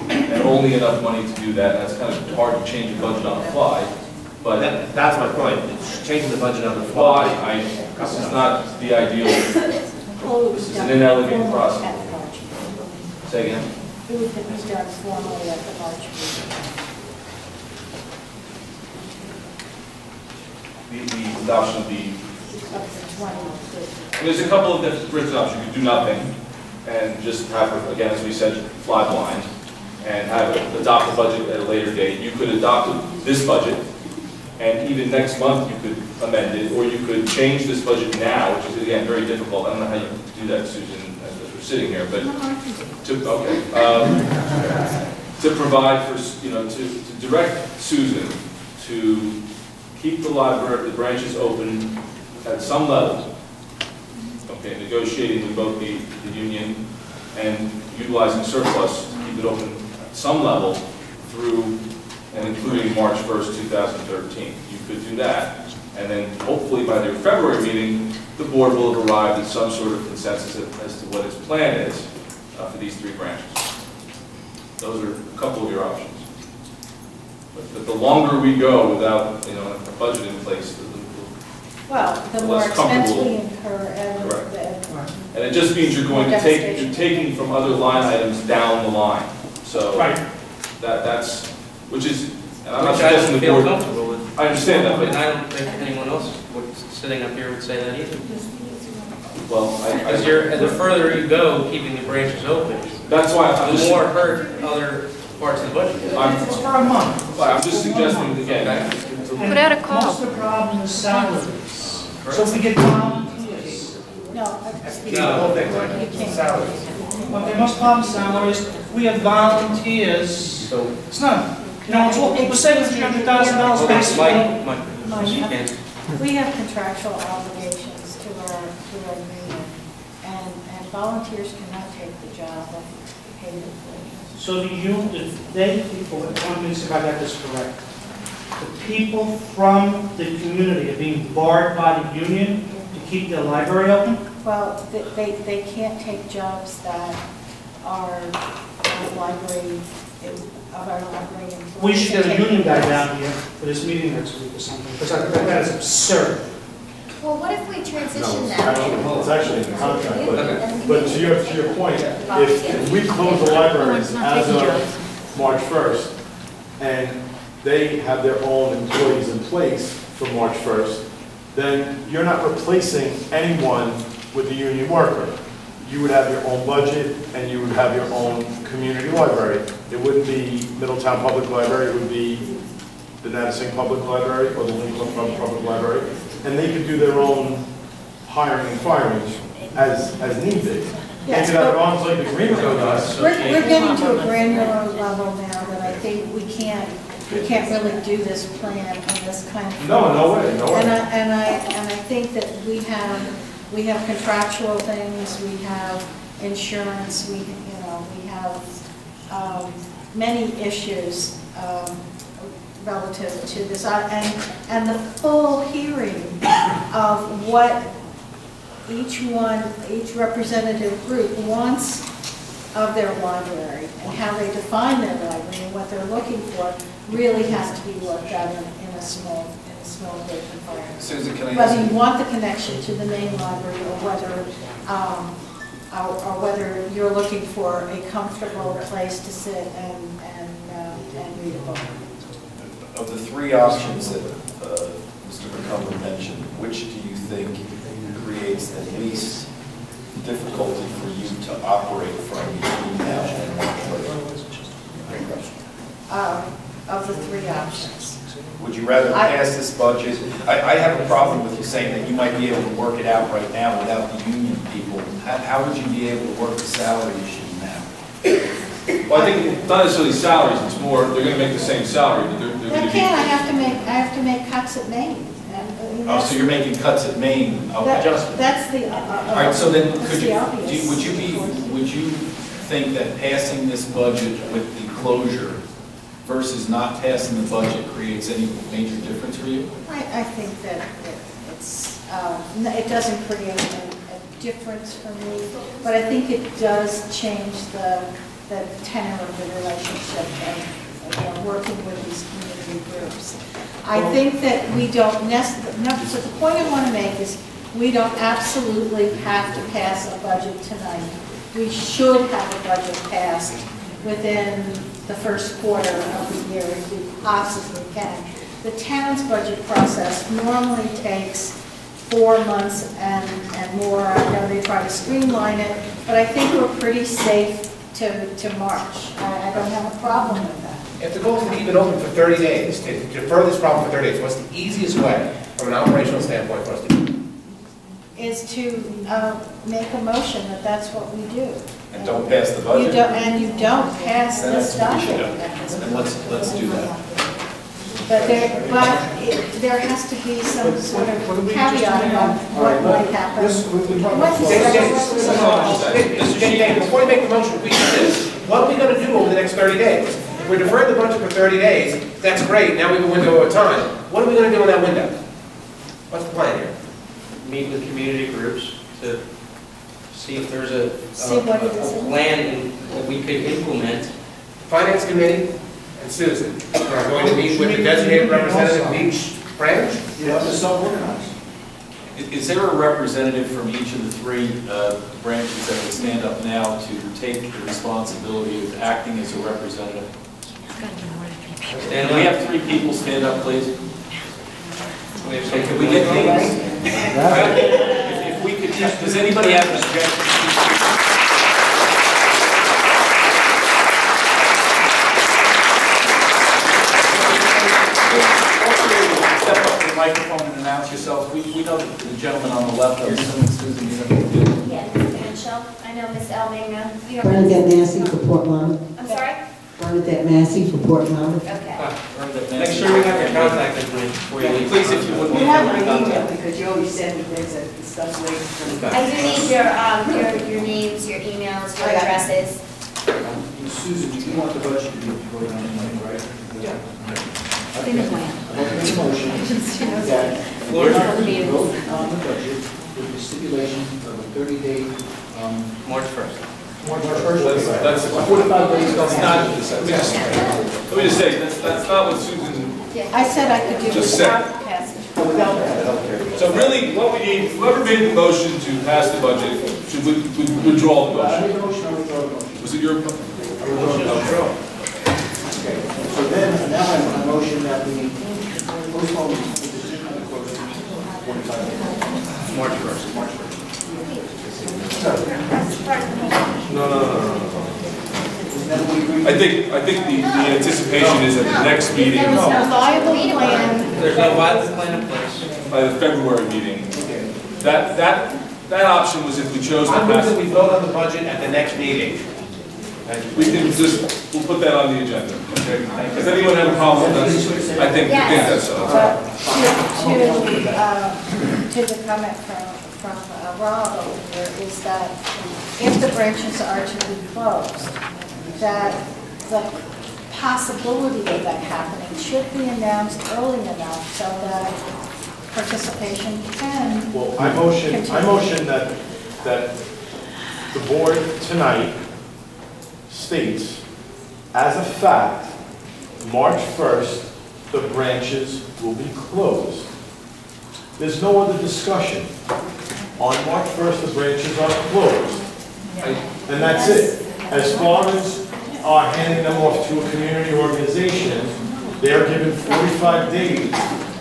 S7: And only enough money to do that. That's kind of hard to change a budget on the fly. But
S2: that's my point. It's changing the budget on the fly.
S7: This is not the ideal. This is an inelegant process. Say again?
S14: It would be done formally at the March meeting.
S7: The adoption of the...
S14: Up to 20.
S7: There's a couple of different options. You could do nothing and just have, again, as we said, fly blind and adopt the budget at a later date. You could adopt this budget, and even next month you could amend it, or you could change this budget now, which is, again, very difficult. I don't know how you do that, Susan, as we're sitting here, but to provide for, to direct Susan to keep the library, the branches open at some level, okay, negotiating with both the union and utilizing surplus to keep it open at some level through and including March 1st, 2013. You could do that, and then hopefully by their February meeting, the board will have arrived at some sort of consensus as to what its plan is for these 3 branches. Those are a couple of your options. But the longer we go without, a budget in place,
S5: the more expense we incur,
S7: and it just means you're taking from other line items down the line. So that's which is, and I'm not suggesting the board.
S9: Comfortable with.
S7: I understand that, but
S9: and I don't think anyone else sitting up here would say that either.
S7: Well,
S9: the further you go, keeping the branches open,
S7: that's why
S9: the more hurt other parts of the budget.
S15: It's for a month.
S7: I'm just suggesting again.
S18: Put out a call.
S15: Most of the problem is salaries. So if we get volunteers. Okay, most problem is salaries. We have volunteers.
S2: So
S15: It's not You know, we're saving $300,000 basically.
S5: We have contractual obligations to our union, and volunteers cannot take the job of paid employees.
S15: So the union, they people, I want to see if I got this correct. The people from the community are being barred by the union to keep their library open?
S5: Well, they can't take jobs that are library, of our library employees.
S15: We should get a union guy down here for this meeting next week or something, because I think that is absurd.
S3: Well, what if we transition
S6: No,
S3: that?
S6: it's actually in the contract, but to your point, if we close the libraries as of March 1st, and they have their own employees in place for March 1st, then you're not replacing anyone with the union worker. You would have your own budget, and you would have your own community library. It wouldn't be Middletown Public Library, it would be the Nativistic Public Library or the Lincoln Public Library, and they could do their own hiring and firing as need be. They could have an arm's length agreement with us.
S5: We're getting to a granular level now that I think we can't really do this plan on this kind of.
S6: No way.
S5: And I think that we have contractual things, we have insurance, we have many issues relative to this, and the full hearing of what each representative group wants of their library and how they define their library and what they're looking for really has to be worked out in a small group environment.
S10: Susan, can I ask
S5: Whether
S10: you?
S5: you want the connection to the main library or whether you're looking for a comfortable place to sit and read a book.
S10: Of the three options that Mr. McCumber mentioned, which do you think creates the least difficulty for you to operate from between now and March 1st?
S5: Of the three options.
S10: Would you rather pass this budget? I have a problem with you saying that you might be able to work it out right now without the union people. How would you be able to work the salary issue now?
S7: Well, I think it's not necessarily salaries, it's more, they're going to make the same salary, but they're going to
S5: I
S7: be...
S5: can't, I have to make cuts at Maine.
S10: Oh, so you're making cuts at Maine adjustment?
S5: That's the...
S10: All right, so then would you think that passing this budget with the closure versus not passing the budget creates any major difference for you?
S5: I think that it doesn't create a difference for me, but I think it does change the tenor of the relationship and working with these community groups. I think that we don't so the point I want to make is we don't absolutely have to pass a budget tonight. We should have a budget passed within the first quarter of the year if we possibly can. The town's budget process normally takes 4 months and more. I know they try to streamline it, but I think we're pretty safe to March. I don't have a problem with that.
S2: If the goal is to keep it open for 30 days, to defer this problem for 30 days, what's the easiest way from an operational standpoint for us to do it?
S5: Is to make a motion that that's what we do.
S10: And don't pass the budget?
S5: And you don't pass this document.
S10: And let's do that.
S5: But there has to be some sort of caveat about what might happen.
S2: Before you make the motion, we do this. What are we going to do over the next 30 days? If we're deferring the budget for 30 days, that's great. Now we have a window of time. What are we going to do in that window? What's the plan here?
S9: Meet with community groups to see if there's a plan that we could implement.
S2: Finance committee and Susan are going to meet with the designated representative of each branch?
S22: Yes, it's self-organized.
S10: Is there a representative from each of the three branches that will stand up now to take the responsibility of acting as a representative? And we have 3 people stand up, please. Can we get names? If we could just, does anybody have an objection? Step up to the microphone and announce yourselves. We know the gentleman on the left. I'm assuming Susan, you know who it is.
S3: Yeah, Ms. Mitchell. I know Ms. Elminga.
S20: Bernadette Massey for Port Lama.
S3: I'm sorry?
S20: Bernadette Massey for Port Monmouth.
S3: Okay.
S9: Make sure we have your contact information before you leave. Please, if you would.
S20: You have my email because you always send me things that stuff's waiting for me.
S3: I do need your names, your emails, your addresses.
S22: Susan, do you want the budget to be voted on tonight, right? Yeah.
S3: In the plan.
S22: I'll make a motion that we vote on the budget with the stipulation of a 30-day,
S9: March 1st.
S22: March 1st.
S7: That's
S22: 45 days.
S7: That's not, let me just say, that's not what Susan
S5: I said I could do
S7: just
S5: without
S7: said.
S5: passage.
S22: Without that.
S7: So really, what we need, whoever made the motion to pass the budget should withdraw the
S22: I made
S7: motion.
S22: the motion, I withdraw the motion.
S7: Was it your?
S22: Okay, so then, now I motion that we postpone the decision on the close to 45 days.
S9: March 1st.
S22: March 1st.
S7: No. I think the anticipation is at the next meeting,
S5: There was no viable plan.
S9: There's no viable plan in place.
S7: by the February meeting. That option was if we chose to
S2: I move
S7: pass.
S2: that we vote on the budget at the next meeting.
S7: We can just, we'll put that on the agenda, okay? Does anyone have a problem with that? I think that's so.
S5: To the comment from Rob over here is that if the branches are to be closed, that the possibility of that happening should be announced early enough so that participation can.
S6: Well, I motion that the board tonight states, as a fact, March 1st, the branches will be closed. There's no other discussion. On March 1st, the branches are closed. And that's it. As far as handing them off to a community organization, they are given 45 days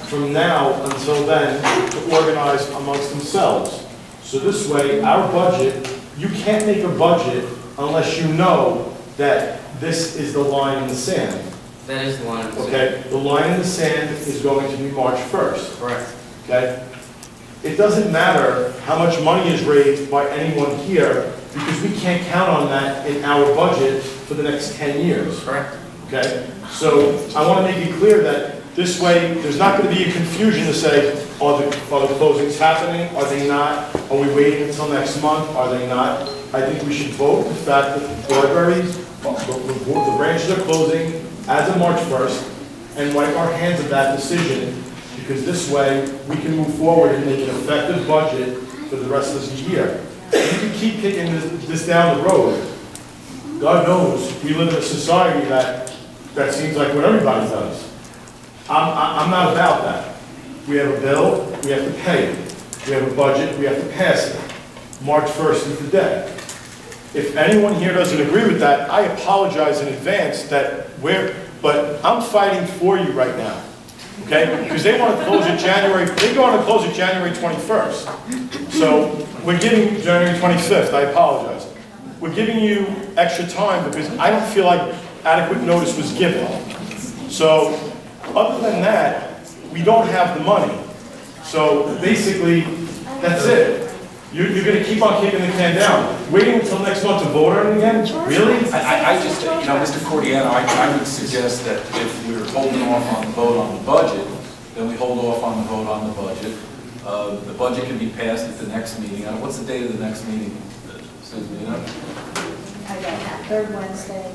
S6: from now until then to organize amongst themselves. So this way, our budget, you can't make a budget unless you know that this is the line in the sand.
S9: That is the line in the sand.
S6: Okay? The line in the sand is going to be March 1st.
S9: Correct.
S6: Okay? It doesn't matter how much money is raised by anyone here because we can't count on that in our budget for the next 10 years.
S9: Correct.
S6: Okay? So I want to make it clear that this way, there's not going to be a confusion to say, are the closings happening? Are they not? Are we waiting until next month? Are they not? I think we should vote the fact that the libraries, the branches are closing as of March 1st and wipe our hands of that decision because this way we can move forward and make an effective budget for the rest of the year. If you can keep kicking this down the road, God knows we live in a society that seems like what everybody does. I'm not about that. We have a bill, we have to pay it. We have a budget, we have to pass it. March 1st is the day. If anyone here doesn't agree with that, I apologize in advance but I'm fighting for you right now. Okay? Because they want to close it January 21st. So we're giving January 25th, I apologize. We're giving you extra time because I don't feel like adequate notice was given. So other than that, we don't have the money. So basically, that's it. You're going to keep on kicking the can down. Waiting until next month to vote on it again? Really?
S10: I just, Mr. Cordiano, I would suggest that if we're holding off on the vote on the budget, then we hold off on the vote on the budget. The budget can be passed at the next meeting. What's the date of the next meeting, Susan, you know?
S5: I don't know, third Wednesday.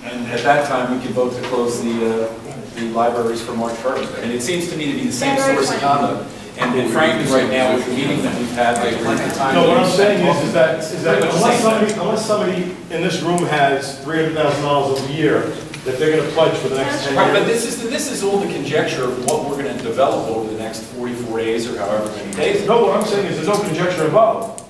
S10: And at that time, we could vote to close the libraries for March 1st. And it seems to me to be the same source of conduct. And frankly, right now, with the meeting that we've had, there's plenty of time.
S6: No, what I'm saying is that unless somebody in this room has $300,000 a year that they're going to pledge for the next 10 years.
S10: Right, but this is all the conjecture of what we're going to develop over the next 44 days or however many days.
S6: No, what I'm saying is there's no conjecture involved.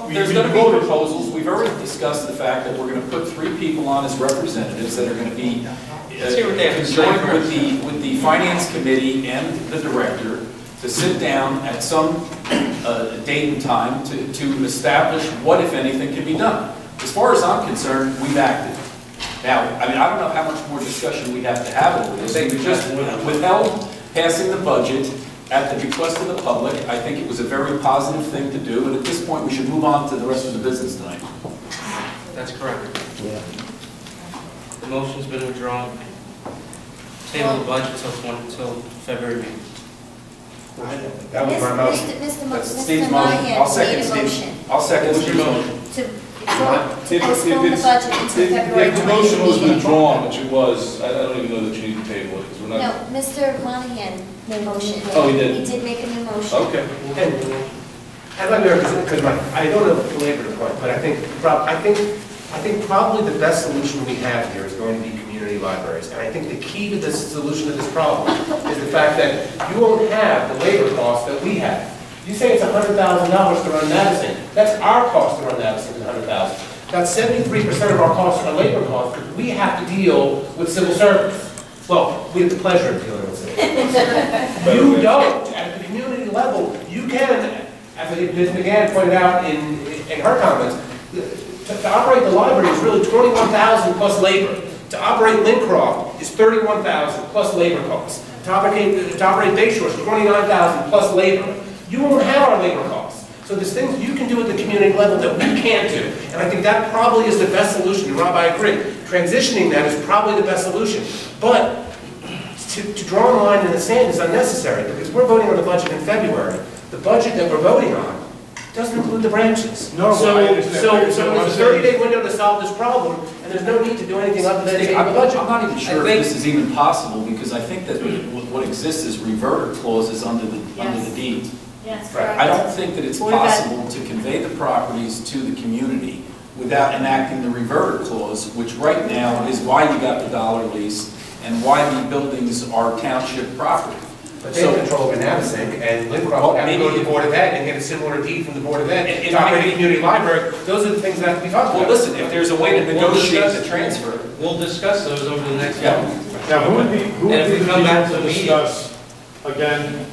S10: There's going to be proposals. We've already discussed the fact that we're going to put 3 people on as representatives that are going to be joined with the finance committee and the director to sit down at some date and time to establish what, if anything, can be done. As far as I'm concerned, we've acted. Now, I don't know how much more discussion we have to have over this. We just withheld passing the budget at the request of the public. I think it was a very positive thing to do, and at this point, we should move on to the rest of the business tonight.
S9: That's correct.
S12: Yeah.
S9: The motion's been withdrawn. Table the budget till February meeting.
S2: That was my motion.
S3: Mr.
S10: Steve's motion.
S3: Monahan
S10: I'll second
S3: made a
S10: Steve's.
S3: motion
S10: I'll second
S9: What's your
S10: Steve's
S9: motion?
S10: motion.
S3: to postpone the budget until February
S7: If the
S3: 20th
S7: motion was
S3: meeting.
S7: withdrawn, which it was, I don't even know that you need to table it, because we're
S3: No,
S7: not.
S3: Mr. Monahan made a motion.
S7: Oh, he did?
S3: He did make a new motion.
S7: Okay.
S2: I'd like to, because I don't know the belabor the point, but I think probably the best solution we have here is going to be community libraries. And I think the key to this solution to this problem is the fact that you won't have the labor costs that we have. You say it's $100,000 to run Madison. That's our cost to run Madison, is $100,000. About 73% of our costs are labor costs, because we have to deal with civil service. Well, we have the pleasure of dealing with civil service. You don't. At the community level, you can, as Ms. McGann pointed out in her comments, to operate the library is really $21,000 plus labor. To operate Lincroft is $31,000 plus labor costs. To operate Bayshore is $29,000 plus labor. You won't have our labor costs. So there's things you can do at the community level that we can't do. And I think that probably is the best solution. And Rob, I agree. Transitioning that is probably the best solution. But to draw a line in the sand is unnecessary, because we're voting on the budget in February. The budget that we're voting on doesn't include the branches.
S6: No,
S2: so
S6: I understand.
S2: there's a 30-day window to solve this problem, and there's no need to do anything other than take the budget.
S10: I'm not even sure if this is even possible, because I think that what exists is reverter clauses under the deed.
S3: Yes,
S2: Right.
S10: I don't think that it's
S3: What about-
S10: possible to convey the properties to the community without enacting the reverter clause, which right now is why you got the dollar lease and why the buildings are township property.
S2: But they have control over Navasink, and Lincroft have to go to the Board of Ed and get a similar deed from the Board of Ed. To operate a community library, those are the things that have to be talked about.
S10: Well, listen, if there's a way to negotiate the transfer.
S9: We'll discuss those over the next
S10: Yeah.
S9: month.
S6: Now, who would be
S9: And if we
S6: the
S9: come back
S6: people
S9: to
S6: to
S9: the
S6: discuss, again,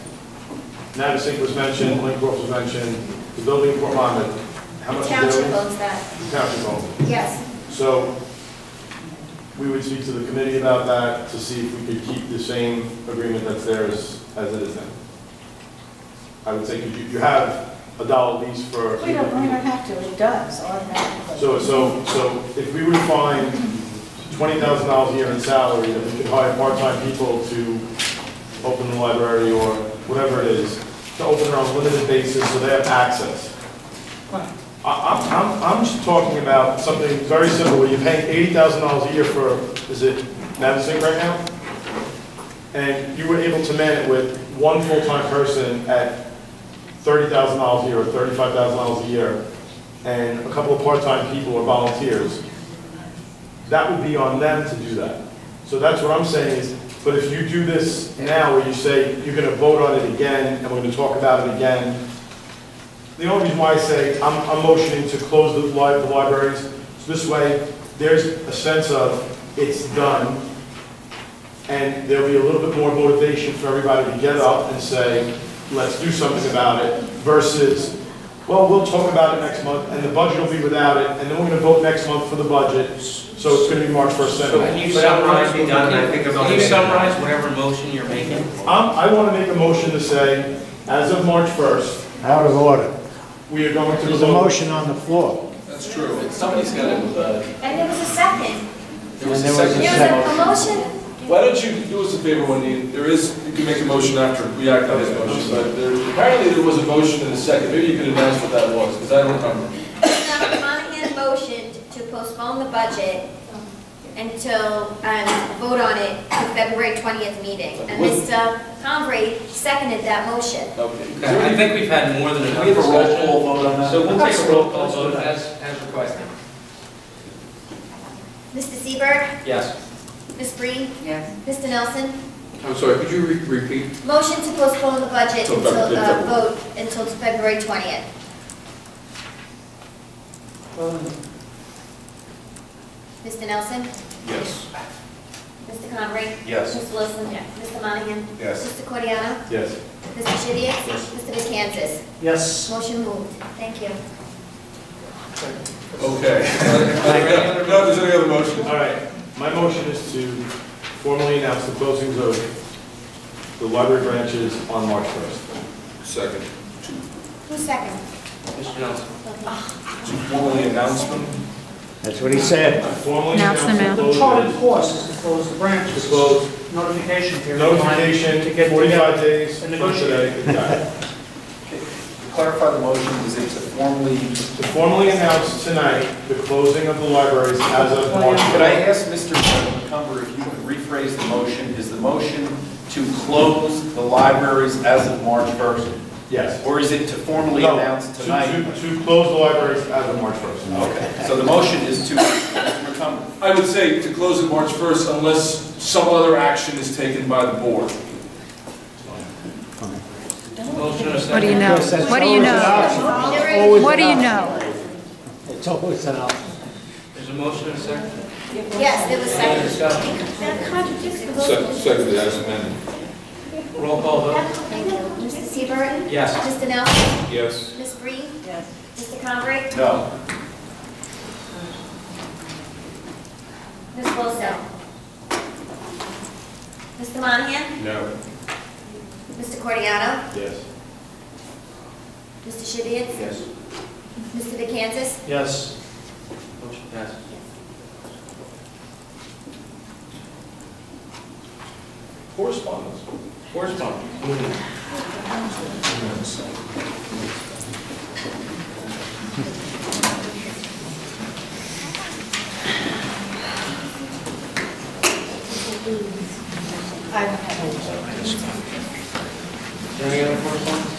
S6: Navasink was mentioned, Lincroft was mentioned, the building in Port Monmouth, how
S3: The
S6: much
S3: township
S6: building?
S3: owns that.
S6: The township owns it.
S3: Yes.
S6: So, we would speak to the committee about that to see if we could keep the same agreement that's there as it is now. I would say, because you have a dollar lease for.
S5: We don't have to, it does automatically.
S6: So if we were to find $20,000 a year in salary, that we could hire part-time people to open the library or whatever it is, to open it on a limited basis so they have access. I'm just talking about something very simple, where you're paying $80,000 a year for, is it Navasink right now? And you were able to man it with one full-time person at $30,000 a year or $35,000 a year, and a couple of part-time people or volunteers. That would be on them to do that. So that's what I'm saying is, but if you do this now, where you say you're going to vote on it again, and we're going to talk about it again, the only reason why I say I'm motioning to close the libraries, so this way there's a sense of it's done, and there'll be a little bit more motivation for everybody to get up and say, let's do something about it, versus, well, we'll talk about it next month, and the budget will be without it, and then we're going to vote next month for the budget, so it's going to be March 1st.
S9: So can you summarize whatever motion you're making?
S6: I want to make a motion to say, as of March 1st.
S11: Out of order.
S6: We are going to
S11: There's a motion on the floor.
S10: That's true. Somebody's got to.
S3: And there was a second.
S10: There was a
S3: There
S10: second.
S3: was a motion.
S7: Why don't you do us a favor, Wendy? You can make a motion after we act on this motion, but apparently there was a motion in a second. Maybe you could announce what that was, because I don't remember.
S3: Mr. Monahan motioned to postpone the budget until, and vote on it to February 20th meeting. And Mr. Convery seconded that motion.
S9: Okay. I think we've had more than enough
S10: We have a roll
S9: discussion.
S10: call vote on that.
S9: So we'll take a roll call vote as requested.
S3: Mr. Seberg?
S9: Yes.
S3: Ms. Breen?
S8: Yes.
S3: Mr. Nelson?
S4: I'm sorry, could you repeat?
S3: Motion to postpone the budget
S4: Till
S3: until,
S4: February.
S3: vote until February 20th. Mr. Nelson?
S4: Yes.
S3: Mr. Convery?
S10: Yes.
S3: Mr. Wilson? Yes. Mr. Monahan?
S10: Yes.
S3: Mr. Coriano?
S6: Yes.
S3: Mr. Shivia?
S10: Yes.
S3: Mr. DeKalb?
S15: Yes.
S3: Motion moved. Thank you.
S4: Okay. No, there's any other motions?
S6: All right, my motion is to formally announce the closings of the library branches on March 1st.
S4: Second.
S3: Who's second?
S9: Mr. Nelson.
S3: Okay.
S4: To formally announce them?
S11: That's what he said.
S6: Formally
S18: Announce
S6: announce
S18: them
S6: the
S18: out.
S15: The
S6: closing.
S15: charted course is to close the branches.
S6: To close.
S15: Notification period.
S6: Notification,
S15: To get
S6: 45 days
S15: and
S6: from
S15: negotiate.
S6: today. Exactly.
S10: To clarify the motion, is it to formally,
S6: To formally announce tonight the closing of the libraries as of March 1st.
S10: could I ask Mr. McCumber if you could rephrase the motion? Is the motion to close the libraries as of March 1st?
S6: Yes.
S10: Or is it to formally
S6: No,
S10: announce tonight?
S6: To close the libraries as of March 1st.
S10: Okay, so the motion is to, Mr. McCumber.
S7: I would say to close it March 1st unless some other action is taken by the board.
S18: What do you know? What do you know? What do you know?
S11: It's always an option.
S9: There's a motion and a second.
S3: Yes, there was
S9: Any
S3: second.
S9: discussion?
S3: That contradicts the vote.
S7: Second, as amended.
S9: Roll call vote?
S3: Thank you. Mr. Seaver?
S9: Yes.
S3: Mr. Nelson?
S7: Yes.
S3: Ms. Bree?
S5: Yes.
S3: Mr. Convery?
S10: No.
S3: Ms. Wilson? Mr. Monahan?
S7: No.
S3: Mr. Cordiano?
S6: Yes.
S3: Mr. Shibbians?
S9: Yes.
S3: Mr. DeCantis?
S15: Yes.
S9: Motion passes.
S7: Correspondence.
S9: Correspondence.
S5: I don't have any.
S9: Is there any other correspondence?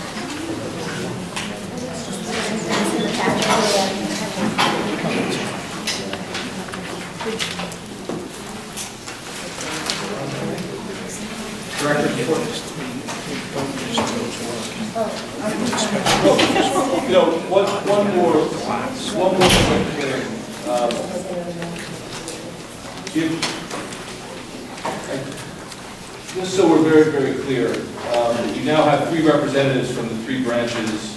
S9: Director report.
S7: You know, one more quick thing. Just so we're very, very clear, you now have 3 representatives from the 3 branches,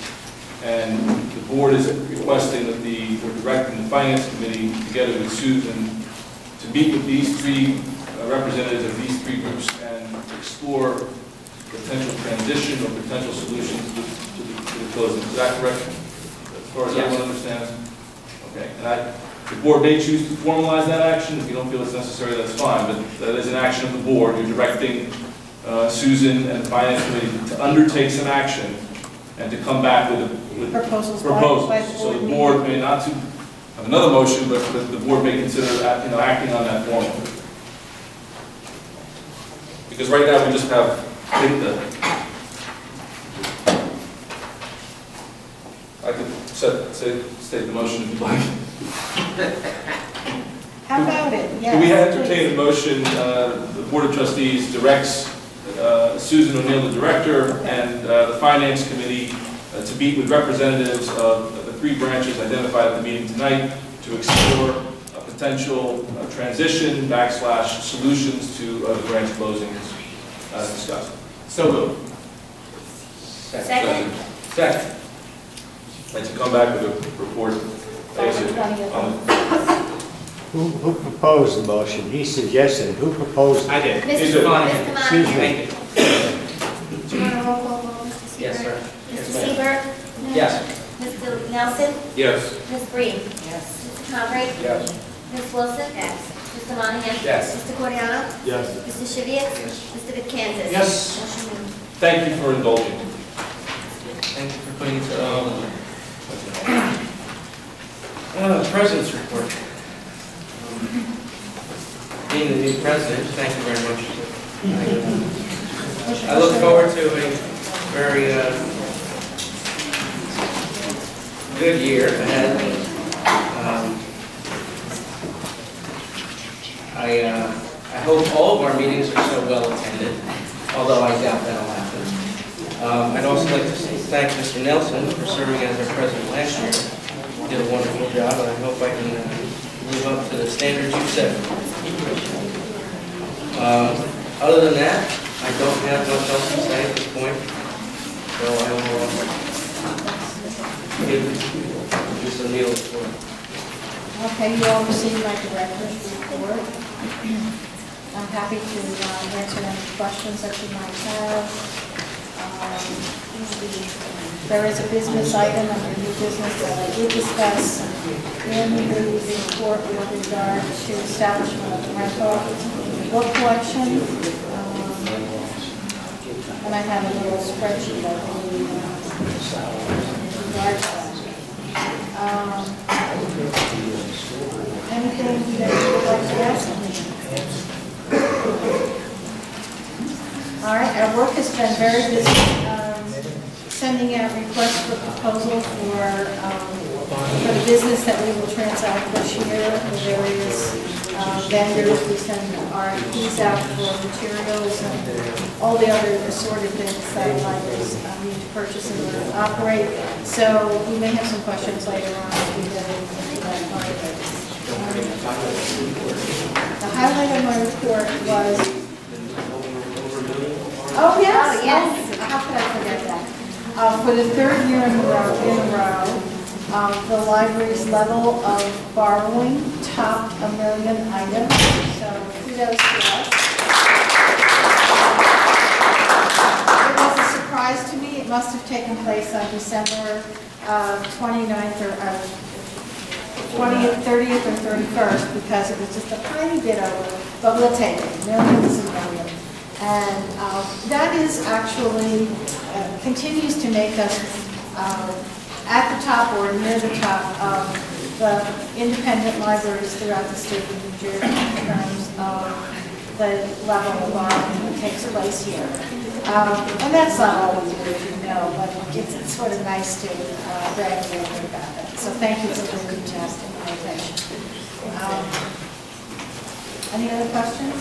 S7: and the board is requesting that or directing the finance committee, together with Susan, to meet with these 3 representatives of these 3 groups and explore potential transition or potential solutions to the closing. Is that correct? As far as everyone understands? Okay. And the board may choose to formalize that action. If you don't feel it's necessary, that's fine. But that is an action of the board. You're directing Susan and the finance committee to undertake some action and to come back with
S5: Proposals by the
S7: So the
S5: board
S7: board may not to have another motion, but the board may consider acting on that formally. Because right now we just have I could state the motion if you'd like.
S5: How about it? Yes.
S7: Do we entertain a motion, the Board of Trustees directs Susan O'Neill, the director, and the Finance Committee to meet with representatives of the 3 branches identified at the meeting tonight to explore a potential transition / solutions to the branch closings as discussed.
S9: So moved.
S3: Second?
S9: Second.
S7: And to come back with a report.
S11: Who proposed the motion? He suggested. Who proposed it?
S9: I did.
S3: Mr. Monahan.
S11: Excuse me.
S9: Thank you.
S3: Do you want a roll call vote, Mr. Seaver?
S9: Yes, sir.
S3: Mr. Seaver?
S9: Yes.
S3: Mr. Nelson?
S7: Yes.
S3: Ms. Bree?
S5: Yes.
S3: Mr. Convery?
S10: Yes.
S3: Ms. Wilson? Yes. Mr. Monahan?
S9: Yes.
S3: Mr. Cordiano?
S6: Yes.
S3: Mr. Shibbians? Mr. DeCantis?
S15: Yes.
S3: Motion moved.
S7: Thank you for indulging.
S9: Thank you for putting it to President's report. Being the new president, thank you very much. I look forward to a very good year ahead. I hope all of our meetings are so well attended, although I doubt that'll happen. I'd also like to thank Mr. Nelson for serving as our president last year. He did a wonderful job, and I hope I can live up to the standards you set. Other than that, I don't have much else to say at this point, so I will give Mr. O'Neill the floor.
S5: Okay, you all received my director's report. I'm happy to answer any questions that you might have. There is a business item under new business that I did discuss. in the report with regard to establishment of the rental book collection. And I have a little spreadsheet, I believe, in regard to that. Anything that you would like to ask me? All right, our work has been very busy, sending out requests for proposal for the business that we will transact this year, the various vendors. We send RFPs out for materials and all the other assorted things that libraries need to purchase in order to operate. So we may have some questions later on if we get into that part of it. The highlight of my report was, oh yes, how could I forget that? For the third year in a row, the library's level of borrowing topped 1 million items, so kudos to us. It was a surprise to me. It must have taken place on December 29th or 20th, 30th, or 31st, because it was just a tiny bit over, but we'll take it, millions and millions. And that is actually, continues to make us at the top or near the top of the independent libraries throughout the state of New Jersey in terms of the level of borrowing that takes place here. And that's not all we do, as you know, but it's sort of nice to brag a little bit about that. So thank you for the fantastic presentation. Any other questions?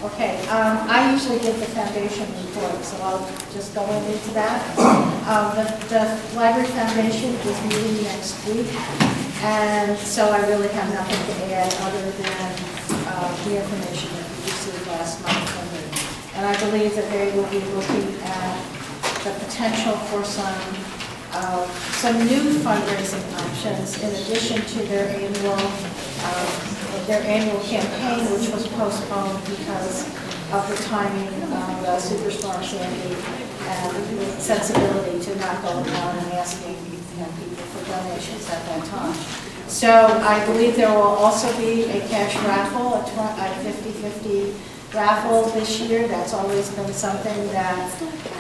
S5: Okay, I usually give the foundation report, so I'll just go into that. The Library Foundation is meeting next week, and so I really have nothing to add other than the information that we received last month from me. And I believe that they will be looking at the potential for some new fundraising options in addition to their annual campaign, which was postponed because of the timing of Superstorm Sandy and the sensibility to not go around and asking people for donations at that time. So I believe there will also be a cash raffle, a 50-50 raffle this year. That's always been something that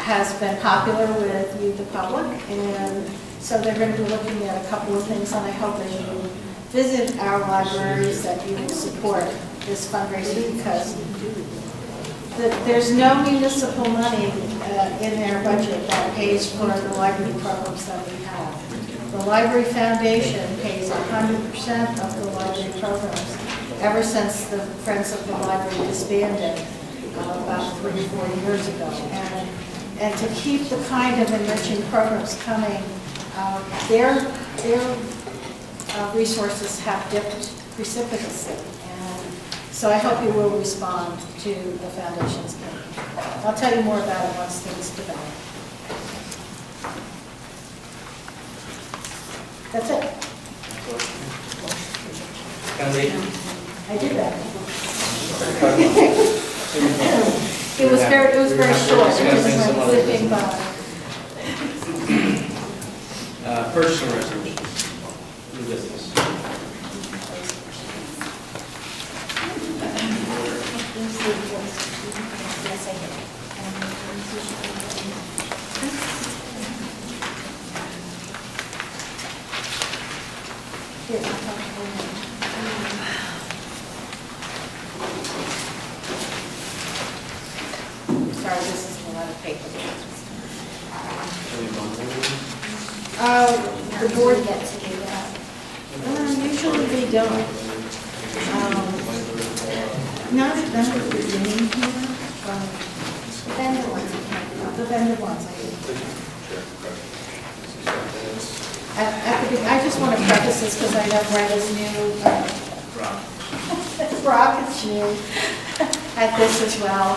S5: has been popular with you, the public, and so they're going to be looking at a couple of things, and I hope as you visit our libraries that you will support this fundraising, because there's no municipal money in their budget that pays for the library programs that we have. The Library Foundation pays 100% of the library programs ever since the Friends of the Library disbanded about 3 or 4 years ago. And to keep the kind of enriching programs coming, their resources have dipped precipitously. And so I hope you will respond to the Foundation's campaign. I'll tell you more about it once things develop. That's it.
S9: Foundation?
S5: I did that. It was very short. It was like zipping by.
S9: Purchasing resolutions. New business.
S5: Sorry, this is a lot of paper. The board gets to do that. Usually they don't. Not at the beginning here. The vendor ones. The vendor ones I do. I just want to preface this because I know Brett is new. Brock is new at this as well.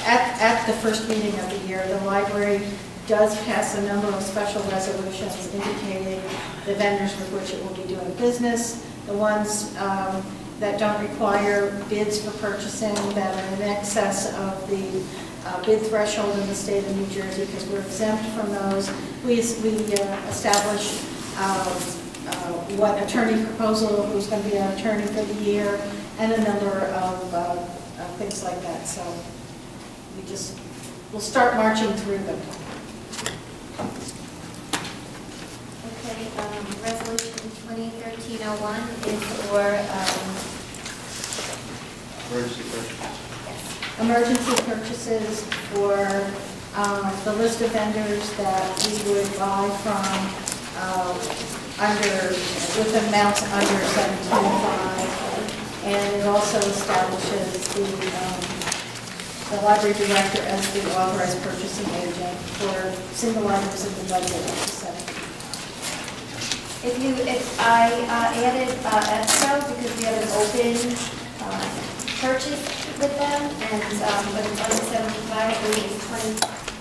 S5: At the first meeting of the year, the library does pass a number of special resolutions indicating the vendors with which it will be doing business. The ones that don't require bids for purchasing, that are in excess of the bid threshold in the state of New Jersey, because we're exempt from those. We establish what attorney proposal, who's going to be our attorney for the year, and a number of things like that. So we'll start marching through them.
S3: Okay, resolution 2013-01 is for
S5: emergency purchases for the list of vendors that we would buy from with amounts under $17,500, and it also establishes the library director as the authorized purchasing agent for single items in the budget up to $17,000.
S3: If I added escrow because we have an open purchase with them, and but it's under 75, I believe it's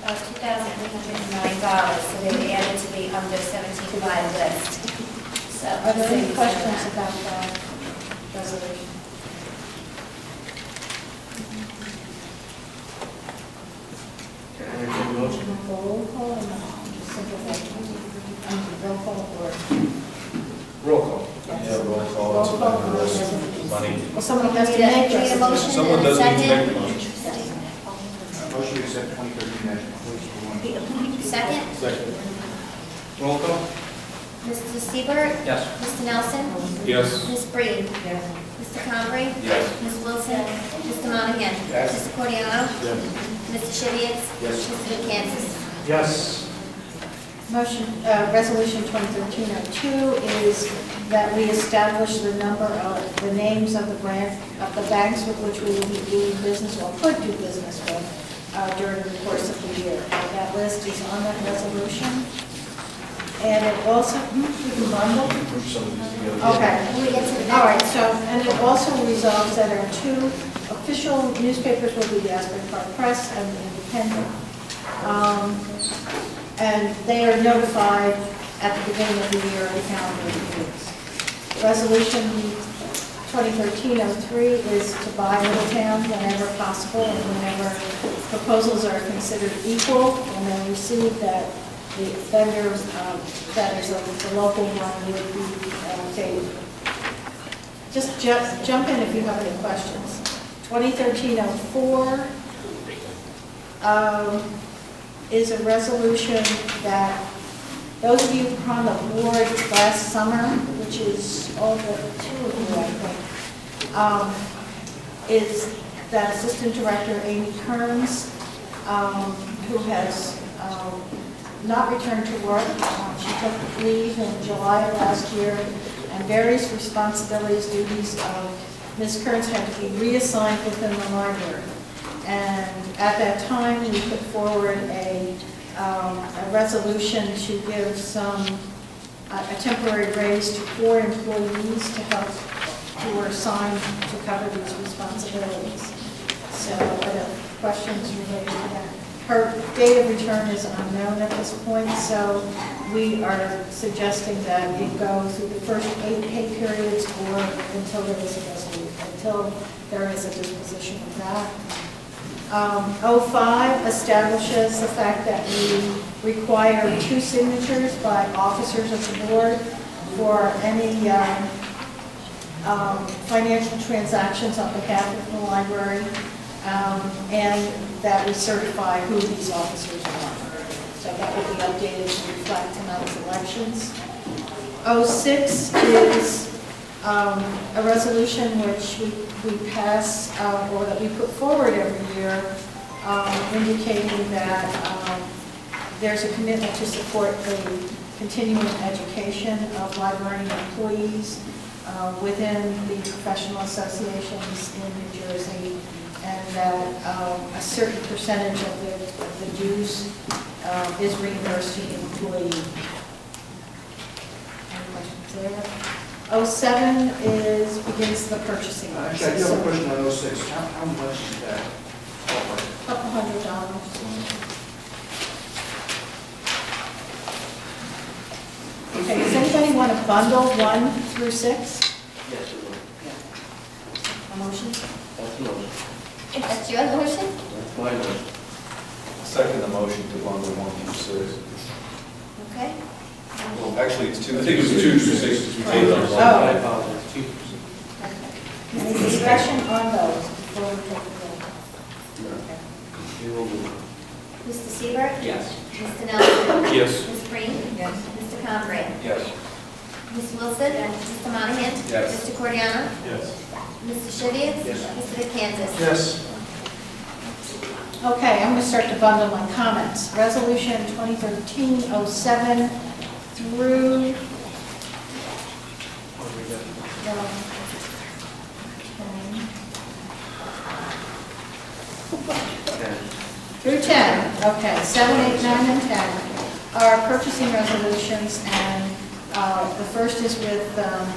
S3: $2,809, so they were added to the under 17.5 list. So,
S5: are there any questions about that resolution? Roll call or simple vote? Roll call or?
S7: Roll call.
S5: Yes.
S7: Yeah, roll call.
S5: Roll call.
S7: Money.
S5: Well, somebody has to make
S3: a motion.
S7: Someone doesn't need to make the motion.
S22: Motion to accept 2013-01.
S3: Second?
S7: Second.
S10: Roll call?
S3: Mr. Siebert?
S10: Yes.
S3: Mr. Nelson?
S7: Yes.
S3: Ms. Breen?
S5: Yes.
S3: Mr. Convery?
S10: Yes.
S3: Ms. Wilson? Mr. Monahan?
S10: Yes.
S3: Mr. Cordiano?
S6: Yes.
S3: Mr. Shivitz?
S10: Yes.
S3: Mr. Kansas?
S15: Yes.
S5: Motion, resolution 2013-02 is that we establish the names of the banks with which we will be doing business or could do business with during the course of the year. That list is on that resolution. And it also, we can bundle? Okay.
S3: When we get to the
S5: All right,
S3: next.
S5: so, and it also resolves that our two official newspapers will be the Asbury Park Press and the Independent. And they are notified at the beginning of the year of the calendar meetings. Resolution 2013-03 is to buy Middletown whenever possible and whenever proposals are considered equal, and then receive that the vendor that is the local one would be favored. Just jump in if you have any questions. 2013-04 is a resolution that those of you who were on the board last summer, which is all but two of you, I think, is that Assistant Director Amy Kearns, who has not returned to work. She took leave in July of last year, and various responsibilities, duties of Ms. Kearns had to be reassigned within the library. And at that time, we put forward a resolution to give a temporary raise to 4 employees to help, who were assigned to cover these responsibilities. So, questions related to that? Her date of return is unknown at this point, so we are suggesting that it go through the first 8 pay periods or until there is a disposition of that. 05 establishes the fact that we require 2 signatures by officers of the board for any financial transactions on behalf of the library, and that we certify who these officers are. So that will be updated to reflect tonight's elections. 06 is a resolution which we pass, or that we put forward every year, indicating that there's a commitment to support the continuing education of library employees within the professional associations in New Jersey, and that a certain percentage of the dues is reimbursed to the employee. Any questions there? 07 begins the purchasing.
S22: Actually, I do have a question on 06. How much is that?
S5: Couple $100. Okay, does anybody want to bundle 1 through 6?
S12: Yes, it will.
S3: motion?
S9: That's the motion.
S3: That's your motion?
S9: That's my motion.
S10: Second the motion to bundle 1 through 6.
S3: Okay.
S10: Well, actually, it's 2
S7: I think it was 2 through 6. We changed our
S5: Oh.
S7: law.
S9: I apologize. 2 through 6.
S5: Any discussion on those before we take the vote?
S9: We will move.
S3: Mr. Seaver?
S9: Yes.
S3: Mr. Nelson?
S7: Yes.
S3: Ms. Breen? Yes. Mr. Conrad?
S10: Yes.
S3: Ms. Wilson? Mr. Monahan?
S10: Yes.
S3: Mr. Cordiano?
S6: Yes.
S3: Mr. Shivia?
S10: Yes.
S3: Mr. Kansas?
S22: Yes.
S5: Okay, I'm going to start to bundle my comments. Resolution 2013-07 through... Through 10, okay, 7, 8, 9, and 10 are purchasing resolutions, and the first is with a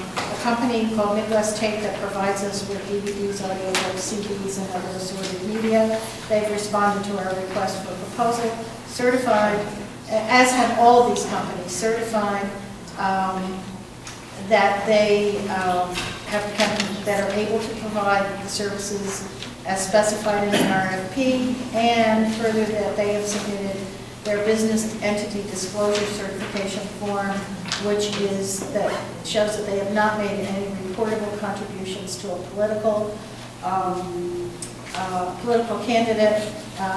S5: company called Midwest Tape that provides us with DVDs, audiobooks, CDs, and other assorted media. They've responded to our request for proposal, certified, as have all these companies, certified that they that are able to provide the services as specified in the RFP, and further that they have submitted their business entity disclosure certification form, which is that shows that they have not made any reportable contributions to a political candidate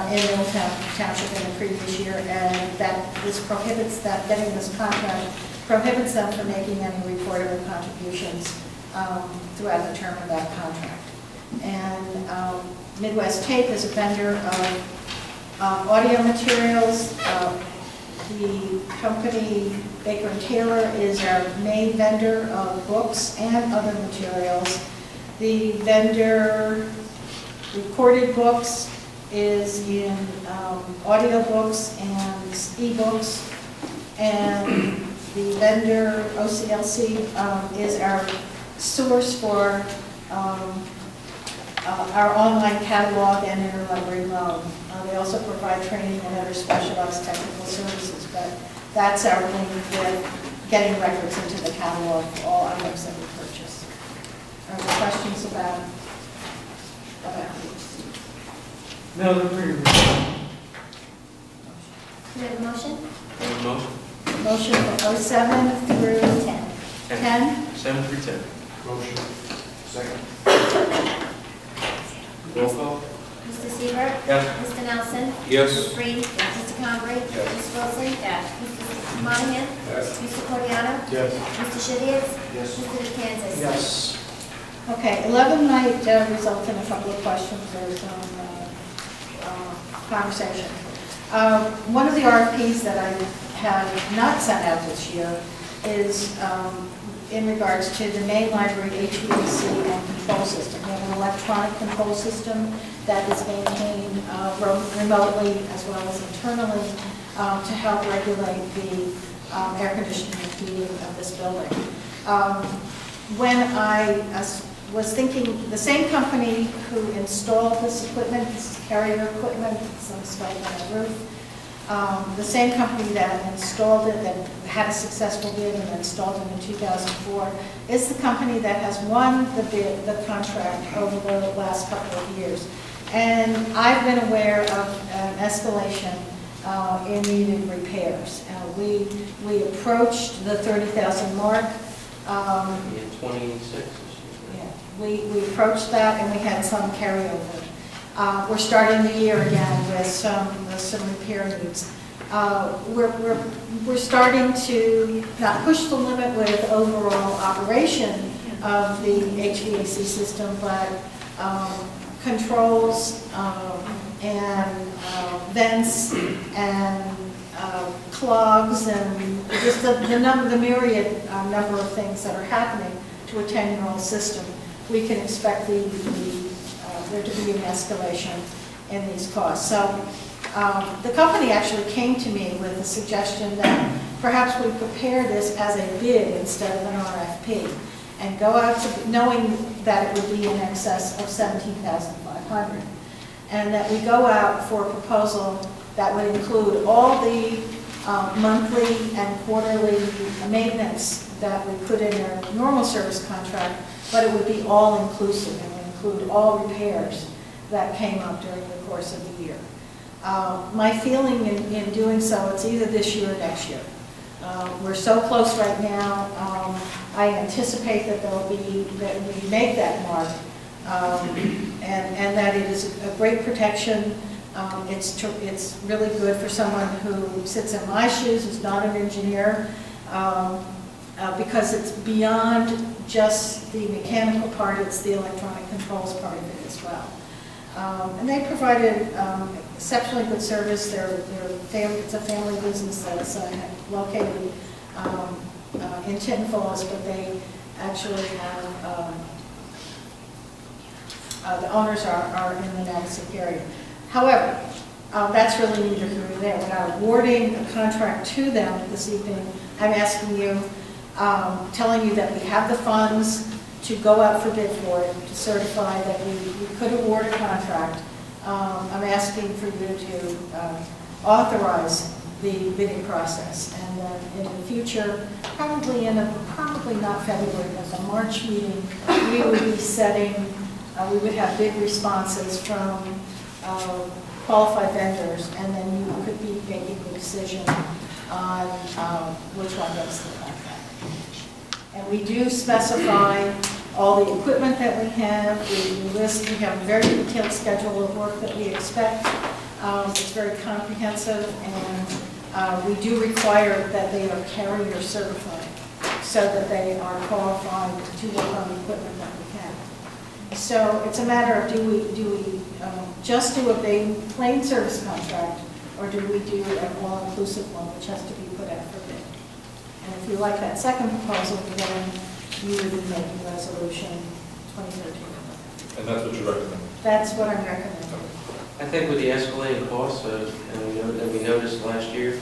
S5: in Middletown Township in the previous year, and that this prohibits that getting this contract prohibits them from making any reportable contributions throughout the term of that contract. And Midwest Tape is a vendor of audio materials. The company Baker & Taylor is our main vendor of books and other materials. The vendor recorded books is in audiobooks and e-books, and the vendor OCLC is our source for our online catalog and interlibrary loan. They also provide training and other specialized technical services, but that's our link with getting records into the catalog for all items that we purchase. Are there questions about these?
S15: No, they're pretty good.
S3: Do we have a motion?
S9: We have a motion?
S5: Motion for 07 through 10. 10?
S9: 7 through 10.
S22: Motion. Second.
S9: Roll call?
S3: Mr. Seaver?
S9: Yes.
S3: Mr. Nelson?
S7: Yes.
S3: Ms. Breen? Yes. Mr. Conrad?
S10: Yes.
S3: Ms. Wilson? Yes. Mr. Monahan?
S10: Yes.
S3: Mr. Cordiano?
S6: Yes.
S3: Mr. Shivia?
S22: Yes.
S3: Mr. Kansas?
S22: Yes.
S5: Okay, 11 might result in a couple of questions or some conversation. One of the RFPs that I have not sent out this year is in regards to the main library HVAC and control system. We have an electronic control system that is maintained remotely as well as internally to help regulate the air conditioning and heating of this building. When I was thinking, the same company who installed this equipment, this is carrier equipment, it's installed on the roof, the same company that installed it, that had a successful bid and installed it in 2004, is the company that has won the contract over the last couple of years. And I've been aware of an escalation in needed repairs. We approached the 30,000 mark.
S9: In 26.
S5: Yeah, we approached that and we had some carryover. We're starting the year again with some repair needs. We're starting to not push the limit with overall operation of the HVAC system, but controls and vents and clogs and just the myriad number of things that are happening to a 10-year-old system. We can expect there to be an escalation in these costs. So the company actually came to me with a suggestion that perhaps we prepare this as a bid instead of an RFP and go out to, knowing that it would be in excess of $17,500, and that we go out for a proposal that would include all the monthly and quarterly maintenance that we put in a normal service contract, but it would be all inclusive and would include all repairs that came up during the course of the year. My feeling in doing so, it's either this year or next year. We're so close right now. I anticipate that that we make that mark, and that it is a great protection. It's really good for someone who sits in my shoes, who's not an engineer, because it's beyond just the mechanical part, it's the electronic controls part of it as well. And they provided exceptionally good service. It's a family business that's located in Tinton Falls, but they actually have, the owners are in the Navesink area. However, that's really neither here nor there. Without awarding a contract to them this evening, I'm asking you, telling you that we have the funds to go out for bid for it, to certify that we could award a contract. I'm asking for you to authorize the bidding process, and then in the future, probably not February, but the March meeting, we would be setting, we would have bid responses from qualified vendors, and then you could be making the decision on which one gets the contract. And we do specify all the equipment that we have. We have a very detailed schedule of work that we expect. It's very comprehensive, and we do require that they are carrier certified so that they are qualified to work on the equipment that we have. So it's a matter of do we just do a plain service contract, or do we do an all-inclusive one which has to be put out for bid? And if you like that second proposal, then you would be making resolution 2013.
S7: And that's what you recommend?
S5: That's what I'm recommending.
S9: I think with the escalating costs, and we noticed last year,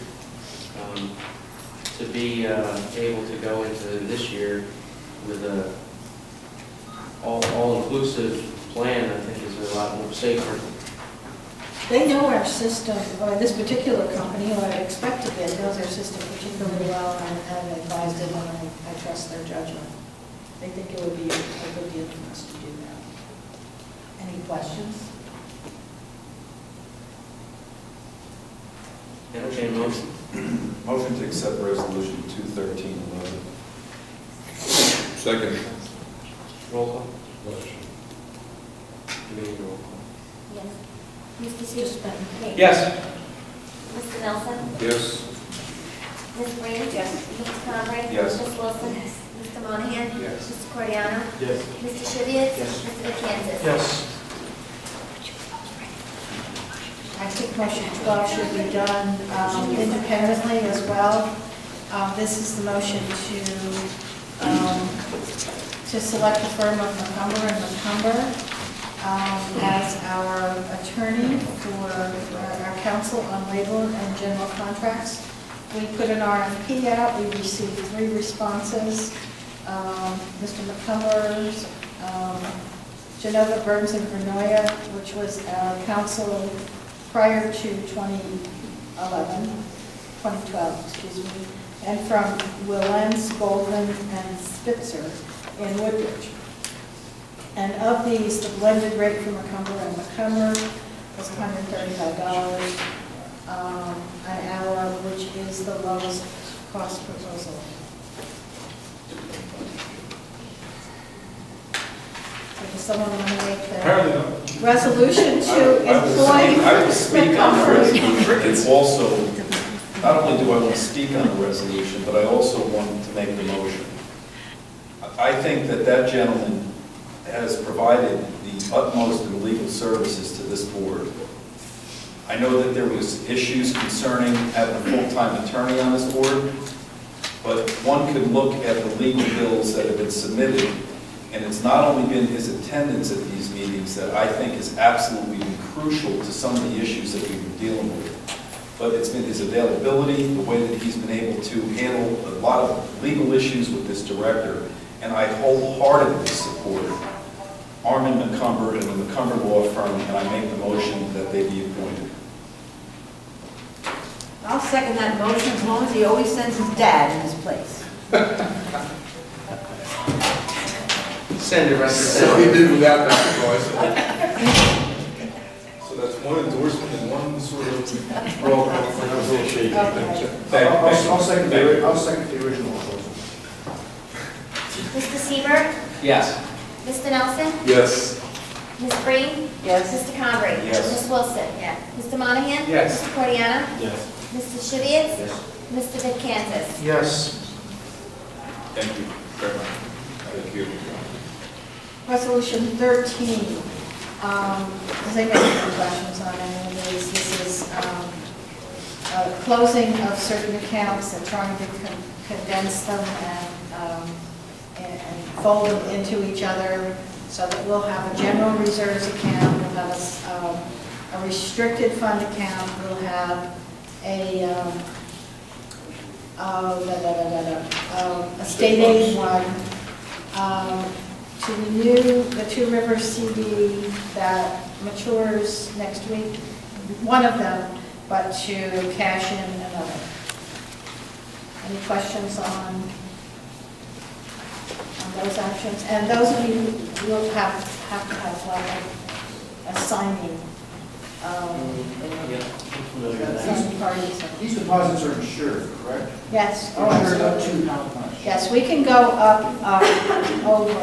S9: to be able to go into this year with a all-inclusive plan, I think is a lot more safer.
S5: They know our system, or this particular company, who I expected it, knows our system particularly well, and advised them, and I trust their judgment. They think it would be a good deal for us to do that. Any questions?
S9: Entertain motion.
S10: Motion to accept resolution 21311.
S4: Second.
S9: Roll call.
S10: Question.
S9: Committee roll call.
S3: Yes. Mr. Susan?
S9: Yes.
S3: Mr. Nelson?
S4: Yes.
S3: Ms. Green? Yes. Mr. Conrad?
S10: Yes.
S3: Ms. Wilson? Yes. Mr. Monahan?
S10: Yes.
S3: Mr. Coriano?
S6: Yes.
S3: Mr. Shivia?
S10: Yes.
S3: Mr. Kansas?
S15: Yes.
S5: I think motion 12 should be done independently as well. This is the motion to select the firm of McCumber & McCumber as our attorney for our counsel on labor and general contracts. We put an RFP out. We received 3 responses. Mr. McCumber's, Genova, Burns, and Vernoya, which was our counsel prior to 2012, excuse me, and from Willens, Goldman, and Spitzer in Woodbridge. And of these, the blended rate for McCumber & McCumber was $135 an hour, which is the lowest cost proposal. So does someone want to make the resolution to employ
S10: I will speak on the
S5: McCumber?
S10: resolution. It's also, not only do I want to speak on the resolution, but I also want to make the motion. I think that that gentleman has provided the utmost in legal services to this board. I know that there was issues concerning having a full-time attorney on this board, but one could look at the legal bills that have been submitted, and it's not only been his attendance at these meetings that I think has absolutely been crucial to some of the issues that we've been dealing with, but it's been his availability, the way that he's been able to handle a lot of legal issues with this director, and I wholeheartedly support Armin McCumber and the McCumber Law Firm, and I make the motion that they be appointed.
S8: I'll second that motion as long as he always sends his dad in his place.
S9: Send a
S4: So
S9: representative.
S4: we did without that advice. So that's one endorsement and one sort of roll call.
S22: I'll second the original proposal.
S3: Mr. Seaver?
S9: Yes.
S3: Mr. Nelson?
S4: Yes.
S3: Ms. Breen?
S5: Yes.
S3: Mr. Convery?
S10: Yes.
S3: Ms. Wilson? Yes. Mr. Monahan?
S2: Yes.
S3: Mr. Cordiano?
S6: Yes.
S3: Mr. Shivitz?
S10: Yes.
S3: Mr. Vitcantis?
S22: Yes.
S4: Thank you very much. Thank you.
S5: Resolution 13, does anybody have any questions on any of these? This is closing of certain accounts and trying to condense them and fold them into each other so that we'll have a general reserves account, we'll have a restricted fund account, we'll have a state aid one, to renew the Two Rivers CD that matures next week, one of them, but to cash in another. Any questions on those actions? And those of you who will have to have like a signing.
S22: These deposits are insured, correct?
S5: Yes.
S22: Insured up to how much?
S5: Yes, we can go up over,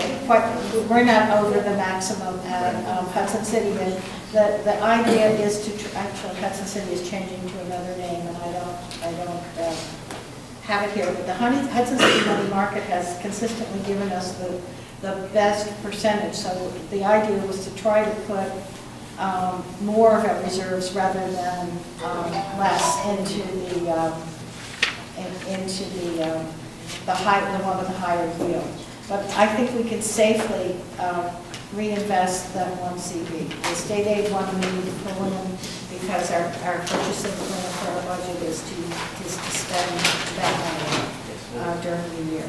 S5: we're not over the maximum at Hudson City. And the idea is to, actually Hudson City is changing to another name, and I don't have it here, but the Hudson City Money Market has consistently given us the best percentage. So the idea was to try to put more of our reserves rather than less into the one with the higher yield. But I think we can safely reinvest that one CD. The state aid one we need to pull in because our purchasing plan for our budget is to spend that money during the year.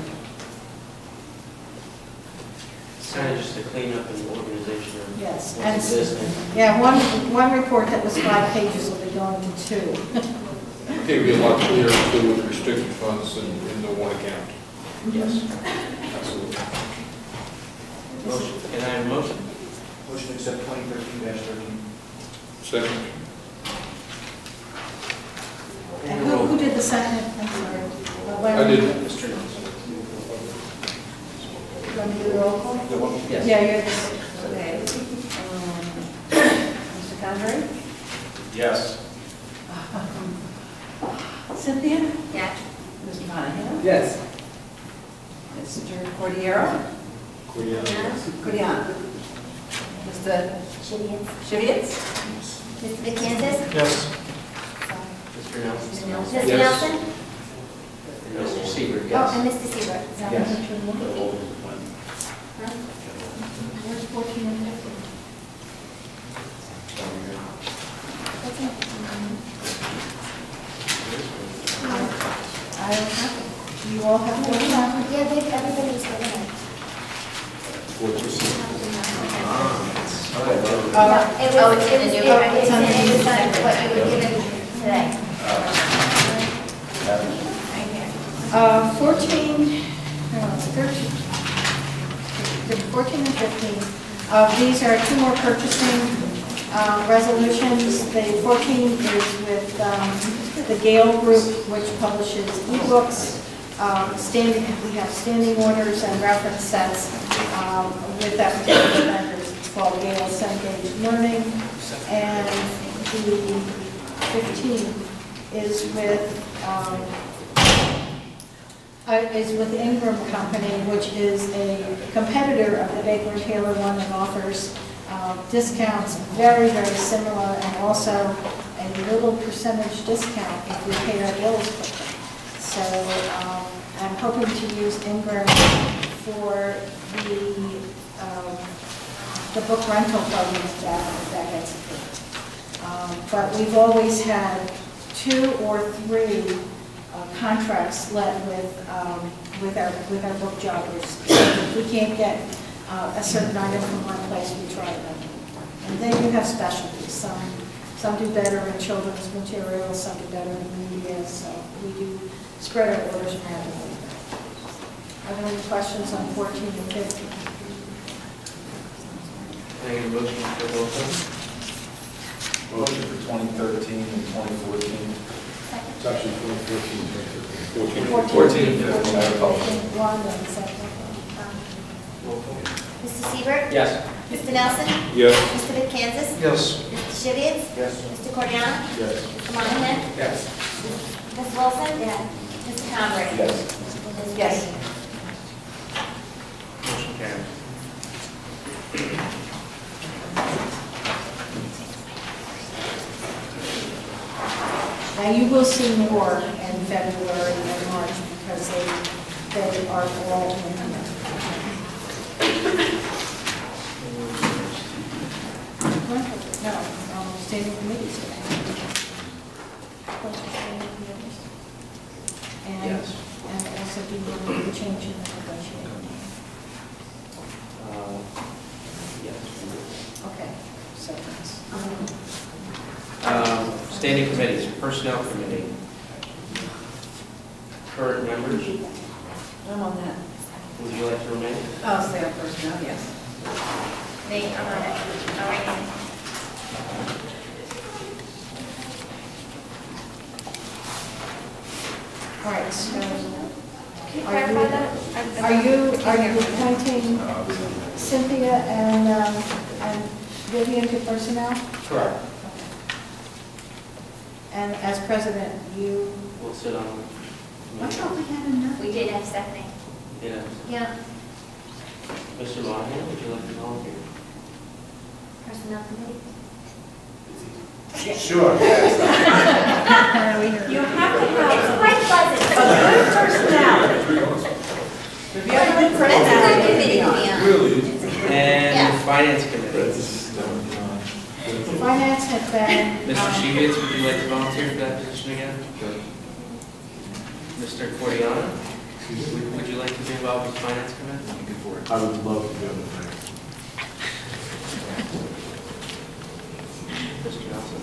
S9: Kind of just a cleanup and organization of
S5: Yes,
S9: what's existing.
S5: yeah, one report that was 5 pages will be going to 2.
S4: I think it'd be a lot clearer to do with restricted funds in the one account.
S5: Yes.
S4: Absolutely.
S9: Motion, can I have a motion?
S22: Motion to accept 2013-13.
S4: Second.
S5: And who did the second? I'm sorry.
S4: I did.
S5: You want to do the roll call?
S9: Yes.
S5: Yeah, you're the, okay. Mr. Convery?
S10: Yes.
S5: Cynthia?
S3: Yes.
S5: Mr. Monahan?
S9: Yes.
S5: Mr. Cordiero? Cordiano. Mr. Shivitz?
S3: Mr. Vitcantis?
S22: Yes.
S9: Mr. Nelson?
S3: Mr.
S4: Yes.
S3: Nelson?
S9: Mr. Seaver,
S3: Oh,
S9: yes.
S3: and Mr. Seaver.
S5: Where's 14 and 15?
S3: That's it.
S5: I don't have it. Do you all have one?
S3: Yeah, everybody's got it. It was what you were given today.
S5: 14 and 15. These are 2 more purchasing resolutions. The 14 is with the Gale Group, which publishes ebooks. We have standing orders and reference sets with that particular vendors. It's called Gale Cengage Learning. And the 15 is with Ingram Company, which is a competitor of the Baker and Taylor one and offers discounts very, very similar, and also a little percentage discount if we pay our bills quickly. So I'm hoping to use Ingram for the book rental programs that gets approved. But we've always had 2 or 3 contracts let with our book jobbers. If we can't get a certain item from one place, we try them. And then you have specialties. Some do better in children's materials, some do better in media, so we do spread our orders randomly. Are there any questions on 14 and 15?
S9: Can I get a motion for both of them?
S10: Motion for 2013 and 2014.
S6: It's actually 2014,
S10: 14 and 15, I apologize.
S9: Roll call.
S3: Mr. Siebert?
S9: Yes.
S3: Mr. Nelson?
S4: Yes.
S3: Mr. Kansas?
S22: Yes.
S3: Mr. Shivitz?
S22: Yes.
S3: Mr. Cordano?
S6: Yes.
S3: Mr. Monahan?
S2: Yes.
S3: Ms. Wilson? Yes. Mr. Conrad?
S10: Yes.
S3: Ms.
S5: Yes.
S3: Brady?
S9: Motion carries.
S5: Now, you will see more in February and March because they are all in here. No, standing committees. And,
S9: Yes.
S5: and also do you want to change in the negotiating?
S9: Yes.
S5: Okay, so that's.
S9: Standing committees, Personnel Committee. Current members,
S5: I'm on that.
S9: would you like to remain?
S5: I'll stay on personnel, yes.
S3: Me, I'm on it. All right.
S5: All right, so.
S3: Can you clarify that?
S5: Are you appointing Cynthia and Vivian to personnel?
S9: Correct.
S5: And as president, you?
S9: We'll sit on.
S5: I thought we had enough.
S3: We did have Stephanie.
S9: Yeah.
S3: Yeah.
S9: Mr. Monahan, would you like to volunteer?
S3: Personnel committee?
S2: Sure.
S5: You have to have
S3: Quite pleasant.
S5: a good personality.
S3: That's a good committee to be on.
S4: Really?
S9: And
S3: Yeah.
S9: Finance Committee.
S5: Finance has been.
S9: Mr. Shevitz, would you like to volunteer for that position again? Mr. Cordiano, would you like to be involved with Finance Committee?
S6: I would love to be on the thing.
S9: Mr. Nelson?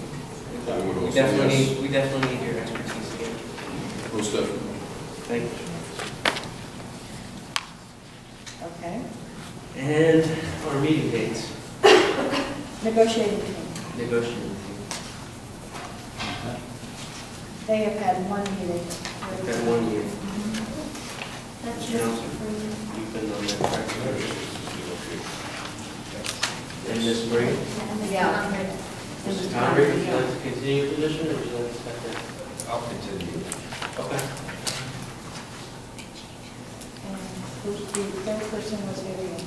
S4: I would also,
S9: We definitely
S4: yes.
S9: need, we definitely need your expertise again.
S4: Most definitely.
S9: Thank you.
S5: Okay.
S9: And our meeting dates,
S5: Negotiating team.
S9: negotiating.
S5: They have had one meeting.
S9: We've had 1 year.
S3: That's
S9: Mr.
S3: just
S9: Nelson,
S3: for you.
S9: you've been on that track. And Ms. Brady?
S5: Yeah.
S9: Mrs. Conrad, would you like to continue your position, or would you like to step down?
S10: I'll continue.
S9: Okay.
S5: And who's the third person was Vivian.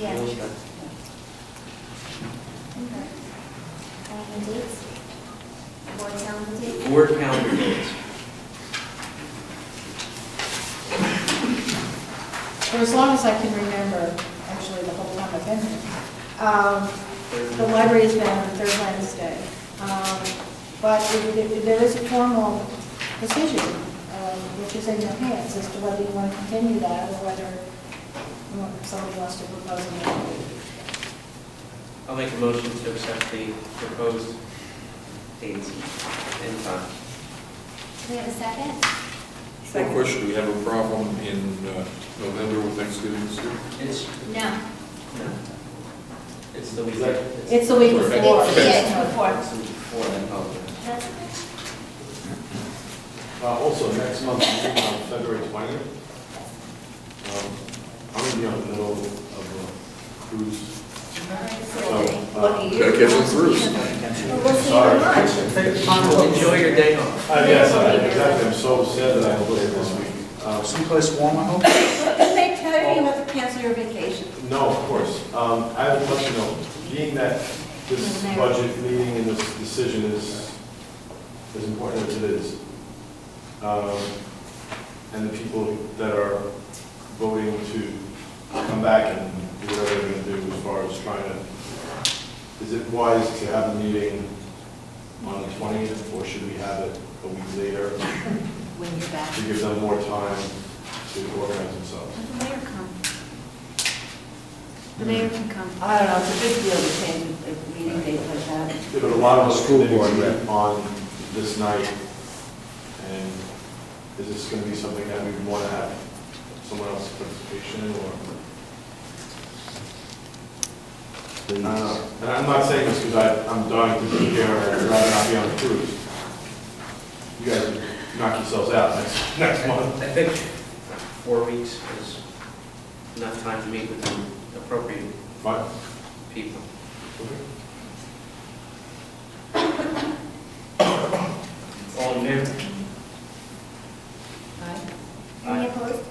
S3: Yeah.
S9: You'll step.
S3: Okay. And dates? Board calendar dates?
S9: Board calendar dates.
S5: For as long as I can remember, actually the whole time I've been here, the library has been on the third Wednesday. But there is a formal decision, which is in your hands, as to whether you want to continue that or whether somebody wants to propose another.
S9: I'll make a motion to accept the proposed dates and time.
S3: Do we have a second?
S4: One question, do we have a problem in November with Thanksgiving this year?
S9: It's,
S3: No.
S9: no. It's the week.
S5: It's the week
S9: It's-
S5: before.
S3: It's, yeah, it's before.
S9: It's the week before, I apologize.
S3: That's
S6: Also, next month, on February 20th, I'm going to be on the middle of a cruise.
S4: Gotta catch them through.
S6: Sorry.
S9: Enjoy your day off.
S6: Yes, exactly. I'm so sad that I have to leave this week.
S22: Someplace warm, I hope?
S8: They tell you not to cancel your vacation.
S6: No, of course. I have a question though. Being that this budget meeting and this decision is as important as it is, and the people that are voting to come back and do whatever they're going to do as far as trying to, is it wise to have a meeting on the 20th, or should we have it a week later
S8: When you're back.
S6: to give them more time to organize themselves?
S8: The mayor come. The mayor can come.
S20: I don't know, it's a big deal to change a meeting date like that.
S6: Yeah, but a lot of us
S11: School
S6: didn't
S11: board
S6: meet on this night, and is this going to be something that we want to have someone else's participation in, or?
S11: please.
S6: And I'm not saying this because I'm dying to be here and I'd rather not be on the cruise. You guys knock yourselves out next month.
S9: I think 4 weeks is enough time to meet with the appropriate people. All in favor?
S3: Any opposed?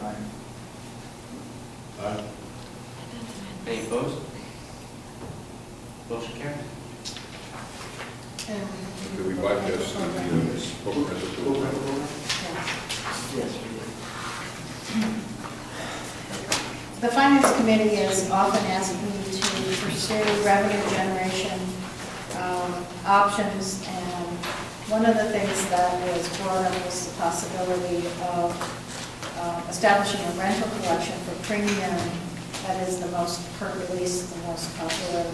S9: Any opposed? Motion carried.
S4: Do we bypass the open rental program?
S16: Yes, we do. The Finance Committee is often asking me to pursue revenue generation options, and one of the things that was brought up was the possibility of establishing a rental collection for premium, that is the most per release, the most popular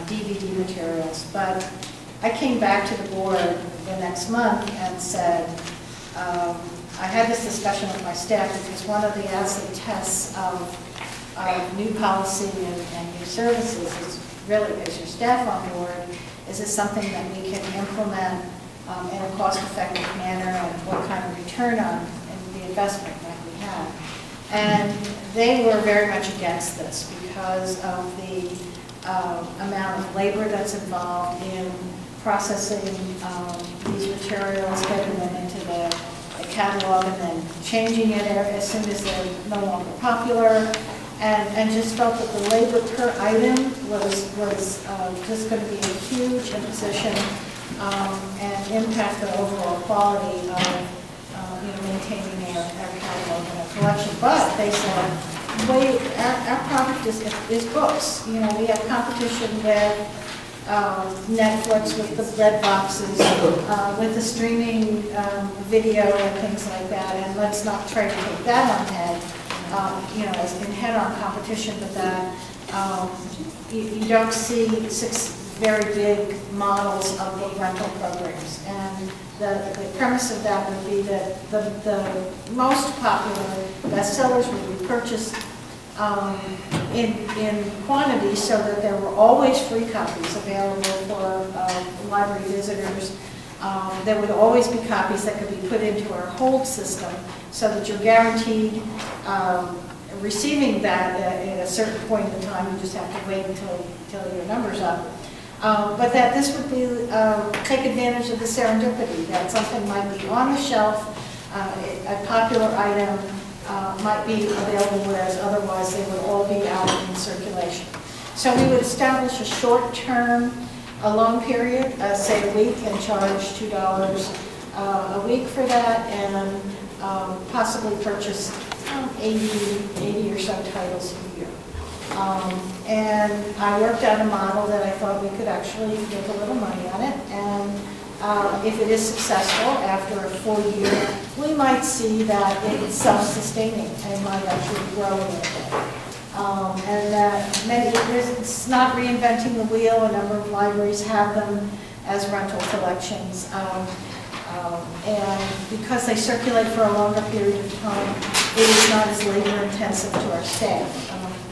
S16: DVD materials. But I came back to the board the next month and said, I had this discussion with my staff because one of the acid tests of new policy and new services is really, is your staff on board? Is it something that we can implement in a cost-effective manner, and what kind of return on the investment that we have? And they were very much against this because of the amount of labor that's involved in processing these materials, getting them into the catalog, and then changing it as soon as they're no longer popular, and just felt that the labor per item was just going to be a huge imposition and impact the overall quality of maintaining our catalog and our collection. But they said, wait, our product is books. We have competition with Netflix, with the red boxes, with the streaming video and things like that, and let's not try to take that on head, as in head-on competition, but that you don't see 6 very big models of book rental programs. And the premise of that would be that the most popular bestsellers would be purchased in quantity, so that there were always free copies available for library visitors. There would always be copies that could be put into our hold system, so that you're guaranteed receiving that at a certain point in time. You just have to wait until your number's up. But that this would be take advantage of the serendipity, that something might be on the shelf, a popular item might be available, whereas otherwise they would all be out in circulation. So we would establish a short-term, a loan period, say a week, and charge $2 a week for that, and possibly purchase 80 or so titles a year. And I worked out a model that I thought we could actually make a little money on it, and if it is successful after a full year, we might see that it's self-sustaining and might actually grow a little bit. And that it's not reinventing the wheel. A number of libraries have them as rental collections. And because they circulate for a longer period of time, it is not as labor intensive to our staff.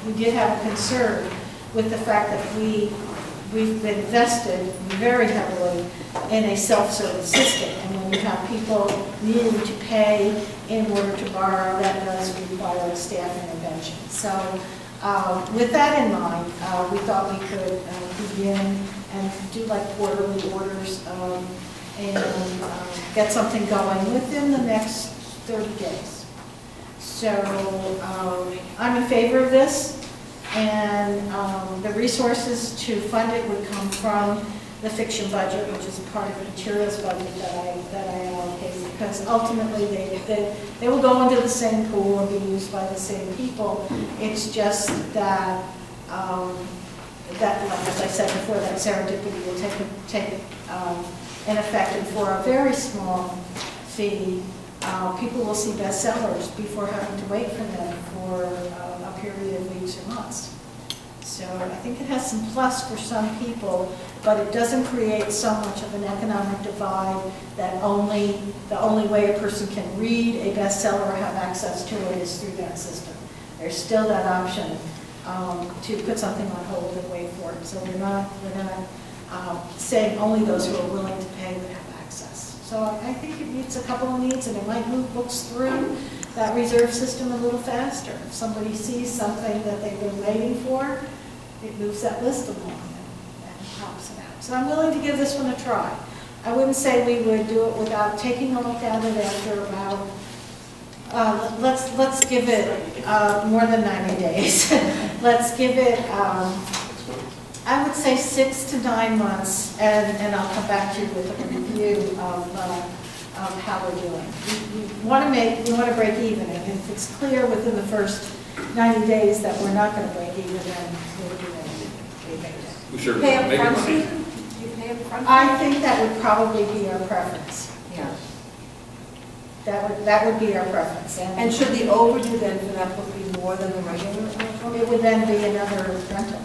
S16: We did have a concern with the fact that we've invested very heavily in a self-service system, and when you have people needing to pay in order to borrow, that does require a staff intervention. So with that in mind, we thought we could begin and do like quarterly orders and get something going within the next 30 days. So I'm in favor of this. And the resources to fund it would come from the fiction budget, which is part of the materials budget that I allocate, because ultimately they will go into the same pool and be used by the same people. It's just that, like as I said before, that serendipity will take in effect, and for a very small fee, people will see bestsellers before having to wait for them for a period of weeks or months. So I think it has some plus for some people, but it doesn't create so much of an economic divide that the only way a person can read a bestseller or have access to it is through that system. There's still that option
S5: to put something on hold and wait for it. So we're not saying only those who are willing to pay would have access. So I think it meets a couple of needs, and it might move books through that reserve system a little faster. If somebody sees something that they've been waiting for, it moves that list along and pops it out. So I'm willing to give this one a try. I wouldn't say we would do it without taking a look at it after about, let's give it more than 90 days. Let's give it, I would say 6 to 9 months, and I'll come back to you with a review of how we're doing. We want to break even, and if it's clear within the first 90 days that we're not going to break even, then we'll do it.
S4: We sure
S8: Pay up
S4: make
S8: front,
S4: money.
S8: Susan? You pay up front?
S5: I think that would probably be our preference.
S8: Yeah.
S5: That would be our preference.
S8: And should the overdue then for that book be more than the regular rental?
S5: It would then be another rental.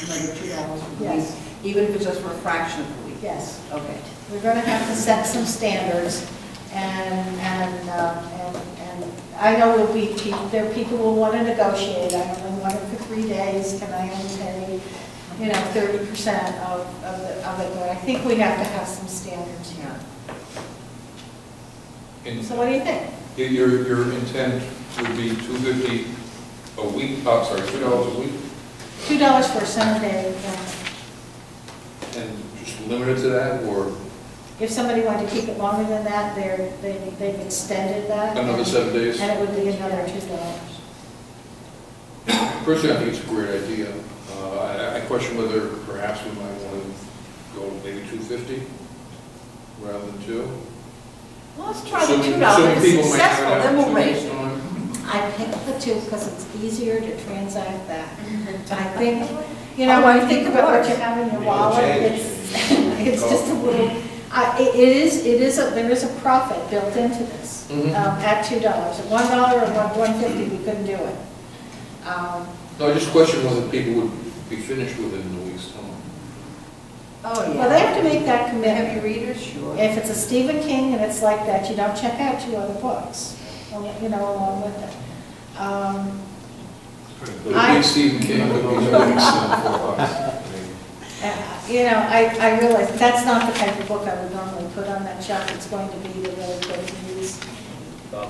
S8: Another $2 a week?
S5: Yes.
S8: Even if it's just for a fraction of a week?
S5: Yes.
S8: Okay.
S5: We're going to have to set some standards, and I know people will want to negotiate. I only want it for 3 days. Can I only pay, 30% of it? But I think we have to have some standards here. So what do you think?
S4: Your intent would be $2.50 a week, $2 a week?
S5: $2 for a summer day.
S4: And just limited to that, or
S5: If somebody wanted to keep it longer than that, they've extended that.
S4: another 7 days?
S5: And it would be another $2.
S4: Personally, I think it's a great idea. I question whether perhaps we might want to go maybe $2.50 rather than $2.
S8: Well, let's try the
S4: Assuming
S8: $2. If
S4: people
S8: it's
S4: might have
S8: successful,
S4: an
S8: then we'll
S4: opportunity
S8: raise
S4: this
S8: it.
S4: time.
S5: I picked the 2 because it's easier to transact that. I think, when you think about what you have in your wallet, it's just a little, there is a profit built into this at $2. At $1 or $1.50, we couldn't do it.
S4: No, I just question whether people would be finished with it in a week's time.
S8: Oh, yeah.
S5: Well, they have to make that commitment.
S8: Heavy readers, sure.
S5: If it's a Stephen King and it's like that, you don't check out 2 other books, along with it.
S4: But if Stephen King would be doing
S5: I realize that's not the type of book I would normally put on that shelf. It's going to be the really good news. Not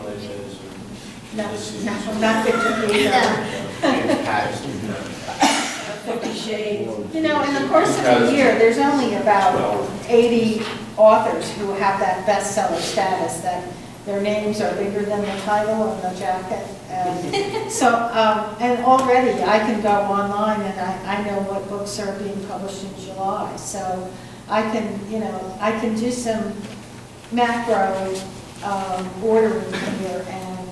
S5: 50 Shades. In the course of a year, there's only about 80 authors who have that bestseller status, that their names are bigger than the title on the jacket. And so, and already I can go online and I know what books are being published in July. So I can do some macro ordering here, and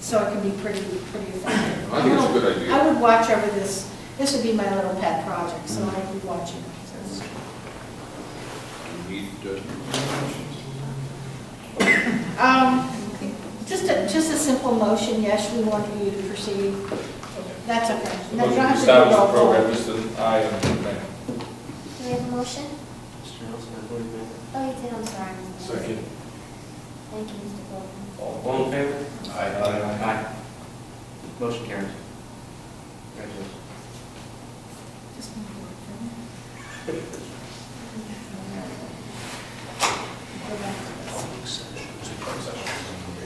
S5: so it can be pretty effective.
S4: I think it's a good idea.
S5: I would watch over this. This would be my little pet project, so I'd be watching it. Just a simple motion, yes, we want you to proceed. That's okay. No, you don't have to do a
S7: Establish
S5: roll
S7: the
S5: call.
S7: program, just an aye and an nay.
S3: Do we have a motion? Oh, you did, I'm sorry.
S6: Second.
S3: Thank you, Mr. Goldman.
S9: All in favor?
S6: Aye.
S9: Aye. Motion carries. Congratulations.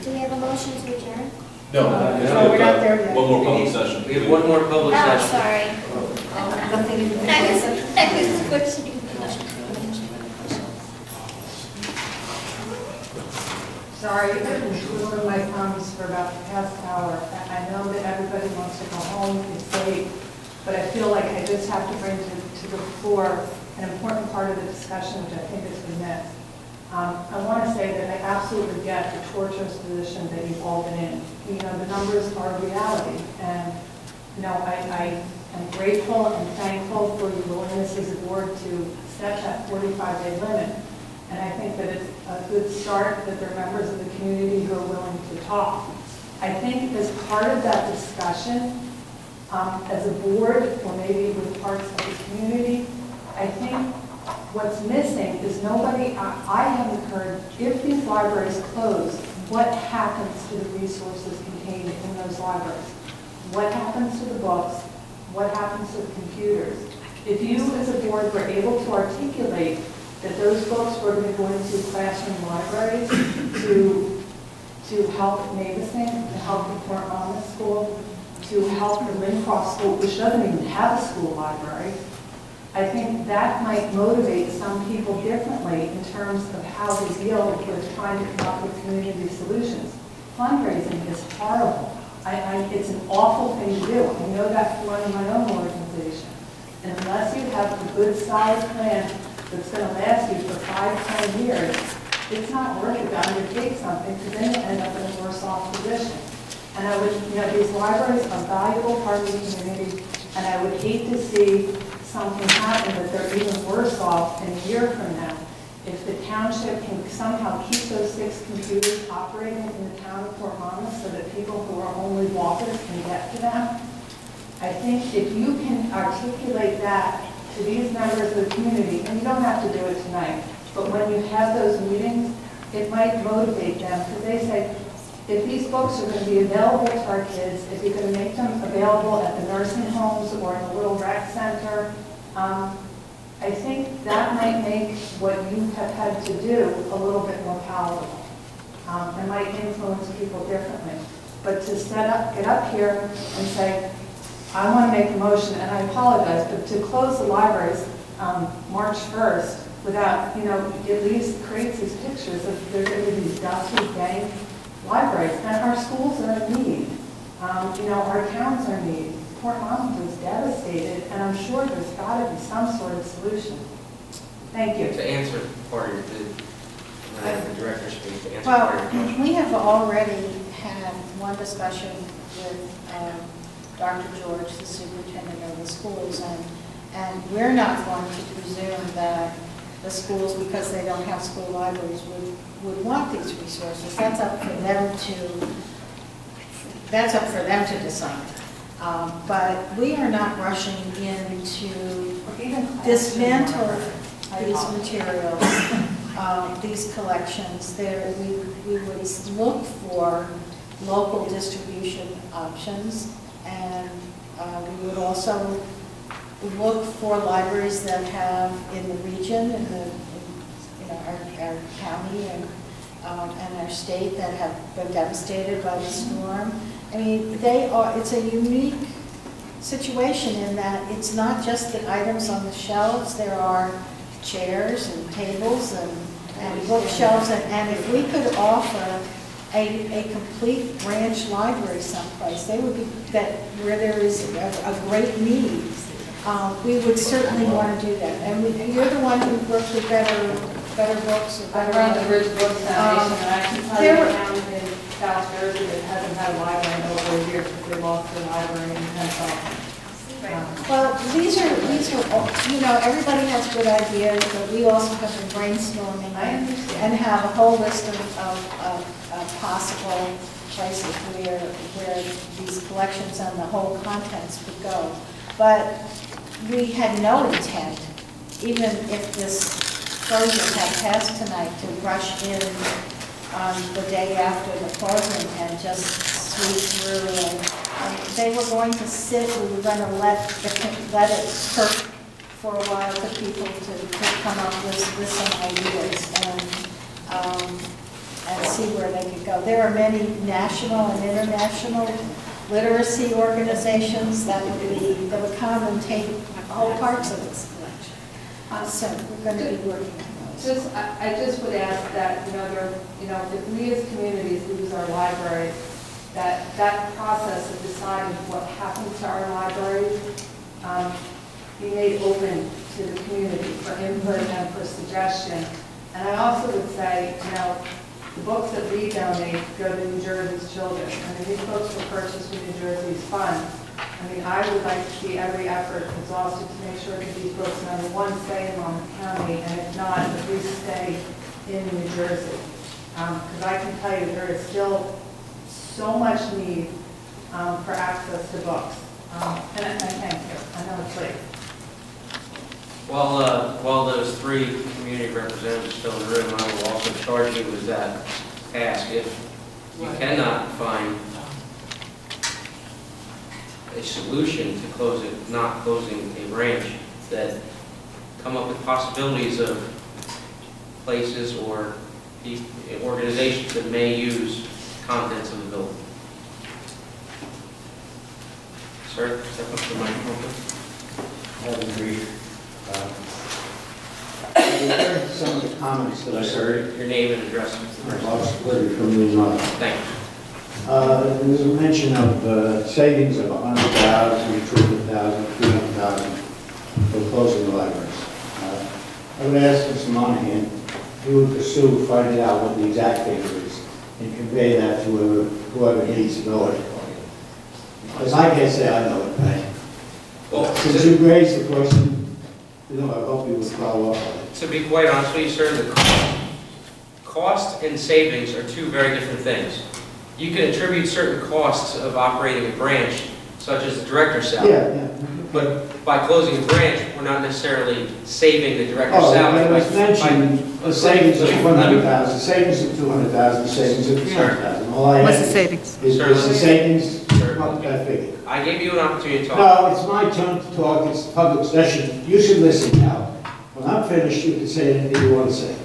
S3: Do we have a motion to adjourn?
S7: No,
S5: we're not there yet.
S7: One more public session.
S9: We have one more public
S3: Oh,
S9: session.
S3: sorry. I was pushing.
S17: Sorry, I've been doing my thumbs for about the past hour. I know that everybody wants to go home and sleep, but I feel like I just have to bring to the floor an important part of the discussion, which I think has been missed. I want to say that I absolutely get the torturous position that you've all been in. The numbers are reality, and I am grateful and thankful for your willingness as a board to set that 45-day limit. And I think that it's a good start that there are members of the community who are willing to talk. I think as part of that discussion, as a board, or maybe with parts of the community, I think what's missing is I haven't heard, if these libraries close, what happens to the resources contained in those libraries? What happens to the books? What happens to the computers? If you as a board were able to articulate that those books were going to go into classroom libraries to help Navesink, to help the Port Monmouth School, to help the Lincroft School, which doesn't even have a school library, I think that might motivate some people differently in terms of how they deal with trying to come up with community solutions. Fundraising is horrible. It's an awful thing to do. I know that from running my own organization. And unless you have a good sized plan that's going to last you for 5-10 years, it's not worth it to undertake something because then you end up in a worse off position. And I would, these libraries are a valuable part of the community, and I would hate to see something happen that they're even worse off in a year from now. If the township can somehow keep those 6 computers operating in the town of Port Monmouth so that people who are only walkers can get to them, I think if you can articulate that to these members of the community, and you don't have to do it tonight, but when you have those meetings, it might motivate them because they say, if these books are going to be available to our kids, if you're going to make them available at the nursing homes or in a little rec center, I think that might make what you have had to do a little bit more palatable. It might influence people differently. But to get up here and say, I want to make a motion, and I apologize, but to close the libraries March 1st without, at least creates these pictures of there are going to be these dusty, dank libraries. And our schools are in need. Our towns are in need. Port Monmouth is devastated, and I'm sure there's got to be some sort of solution. Thank you.
S9: To answer part of your, the director speak, to answer part of your question.
S5: Well, we have already had one discussion with Dr. George, the superintendent of the schools, and we're not going to presume that the schools, because they don't have school libraries, would want these resources. That's up for them to decide. But we are not rushing in to dismantle these materials, these collections. We would look for local distribution options, and we would also look for libraries that have in the region, our county and our state that have been devastated by the storm. I mean, it's a unique situation in that it's not just the items on the shelves. There are chairs and tables and bookshelves, and if we could offer a complete branch library someplace, they would be where there is a great need. We would certainly want to do that. And you're the one who works with better books or better.
S17: I run the Bridge Books Foundation, and I can tell you a town in South Jersey that hasn't had a library in over a year because they lost their library in Pennsylvania.
S5: Well, these are, everybody has good ideas, but we also have been brainstorming and have a whole list of possible places where these collections and the whole contents would go. But we had no intent, even if this closure had passed tonight, to rush in on the day after the closing and just sweep through. And they were going to sit. We were going to let it perk for a while for people to come up with some ideas and see where they could go. There are many national and international literacy organizations that would come and take whole parts of this collection. So we're going to be working on those.
S17: I just would ask that, if we as communities lose our libraries, that process of deciding what happens to our libraries be made open to the community for input and for suggestion. And I also would say, the books that we donate go to New Jersey's children. I mean, these books were purchased with New Jersey's funds. I mean, I would like to see every effort exhausted to make sure that these books, number one, stay in Monmouth County, and if not, at least stay in New Jersey. Because I can tell you there is still so much need for access to books. And thank you. I know it's late.
S9: While those 3 community representatives are still in the room, I will also charge you with that task. If you cannot find a solution to not closing a branch, that come up with possibilities of places or organizations that may use contents of the building. Sir, step up to the microphone, please.
S22: I have a brief. Referring to some of the comments that I heard.
S9: Your name and address.
S22: Bob Splitter from New York.
S9: Thank you.
S22: There was a mention of savings of 100,000, 200,000, 300,000 for closing the libraries. I would ask Mr. Monahan if he would pursue finding out what the exact figure is and convey that to whoever needs to know it. Because I can't say I know it, right?
S9: Well,
S22: since you raised the question, I hope you would follow up on it.
S9: To be quite honest with you, sir, the cost and savings are two very different things. You can attribute certain costs of operating a branch, such as the director's salary.
S22: Yeah.
S9: But by closing a branch, we're not necessarily saving the director's salary.
S22: It was mentioned the savings of 100,000, savings of 200,000, savings of 300,000. All I
S16: What's the
S22: ask
S16: savings?
S22: is the savings, what that figure?
S9: I gave you an opportunity to talk.
S22: No, it's my turn to talk, it's a public session. You should listen now. When I'm finished, you can say anything you want to say.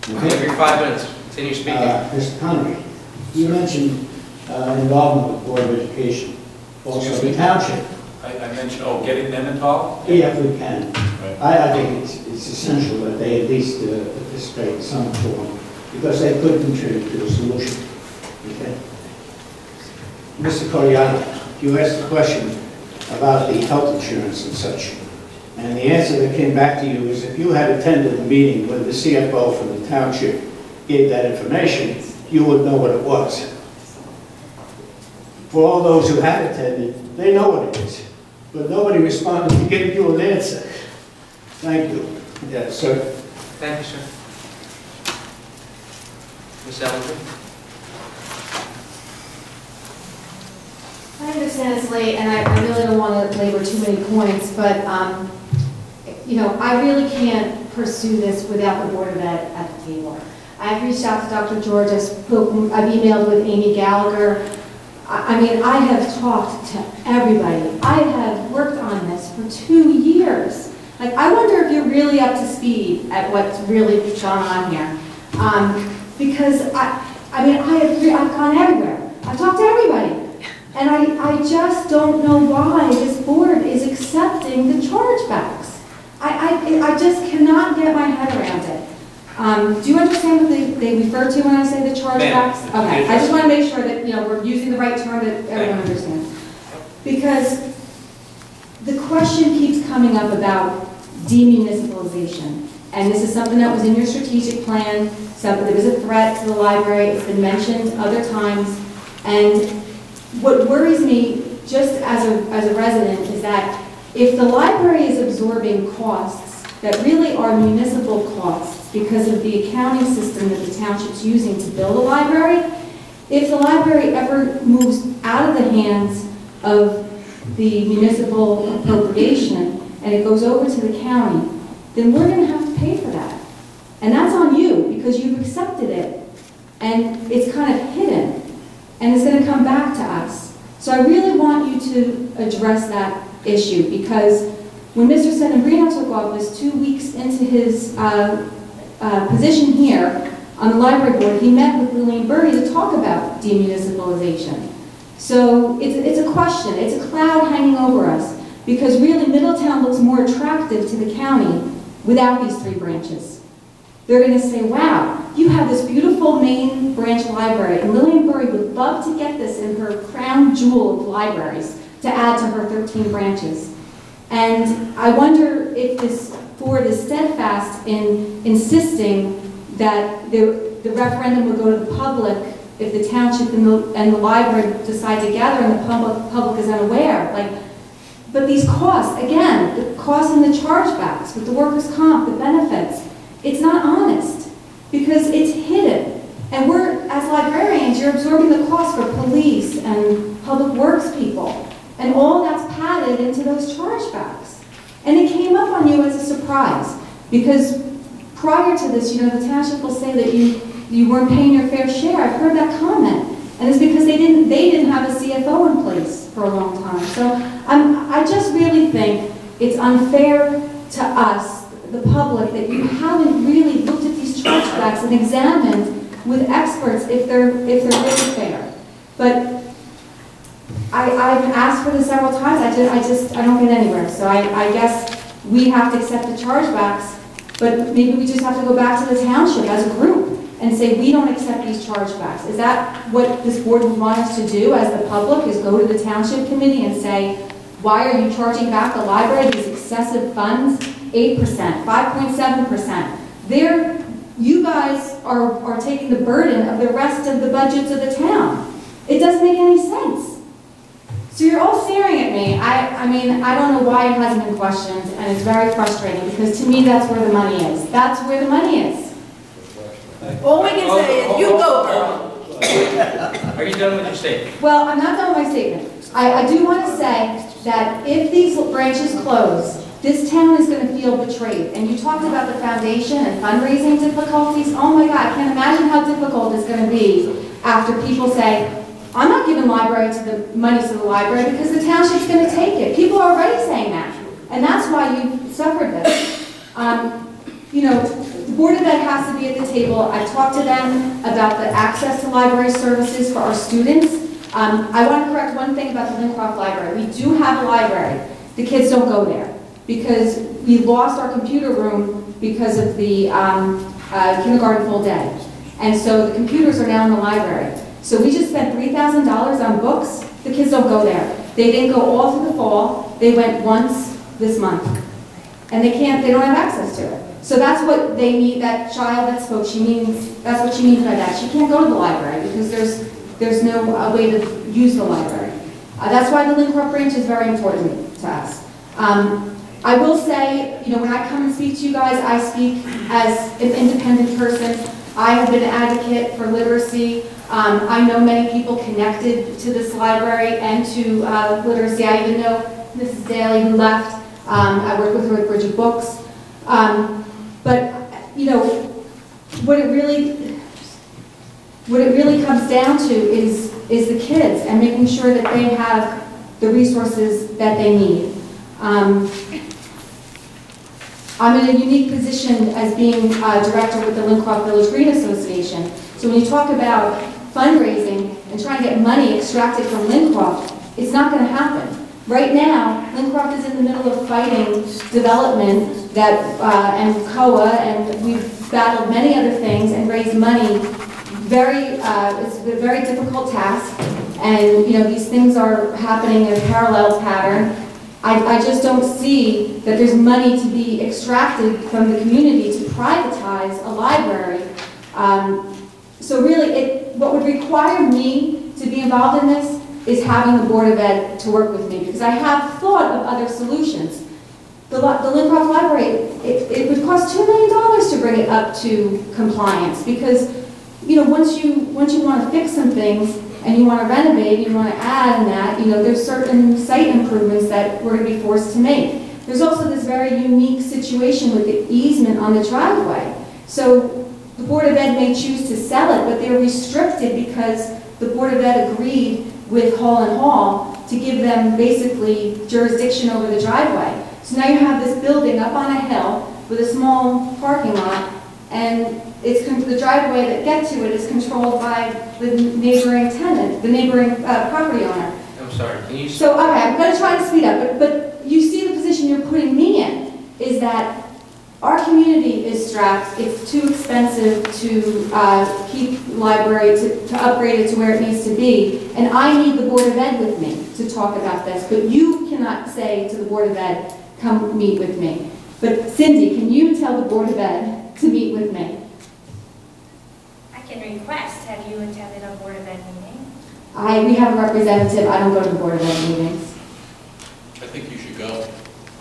S9: Okay, every 5 minutes. Continue speaking.
S22: Mr. Connery, you mentioned involvement with the Board of Education, also the township.
S10: I mentioned, getting them involved?
S22: Yeah, if we can.
S10: Right.
S22: I think it's essential that they at least participate in some form, because they could contribute to the solution. Okay? Mr. Coriato, you asked a question about the health insurance and such. And the answer that came back to you is if you had attended a meeting where the CFO from the township gave that information, you would know what it was. For all those who had attended, they know what it is. But nobody responded to give you an answer. Thank you. Yes, sir.
S9: Thank you, sir. Ms. Ellinger?
S19: I understand it's late, and I really don't want to labor too many points, but, I really can't pursue this without the Board of Ed at the table. I've reached out to Dr. George, I've emailed with Amy Gallagher. I have talked to everybody. I have worked on this for 2 years. I wonder if you're really up to speed at what's really gone on here. Because, I've gone everywhere. I've talked to everybody. And I just don't know why this board is accepting the chargebacks. I just cannot get my head around it. Do you understand what they refer to when I say the chargebacks? Okay, I just want to make sure that we're using the right term that everyone understands. Because the question keeps coming up about demunicipalization. And this is something that was in your strategic plan, something that was a threat to the library. It's been mentioned other times. And what worries me, just as a resident, is that if the library is absorbing costs that really are municipal costs because of the accounting system that the township's using to build a library, if the library ever moves out of the hands of the municipal appropriation and it goes over to the county, then we're going to have to pay for that. And that's on you because you've accepted it and it's kind of hidden and it's going to come back to us. So I really want you to address that issue because when Mr. Settembrino took office 2 weeks into his position here on the library board, he met with Lillian Burry to talk about demunicipalization. So it's a question, it's a cloud hanging over us because really Middletown looks more attractive to the county without these 3 branches. They're going to say, wow, you have this beautiful main branch library, and Lillian Burry would love to get this in her crown jewel of libraries to add to her 13 branches. And I wonder if this board is steadfast in insisting that the referendum would go to the public if the township and the library decide together and the public is unaware. But these costs, again, the costs and the chargebacks with the workers' comp, the benefits, it's not honest because it's hidden. And we're, as librarians, you're absorbing the cost for police and public works people. And all that's padded into those chargebacks. And it came up on you as a surprise because prior to this, the township will say that you weren't paying your fair share. I've heard that comment. And it's because they didn't have a CFO in place for a long time. So I just really think it's unfair to us, the public, that you haven't really looked at these chargebacks and examined with experts if they're really fair. But I've asked for this several times. I don't get anywhere. So I guess we have to accept the chargebacks, but maybe we just have to go back to the township as a group and say we don't accept these chargebacks. Is that what this board would want us to do as the public, is go to the township committee and say, why are you charging back the library these excessive funds? 8%, 5.7%. You guys are taking the burden of the rest of the budgets of the town. It doesn't make any sense. So you're all staring at me. I mean, I don't know why it hasn't been questioned, and it's very frustrating, because to me that's where the money is. That's where the money is.
S8: All we can say is, you go, girl.
S9: Are you done with your statement?
S19: Well, I'm not done with my statement. I do want to say that if these branches close, this town is going to feel betrayed. And you talked about the foundation and fundraising difficulties. Oh my God, I can't imagine how difficult it's going to be after people say, I'm not giving money to the library because the township's going to take it. People are already saying that. And that's why you suffered this. You know, the Board of Ed has to be at the table. I've talked to them about the access to library services for our students. I want to correct one thing about the Lincroft Library. We do have a library. The kids don't go there because we lost our computer room because of the kindergarten full day. And so the computers are now in the library. So we just spent $3,000 on books. The kids don't go there. They didn't go all through the fall. They went once this month. And they don't have access to it. So that's what they need, that child that spoke, that's what she means by that. She can't go to the library because there's no way to use the library. That's why the Lincroft branch is very important to us. I will say, you know, when I come and speak to you guys, I speak as an independent person. I have been an advocate for literacy. I know many people connected to this library and to literacy. I even know Mrs. Daly, who left. I work with her at Bridget Books. But, you know, what it really comes down to is the kids and making sure that they have the resources that they need. I'm in a unique position as being director with the Lincroft Village Green Association. So when you talk about fundraising and trying to get money extracted from Lincroft, it's not going to happen. Right now, Lincroft is in the middle of fighting development and COA, and we've battled many other things and raised money. It's a very difficult task, and you know, these things are happening in a parallel pattern. I just don't see that there's money to be extracted from the community to privatize a library. So really, what would require me to be involved in this is having the Board of Ed to work with me, because I have thought of other solutions. The Lincroft Library, it would cost $2 million to bring it up to compliance, because you know, once you want to fix some things and you want to renovate, you want to add and that, you know, there's certain site improvements that we're going to be forced to make. There's also this very unique situation with the easement on the driveway. So the Board of Ed may choose to sell it, but they're restricted because the Board of Ed agreed with Hall and Hall to give them basically jurisdiction over the driveway. So now you have this building up on a hill with a small parking lot, and the driveway that gets to it is controlled by the neighboring tenant, the neighboring property owner.
S9: I'm sorry, can you...
S19: So, okay, I'm going to try to speed up, but you see the position you're putting me in, is that our community is strapped. It's too expensive to keep the library, to upgrade it to where it needs to be, and I need the Board of Ed with me to talk about this, but you cannot say to the Board of Ed, come meet with me. But Cindy, can you tell the Board of Ed to meet with me?
S3: I can request, have you attended a Board of Ed meeting?
S19: We have a representative. I don't go to the Board of Ed meetings.
S10: I think you should go.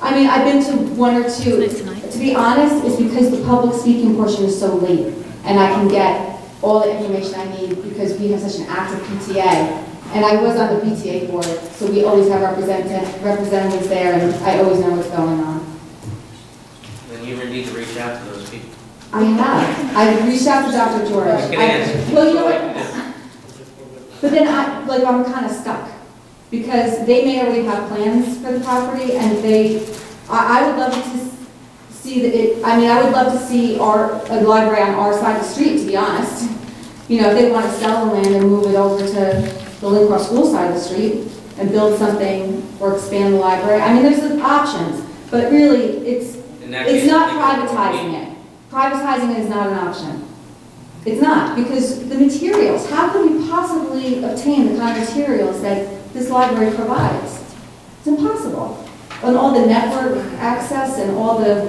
S19: I mean, I've been to one or two. To be honest, it's because the public speaking portion is so late, and I can get all the information I need because we have such an active PTA. And I was on the PTA board, so we always have representatives there, and I always know what's going on.
S9: Then you need to reach out to those people.
S19: I have. I've reached out to Dr. George.
S9: You can answer.
S19: Well, you know what? But then I'm kind of stuck, because they may already have plans for the property, and I would love to see that I would love to see a library on our side of the street, to be honest. You know, if they want to sell the land and move it over to the Lynn Cross School side of the street and build something or expand the library. I mean, there's options, but really, it's not privatizing it. Privatizing it is not an option. It's not, because the materials, how could we possibly obtain the kind of materials that this library provides? It's impossible. And all the network access and all the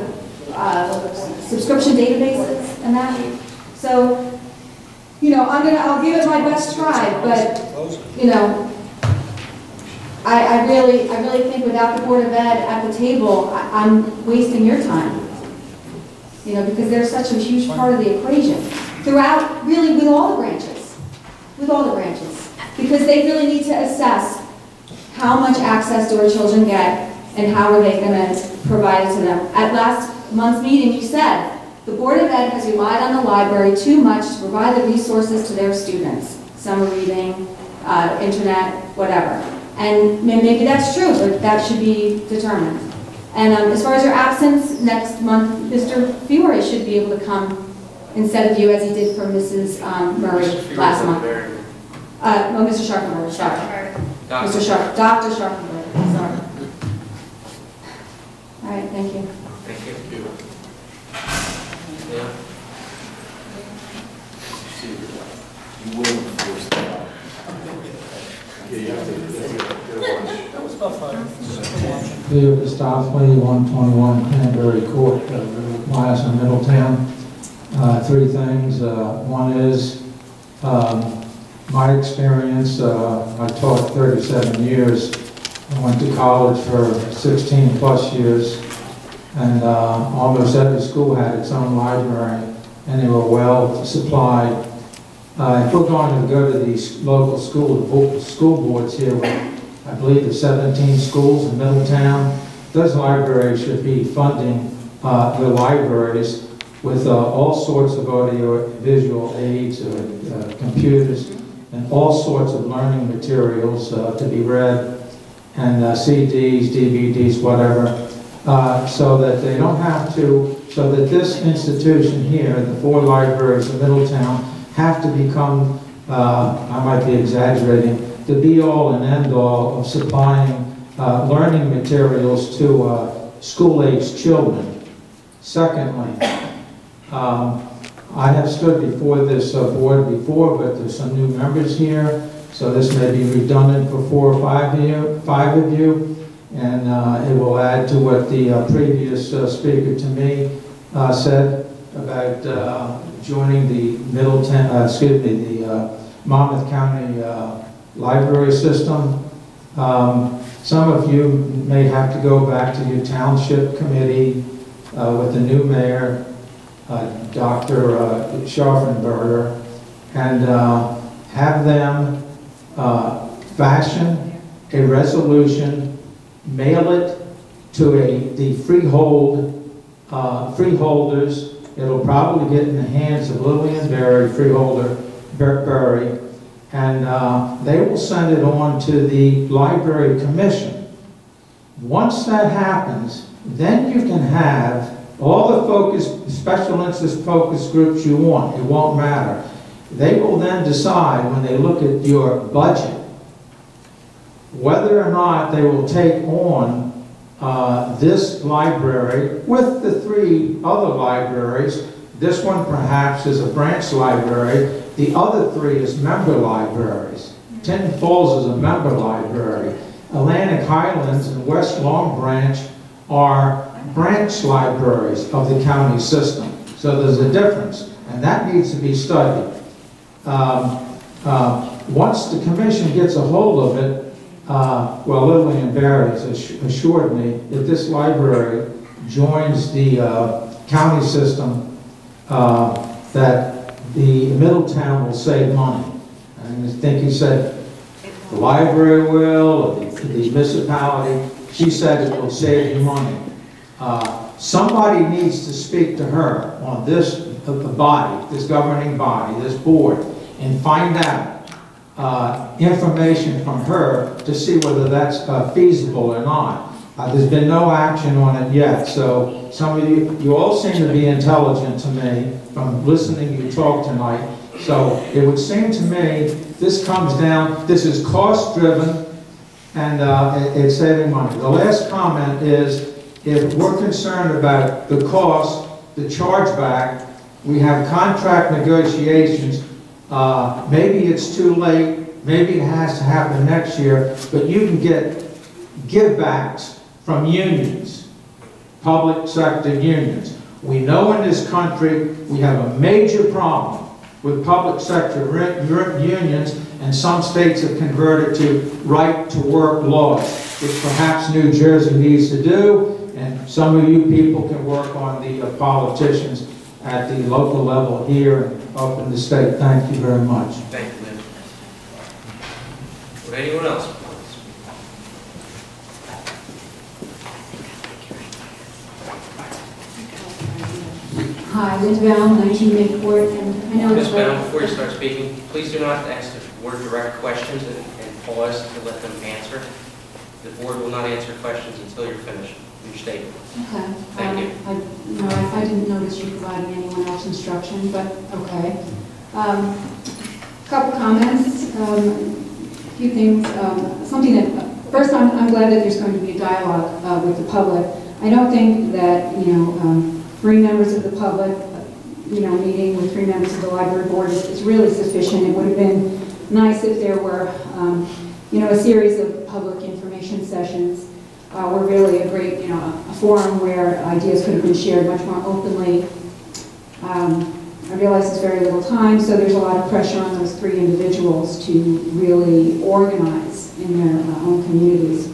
S19: subscription databases and that. So, you know, I'll give it my best try, but, you know, I really think without the Board of Ed at the table, I'm wasting your time. You know, because they're such a huge part of the equation. Throughout, really, with all the branches. With all the branches. Because they really need to assess how much access do our children get and how are they going to provide it to them. At last month's meeting, you said, the Board of Ed has relied on the library too much to provide the resources to their students. Summer reading, internet, whatever. And maybe that's true, but that should be determined. And as far as your absence, next month, Mr. Fiore should be able to come instead of you, as he did for Mrs. Murray last month. No, Mr. Sharpenberg, sorry. Dr. Sharpenberg, sorry. All right, thank you.
S9: Thank you. Yeah.
S10: You will enforce that.
S1: That was about 5.
S21: Leo Gustafoli, 121 Cranberry Court, Miles in Middletown. 3 things. One is my experience. I taught 37 years. I went to college for 16 plus years, and almost every school had its own library, and they were well supplied. If we're going to go to these local school boards here, I believe there's 17 schools in Middletown, those libraries should be funding the libraries with all sorts of audio visual aids, computers, and all sorts of learning materials to be read, and CDs, DVDs, whatever, so that they don't have to, so that this institution here, the 4 libraries in Middletown, have to become, I might be exaggerating, the be-all and end-all of supplying learning materials to school-aged children. Secondly, I have stood before this board before, but there's some new members here, so this may be redundant for 4 or 5 of you, and it will add to what the previous speaker to me said about joining the the Monmouth County library system. Some of you may have to go back to your township committee with the new mayor, Dr. Scharfenberger, and have them fashion a resolution, mail it to the freeholders. It'll probably get in the hands of Lillian Berry, freeholder Berry, and they will send it on to the Library Commission. Once that happens, then you can have all the special interest focus groups you want. It won't matter. They will then decide, when they look at your budget, whether or not they will take on this library with the 3 other libraries. This one perhaps is a branch library. The other 3 is member libraries. Tinton Falls is a member library. Atlantic Highlands and West Long Branch are branch libraries of the county system. So there's a difference, and that needs to be studied. Once the commission gets a hold of it, well, Lillian Barry has assured me that this library joins the county system, that the Middletown will save money. And I think he said the library will, or the municipality. She said it will save you money. Somebody needs to speak to her on this body, this governing body, this board, and find out information from her to see whether that's feasible or not. There's been no action on it yet, so some of you all seem to be intelligent to me from listening to you talk tonight. So it would seem to me this comes down, this is cost-driven, and it's saving money. The last comment is, if we're concerned about the cost, the chargeback, we have contract negotiations. Maybe it's too late, maybe it has to happen next year, but you can get givebacks from unions, public sector unions. We know in this country we have a major problem with public sector unions, and some states have converted to right-to-work laws, which perhaps New Jersey needs to do, and some of you people can work on the politicians at the local level here and up in the state. Thank you very much.
S9: Thank you, Lynn. Would anyone else?
S13: Hi, Liz Brown, 19 Mayport, and I know
S9: Ms. Brown, before you start speaking, please do not ask the board direct questions and pause to let them answer. The board will not answer questions until you're finished your statement.
S13: Okay.
S9: Thank you.
S13: I didn't notice you providing anyone else instruction, but okay. Couple comments, a few things. Something that, first, I'm glad that there's going to be a dialogue with the public. I don't think that, 3 members of the public, meeting with 3 members of the library board is really sufficient. It would have been nice if there were, a series of public information sessions. We're really a great, a forum where ideas could have been shared much more openly. I realize it's very little time, so there's a lot of pressure on those 3 individuals to really organize in their own communities.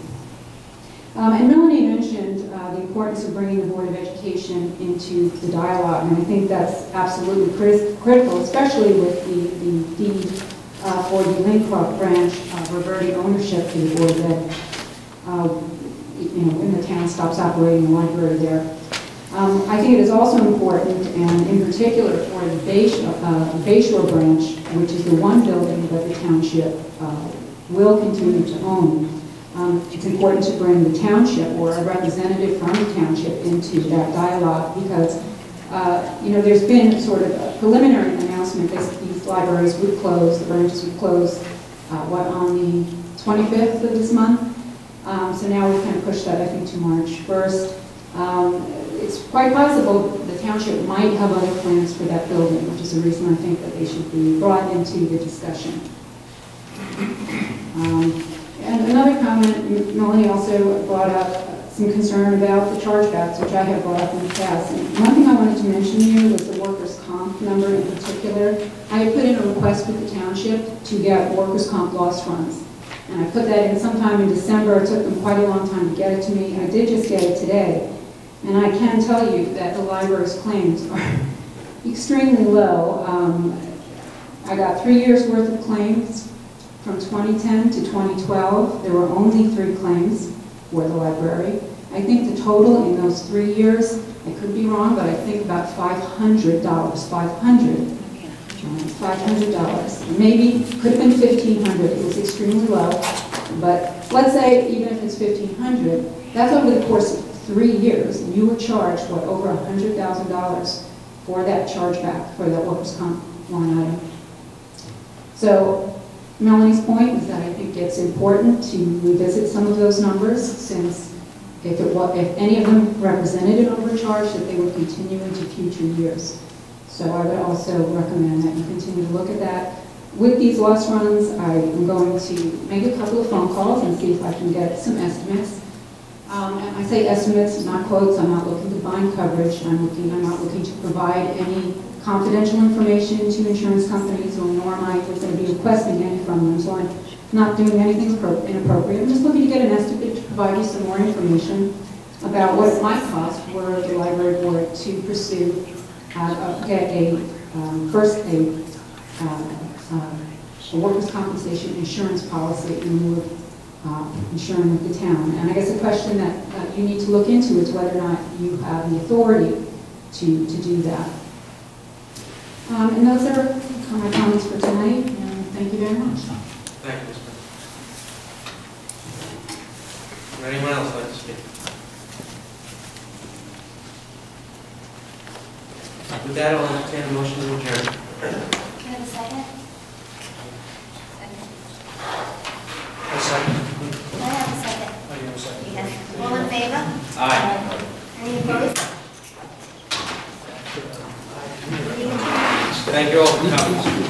S13: And Melanie mentioned the importance of bringing the Board of Education into the dialogue, and I think that's absolutely critical, especially with the deed for the Lincroft branch reverting ownership to the board that, when the town stops operating the library there. I think it is also important, and in particular for the Bayshore branch, which is the one building that the township will continue to own. It's important to bring the township or a representative from the township into that dialogue because, there's been sort of a preliminary announcement that these libraries would close, the branches would close, on the 25th of this month. So now we've kind of pushed that, I think, to March 1st. It's quite possible the township might have other plans for that building, which is the reason I think that they should be brought into the discussion. And another comment, Melanie also brought up some concern about the chargebacks, which I have brought up in the past. And one thing I wanted to mention here was the workers' comp number in particular. I had put in a request with the township to get workers' comp loss runs. And I put that in sometime in December. It took them quite a long time to get it to me. I did just get it today. And I can tell you that the library's claims are extremely low. I got 3 years worth of claims. From 2010 to 2012, there were only 3 claims for the library. I think the total in those 3 years, I could be wrong, but I think about $500, $500. Maybe, could have been $1,500, it was extremely low. But let's say even if it's $1,500, that's over the course of 3 years, and you were charged, what, over $100,000 for that chargeback, for that workers' comp line item. So, Melanie's point is that I think it's important to revisit some of those numbers since if any of them represented an overcharge, that they would continue into future years. So I would also recommend that you continue to look at that. With these loss runs, I am going to make a couple of phone calls and see if I can get some estimates. And I say estimates, not quotes. I'm not looking to bind coverage. I'm not looking to provide any confidential information to insurance companies, or nor am I going to be requesting any from them. So I'm not doing anything inappropriate. I'm just looking to get an estimate to provide you some more information about what it might cost for the library board to pursue, get a workers' compensation insurance policy in lieu of insuring with the town. And I guess a question that you need to look into is whether or not you have the authority to do that. And those are my comments for tonight, and thank you very much.
S9: Thank you, Mr. Would anyone else like to speak? With that, I'll entertain a motion to adjourn.
S3: Can I have a second?
S1: A second.
S3: Can I have a second?
S1: Oh, you have a second.
S3: Yes. All in favor?
S9: Aye.
S3: Any opposed?
S9: Thank you all for coming.